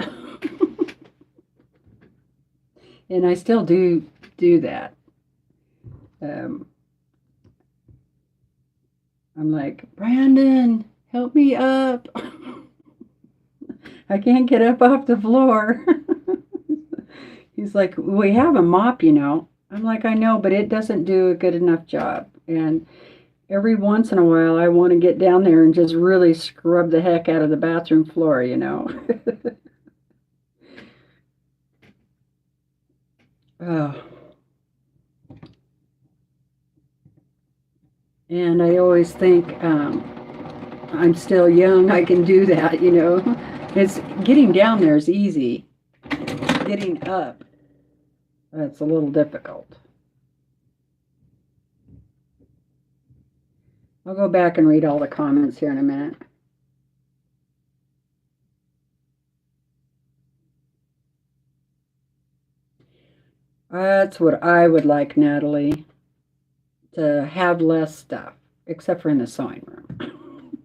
And I still do that. I'm like, Brandon, help me up. I can't get up off the floor. He's like, we have a mop, you know. I'm like, I know, but it doesn't do a good enough job. And every once in a while, I want to get down there and just really scrub the heck out of the bathroom floor, you know. Oh. And I always think I'm still young, I can do that, you know. It's getting down there is easy. Getting up, that's a little difficult. I'll go back and read all the comments here in a minute. That's what I would like, Natalie, to have less stuff, except for in the sewing room.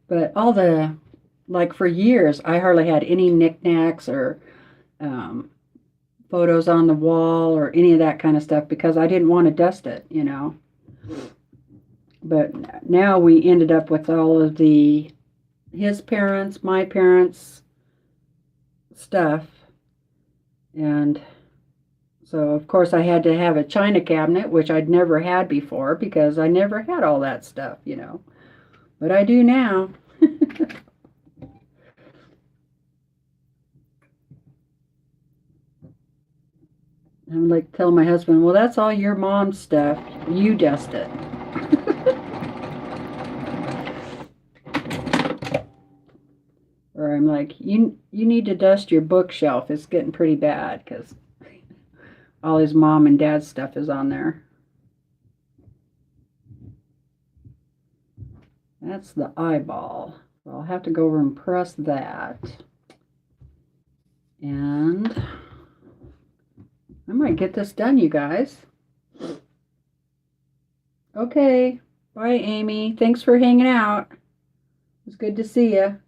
But all the like for years, I hardly had any knickknacks or photos on the wall or any of that kind of stuff because I didn't want to dust it, you know. But now we ended up with all of his parents, my parents' stuff. And so, of course, I had to have a china cabinet, which I'd never had before because I never had all that stuff, you know. But I do now. I'm like telling my husband, well, that's all your mom's stuff. You dust it. Or I'm like, you need to dust your bookshelf. It's getting pretty bad because all his mom and dad's stuff is on there. That's the eyeball. So I'll have to go over and press that. And I might get this done, you guys. Okay. Bye, Amy. Thanks for hanging out. It's good to see you.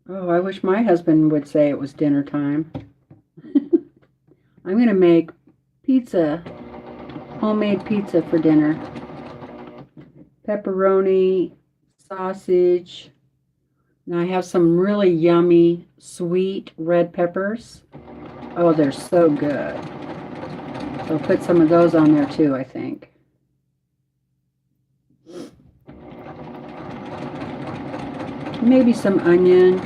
Oh, I wish my husband would say it was dinner time. I'm going to make pizza, homemade pizza for dinner. Pepperoni, sausage. Now I have some really yummy, sweet red peppers. Oh, they're so good. So I'll put some of those on there too, I think. Maybe some onion.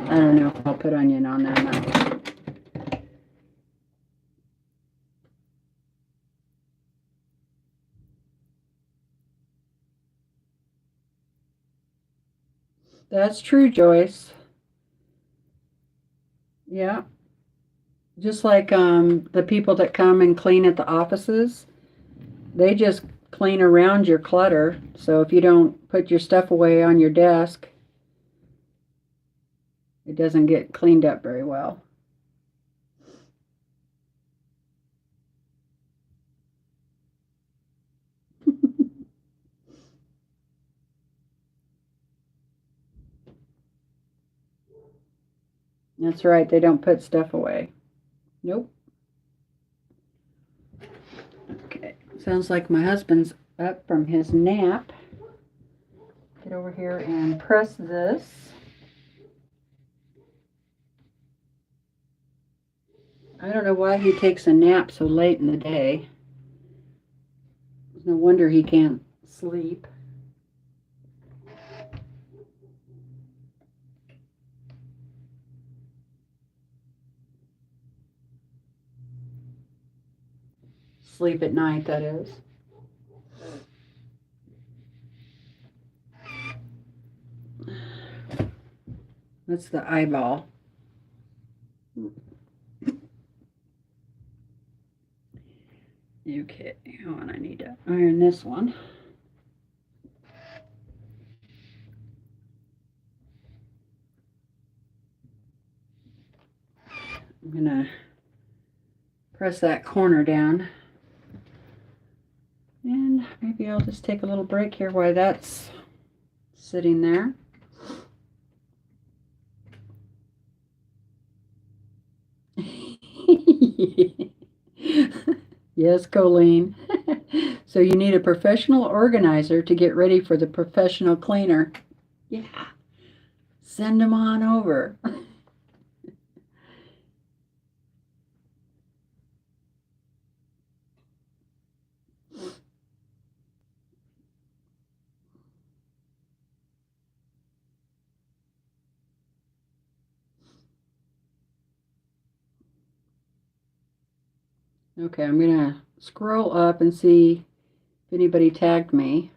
I don't know if I'll put onion on there or not. That's true, Joyce. Yeah. Just like the people that come and clean at the offices, they just clean around your clutter. So if you don't put your stuff away on your desk, it doesn't get cleaned up very well. That's right, they don't put stuff away. Nope. Okay, sounds like my husband's up from his nap. Get over here and press this. I don't know why he takes a nap so late in the day. No wonder he can't sleep. Sleep at night, that is. That's the eyeball. Okay, hold on, I need to iron this one. I'm gonna press that corner down. And maybe I'll just take a little break here while that's sitting there. Yes, Colleen. So you need a professional organizer to get ready for the professional cleaner. Yeah. Send them on over. Okay, I'm going to scroll up and see if anybody tagged me.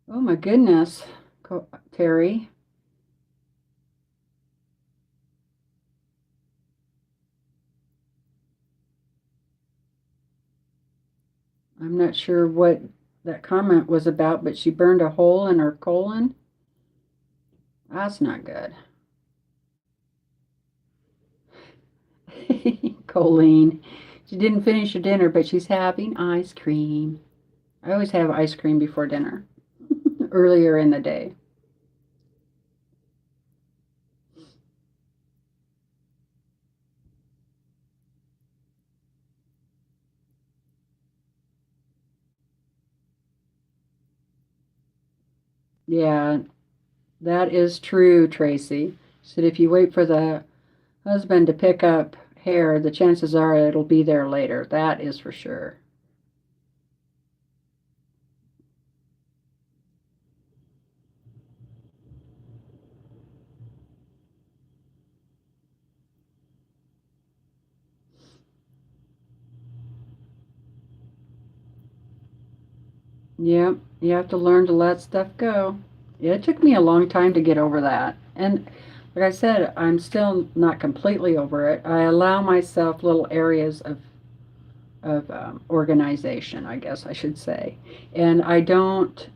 Oh my goodness, Terry. I'm not sure what that comment was about, but she burned a hole in her colon. That's not good. Colleen, She didn't finish her dinner, but she's having ice cream. I always have ice cream before dinner, earlier in the day. Yeah, that is true, Tracy. She said if you wait for the husband to pick up hair, the chances are it'll be there later. That is for sure. Yep, you have to learn to let stuff go. Yeah, it took me a long time to get over that. And like I said, I'm still not completely over it. I allow myself little areas of organization, I guess I should say. And I don't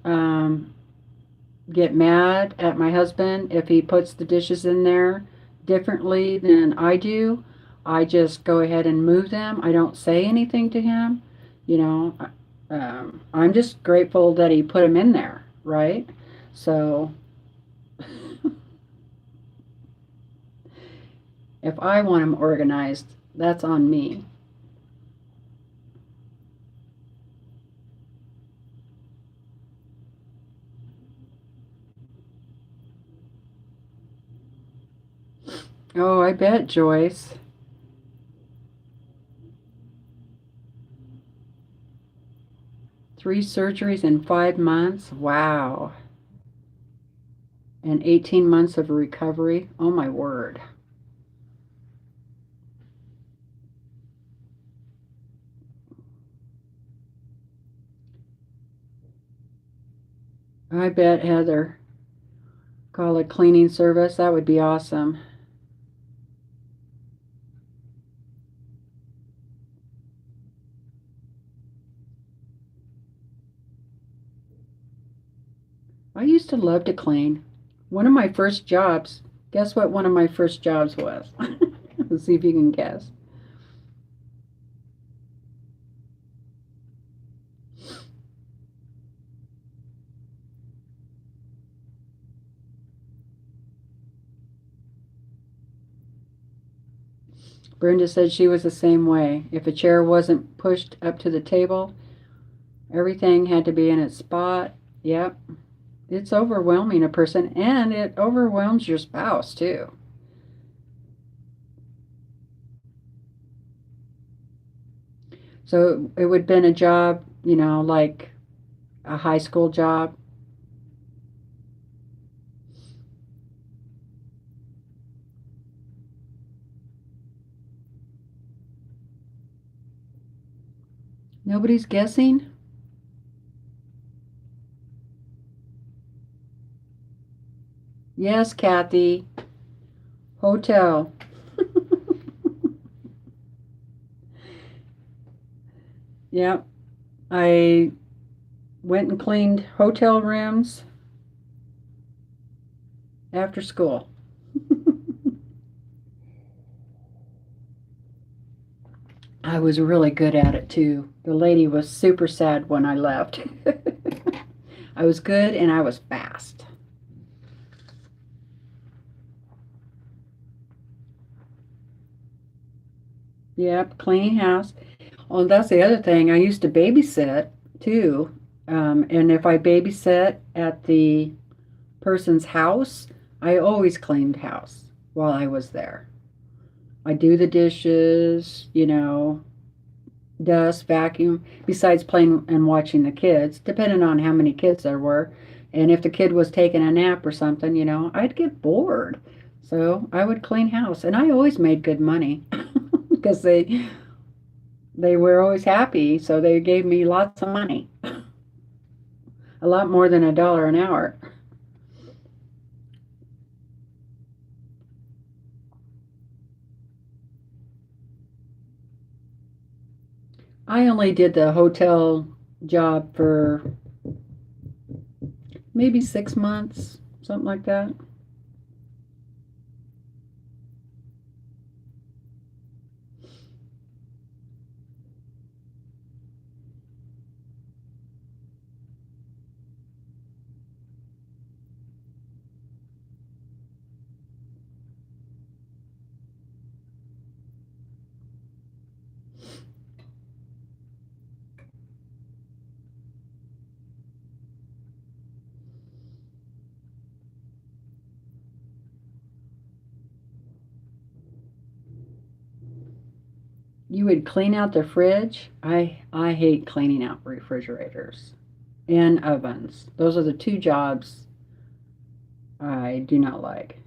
get mad at my husband if he puts the dishes in there differently than I do. I just go ahead and move them. I don't say anything to him. You know, I'm just grateful that he put them in there, right? So if I want them organized, that's on me. Oh, I bet, Joyce. 3 surgeries in 5 months. Wow. And 18 months of recovery. Oh, my word. I bet, Heather. Call a cleaning service. That would be awesome. I used to love to clean. One of my first jobs, guess what one of my first jobs was? Let's see if you can guess. Brenda said she was the same way. If a chair wasn't pushed up to the table, everything had to be in its spot. Yep. It's overwhelming a person, and it overwhelms your spouse too. So it would have been a job, like a high school job. Nobody's guessing? Yes, Kathy. Hotel. Yep. I went and cleaned hotel rooms after school. I was really good at it too. The lady was super sad when I left. I was good and I was fast. Yep, cleaning house. Oh, that's the other thing. I used to babysit too. And if I babysit at the person's house, I always cleaned house while I was there. I do the dishes, dust, vacuum, besides playing and watching the kids, depending on how many kids there were. And if the kid was taking a nap or something, I'd get bored. So I would clean house. And I always made good money because they were always happy. So they gave me lots of money, a lot more than $1 an hour. I only did the hotel job for maybe 6 months, something like that. You would clean out the fridge? I hate cleaning out refrigerators and ovens. Those are the two jobs I do not like.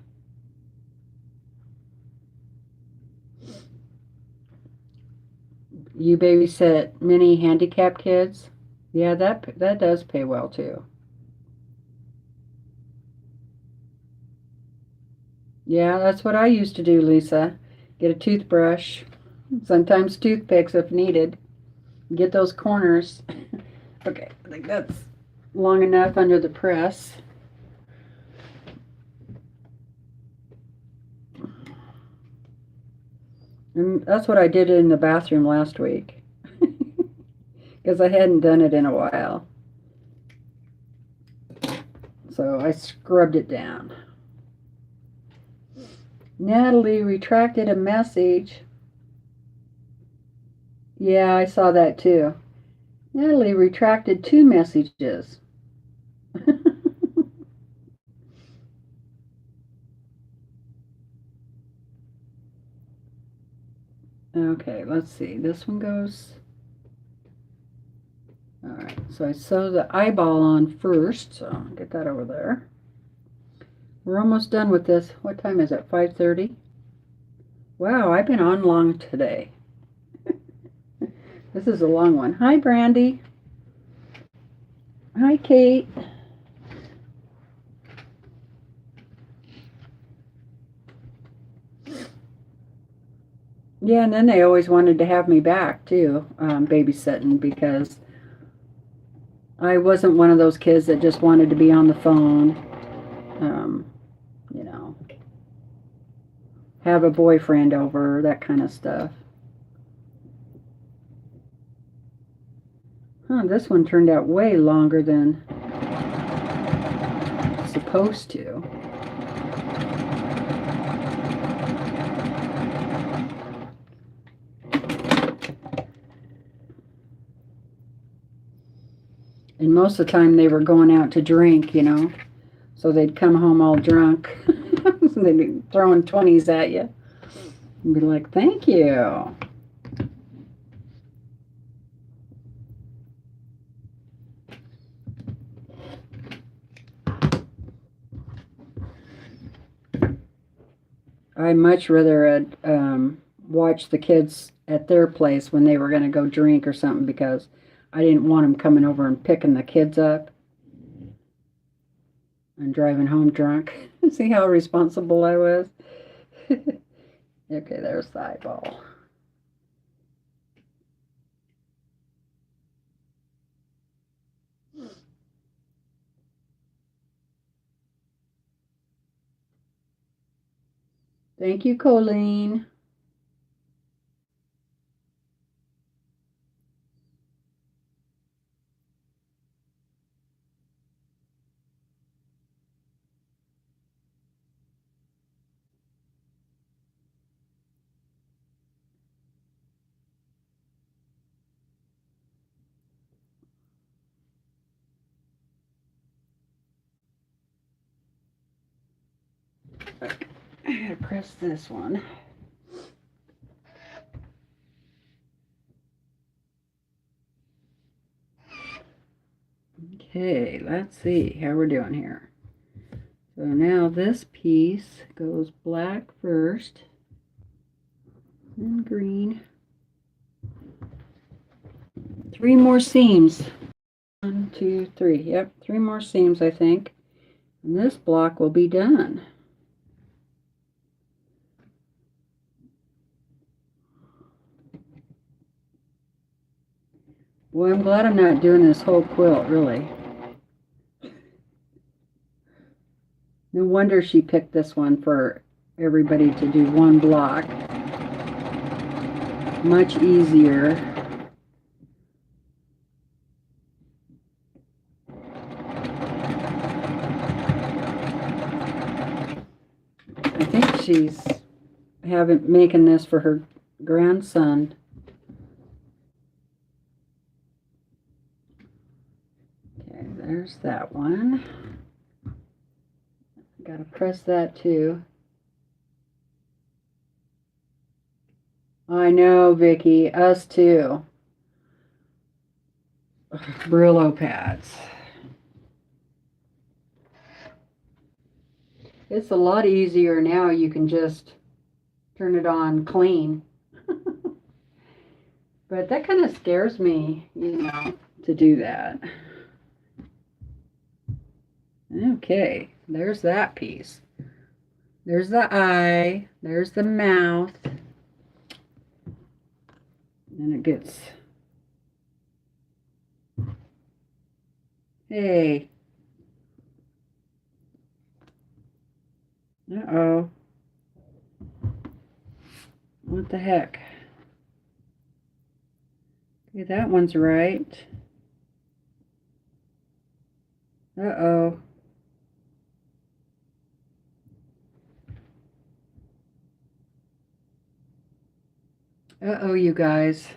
You babysit many handicapped kids? Yeah, that does pay well too. Yeah, that's what I used to do, Lisa. Get a toothbrush, sometimes toothpicks if needed. Get those corners. Okay, I think that's long enough under the press. And that's what I did in the bathroom last week because I hadn't done it in a while. So I scrubbed it down. Natalie retracted a message. Yeah, I saw that too. Natalie retracted 2 messages. Okay, let's see. This one goes. All right, so I sew the eyeball on first, so I'll get that over there. We're almost done with this. What time is it? 5:30? Wow, I've been on long today. This is a long one. Hi, Brandy. Hi, Kate. Yeah, and then they always wanted to have me back, too, babysitting, because I wasn't one of those kids that just wanted to be on the phone, you know, have a boyfriend over, that kind of stuff. Huh, this one turned out way longer than it's supposed to. And most of the time they were going out to drink, you know. So they'd come home all drunk. They'd be throwing 20s at you. And be like, thank you. I'd much rather watch the kids at their place when they were going to go drink or something because I didn't want them coming over and picking the kids up and driving home drunk. See how responsible I was? Okay, there's the eyeball. Thank you, Colleen. I gotta press this one. Okay, let's see how we're doing here. So now this piece goes black first, then green. 3 more seams. 1, 2, 3. Yep, 3 more seams, I think. And this block will be done. Well, I'm glad I'm not doing this whole quilt, really. No wonder she picked this one for everybody to do one block. Much easier. I think she's making this for her grandson. Okay, there's that one. Gotta press that too. I know, Vicky. Us too. Brillo pads. It's a lot easier now. You can just turn it on clean. But that kind of scares me, to do that. Okay, there's that piece. There's the eye. There's the mouth. And it gets... Hey. Uh-oh. What the heck? Okay, that one's right. Uh-oh. Uh-oh, you guys.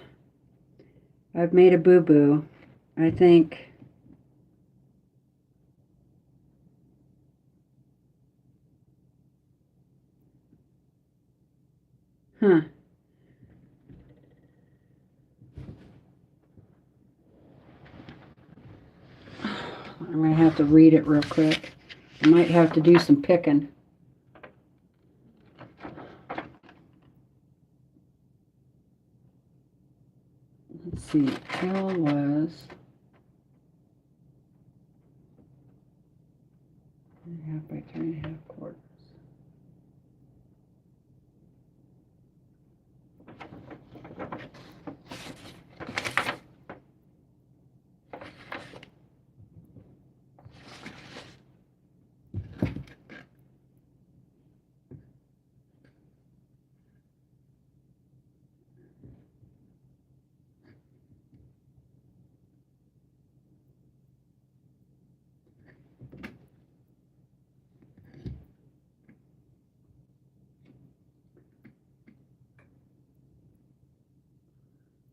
I've made a boo-boo. I think... Huh. I'm going to have to read it real quick. I might have to do some picking. Let's see. L was 3.5 by 3.5 quarters.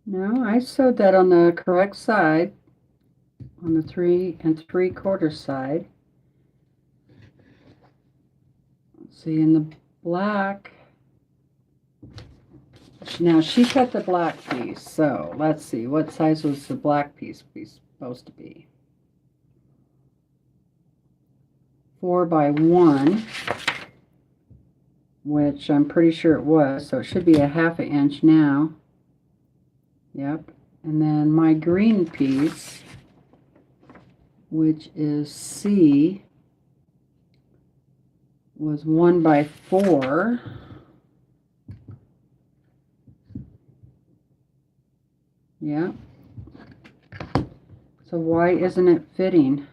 No, I sewed that on the correct side, on the 3 3/4 side. Let's see, in the black, now she cut the black piece, so let's see, what size was the black piece supposed to be? 4 by 1, which I'm pretty sure it was, so it should be a 1/2 inch now. Yep. And then my green piece, which is C, was 1 by 4. Yeah. So why isn't it fitting?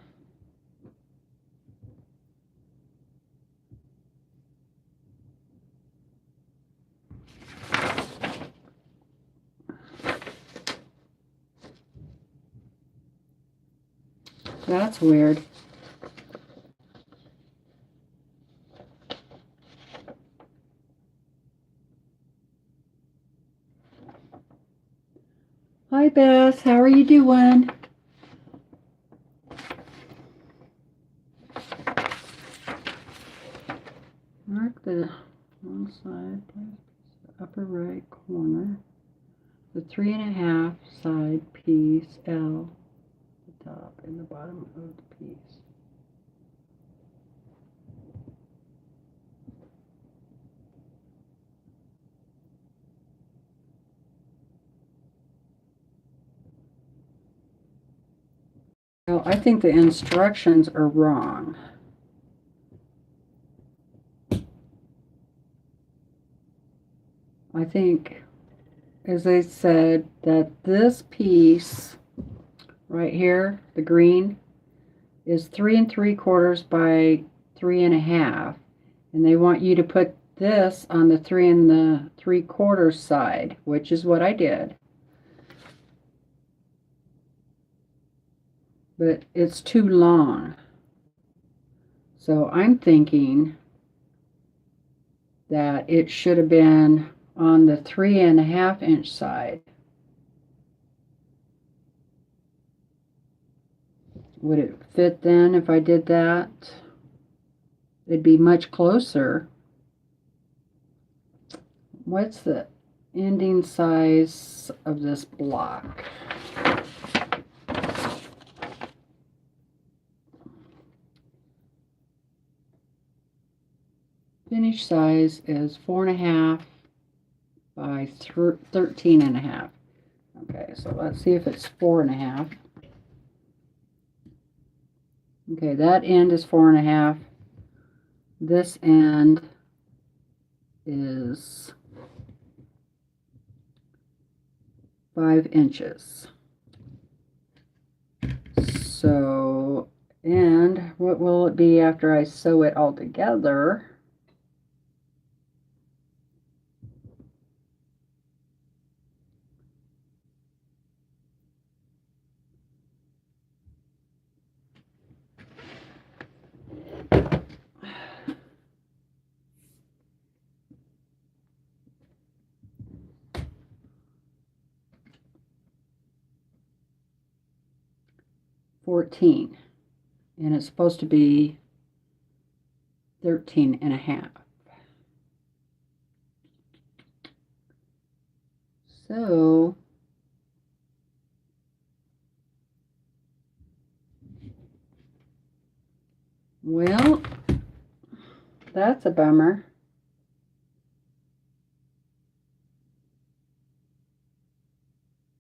That's weird. Hi Beth, how are you doing? Mark the wrong side, upper right corner, the 3.5 side piece L, the top and the bottom of the piece. Well, I think the instructions are wrong. I think, as I said, that this piece right here, the green, is 3 3/4 by 3.5, and they want you to put this on the 3 3/4 side, which is what I did. But it's too long. So I'm thinking that it should have been on the 3.5 inch side. Would it fit then if I did that? It'd be much closer. What's the ending size of this block. Finished size is 4.5 by 13.5. Okay, so let's see if it's 4.5. Okay, that end is 4.5. This end is 5 inches. So, and what will it be after I sew it all together? $14, and it's supposed to be 13.5. So well, that's a bummer.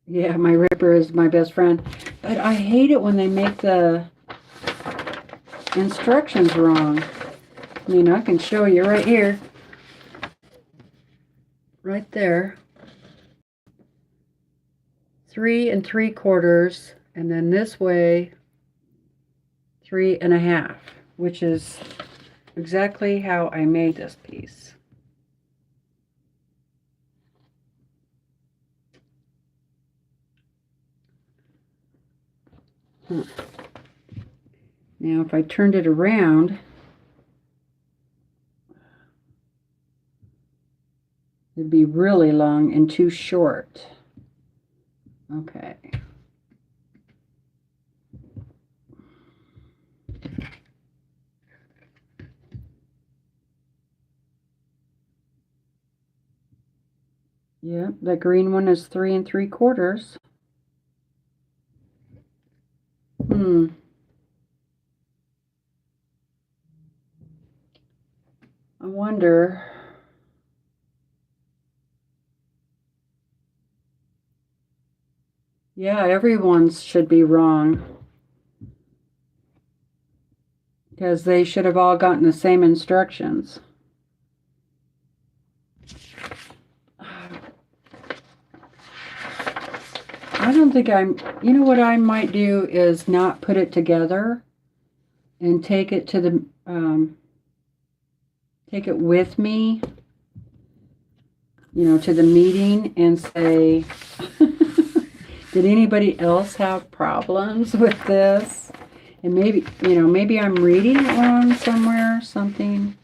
Yeah, my ripper is my best friend, but I hate it when they make the instructions wrong. I mean, I can show you right here, right there. 3 3/4, and then this way 3.5, which is exactly how I made this piece. Now, if I turned it around, it'd be really long and too short. Okay. Yep, the green one is 3 3/4. I wonder. Yeah, everyone's should be wrong, because they should have all gotten the same instructions. I don't think you know what I might do is not put it together and take it to the, take it with me, you know, to the meeting and say, did anybody else have problems with this? And maybe, you know, maybe I'm reading it wrong somewhere, something.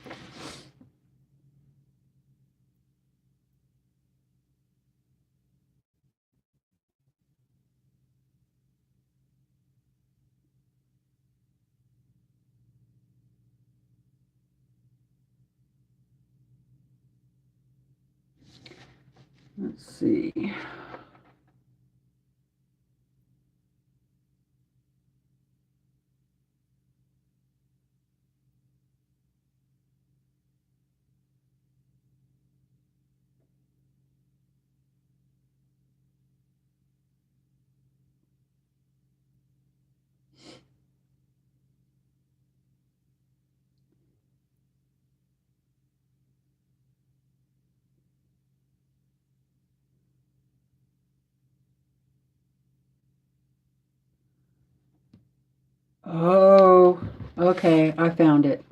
Let's see. Oh, okay, I found it.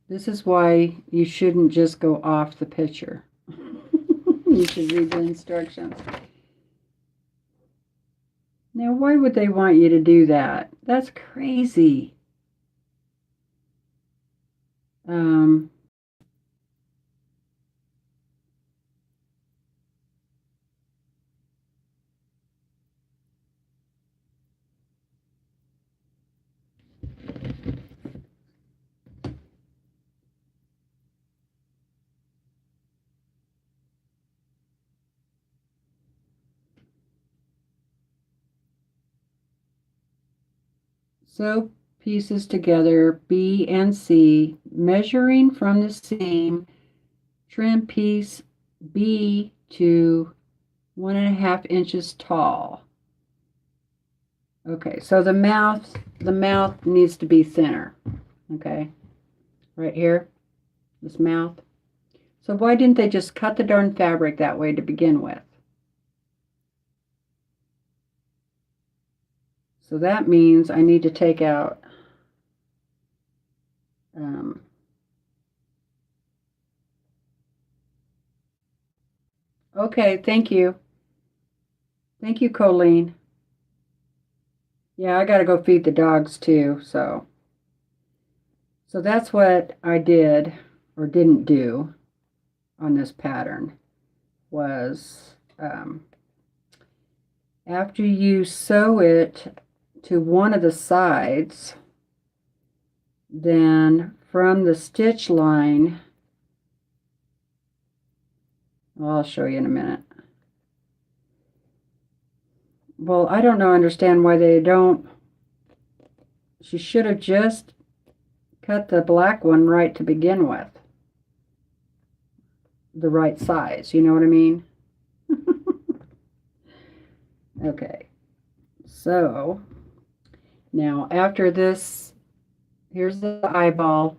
This is why you shouldn't just go off the picture. You should read the instructions. Now, why would they want you to do that? That's crazy. Um, Sew pieces together, B and C, measuring from the seam, trim piece B to 1.5 inches tall. Okay, so the mouth needs to be thinner. Okay, right here, this mouth. So why didn't they just cut the darn fabric that way to begin with? So that means I need to take out okay, thank you. Thank you, Colleen. Yeah, I gotta go feed the dogs too, so that's what I did or didn't do on this pattern was after you sew it to one of the sides, then from the stitch line, well, I'll show you in a minute. Well, I don't understand why they don't. She should have just cut the black one right to begin with. The right size, you know what I mean? Okay, so now after this, here's the eyeball.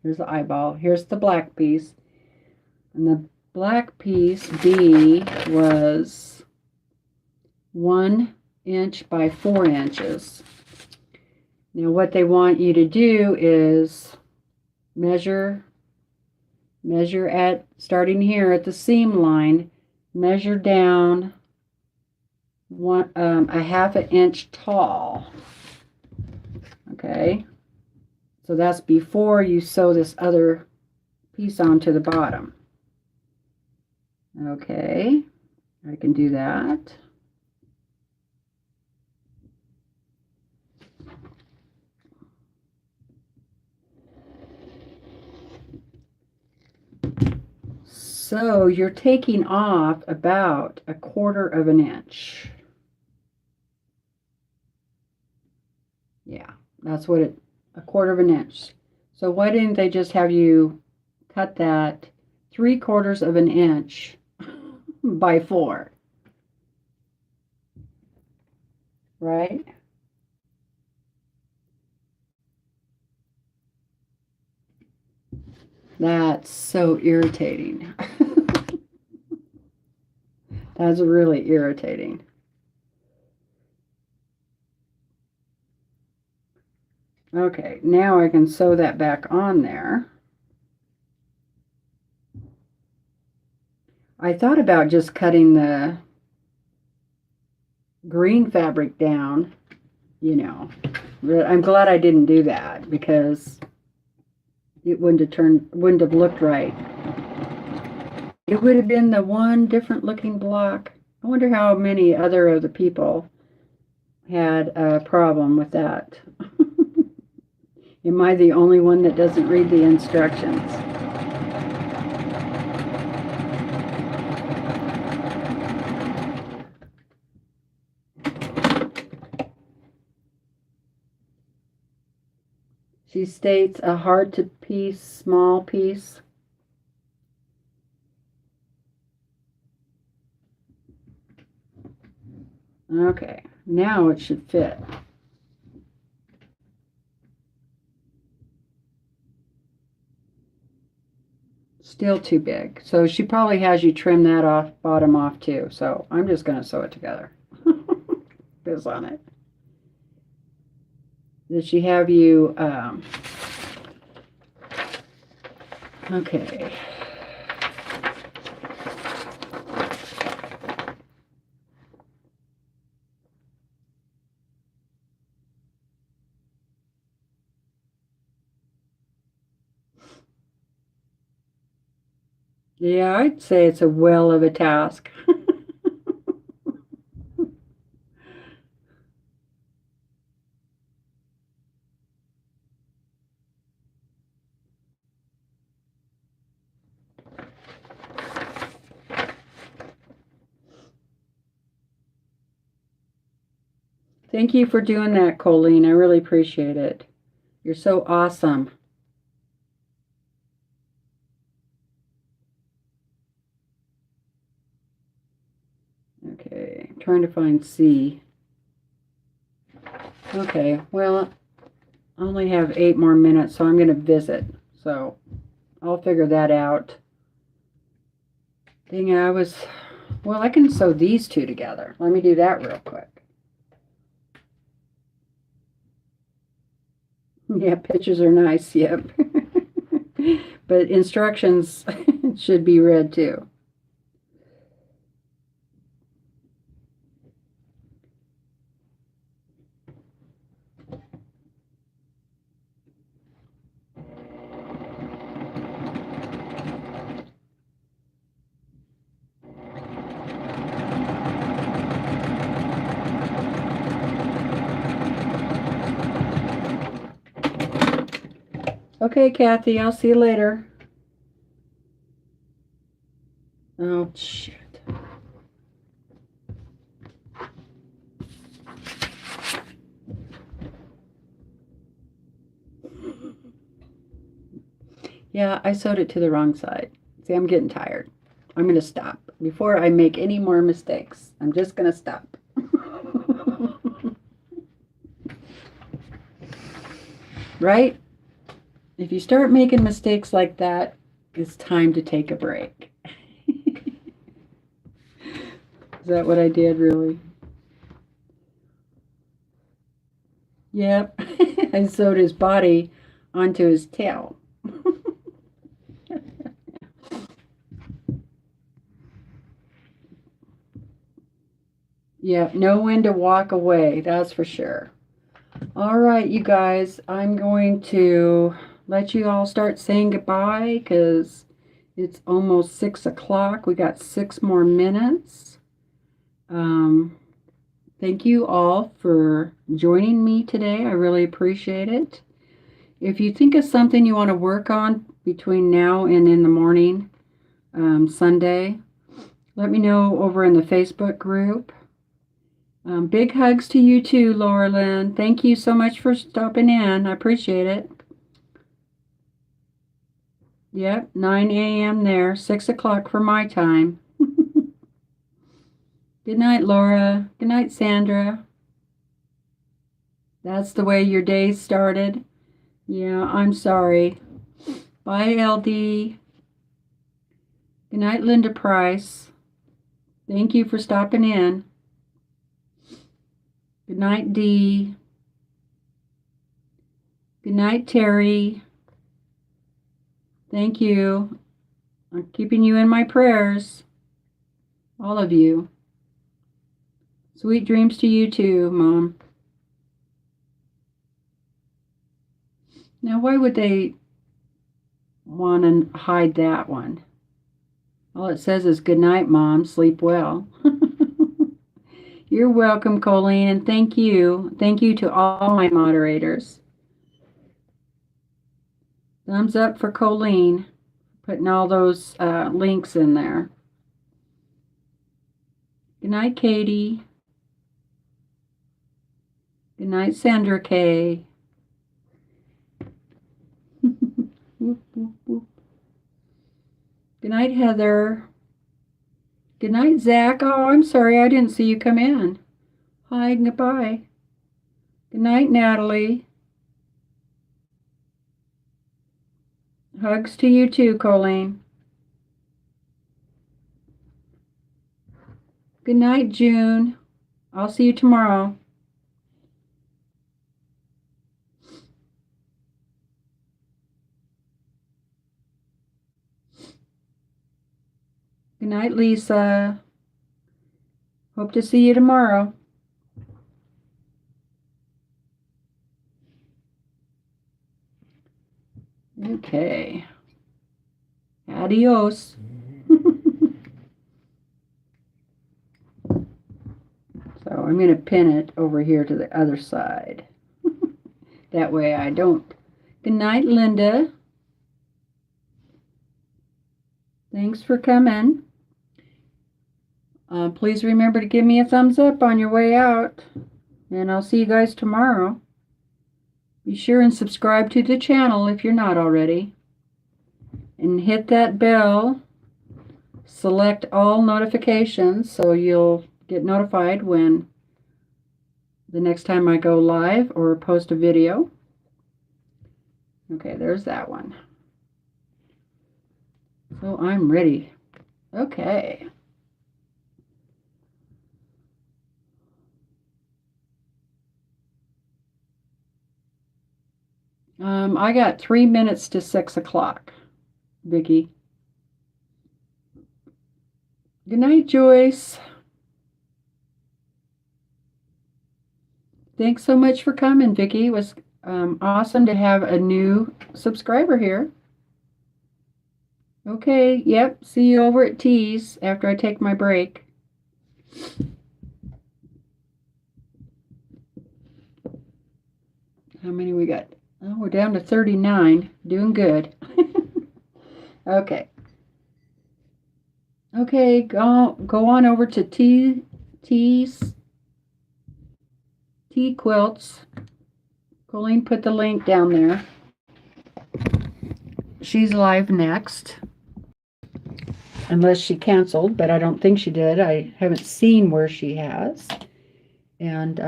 Here's the eyeball. Here's the black piece. And the black piece B was 1 inch by 4 inches. Now what they want you to do is measure at, starting here at the seam line, measure down 1/2 inch tall. Okay, so that's before you sew this other piece onto the bottom. Okay, I can do that. So you're taking off about 1/4 inch. Yeah, that's what it, 1/4 inch. So why didn't they just have you cut that 3/4 inch by 4? Right? That's so irritating. That's really irritating. Okay, now I can sew that back on there. I thought about just cutting the green fabric down, you know. I'm glad I didn't do that because it wouldn't have looked right. It would have been the one different looking block. I wonder how many other of the people had a problem with that. Am I the only one that doesn't read the instructions? She states a hard to piece, small piece. Okay, now it should fit. Still too big. So she probably has you trim that off, bottom off too. So I'm just going to sew it together. This on it. Did she have you, okay. Yeah, I'd say it's a well of a task. Thank you for doing that, Colleen. I really appreciate it. You're so awesome. Okay, I'm trying to find C. Okay, well, I only have 8 more minutes, so I'm going to visit. So I'll figure that out. Dang, well, I can sew these two together. Let me do that real quick. Yeah, pictures are nice, yep. But instructions should be read too. Okay, Kathy, I'll see you later. Oh, shit. Yeah, I sewed it to the wrong side. See, I'm getting tired. I'm going to stop. Before I make any more mistakes, I'm just going to stop. Right? If you start making mistakes like that, it's time to take a break. Is that what I did, really? Yep. I sewed his body onto his tail. Yeah, know when to walk away, that's for sure. All right, you guys, I'm going to let you all start saying goodbye because it's almost 6 o'clock. We got 6 more minutes. Thank you all for joining me today. I really appreciate it. If you think of something you want to work on between now and in the morning, Sunday, let me know over in the Facebook group. Big hugs to you too, Laura Lynn. Thank you so much for stopping in. I appreciate it. Yep, 9 a.m. there, 6 o'clock for my time. Good night, Laura. Good night, Sandra. That's the way your day started. Yeah, I'm sorry. Bye, LD. Good night, Linda Price. Thank you for stopping in. Good night, Dee. Good night, Terry. Thank you. I'm keeping you in my prayers. All of you. Sweet dreams to you too, Mom. Now, why would they want to hide that one? All it says is good night, Mom. Sleep well. You're welcome, Colleen, and thank you. Thank you to all my moderators. Thumbs up for Colleen, putting all those links in there. Good night, Katie. Good night, Sandra K. Whoop, whoop, whoop. Good night, Heather. Good night, Zach. Oh, I'm sorry, I didn't see you come in. Hi and goodbye. Good night, Natalie. Hugs to you too, Colleen. Good night, June. I'll see you tomorrow. Good night, Lisa. Hope to see you tomorrow. Okay. Adios. So I'm going to pin it over here to the other side. That way I don't. Good night, Linda. Thanks for coming. Please remember to give me a thumbs up on your way out. And I'll see you guys tomorrow. Be sure and subscribe to the channel if you're not already. And hit that bell. Select all notifications so you'll get notified when the next time I go live or post a video. Okay, there's that one. So I'm ready. Okay. I got 3 minutes to 6 o'clock, Vicki. Good night, Joyce. Thanks so much for coming, Vicki. It was awesome to have a new subscriber here. Okay, yep. See you over at Tees after I take my break. How many we got? Oh, we're down to 39. Doing good. Okay. Okay, go on over to Tees Quilts. Colleen put the link down there. She's live next. Unless she canceled, but I don't think she did. I haven't seen where she has. And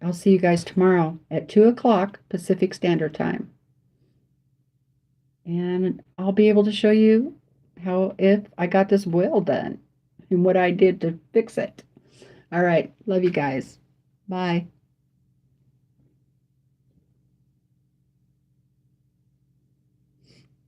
I'll see you guys tomorrow at 2 o'clock Pacific Standard Time. And I'll be able to show you if I got this well done and what I did to fix it. All right. Love you guys. Bye.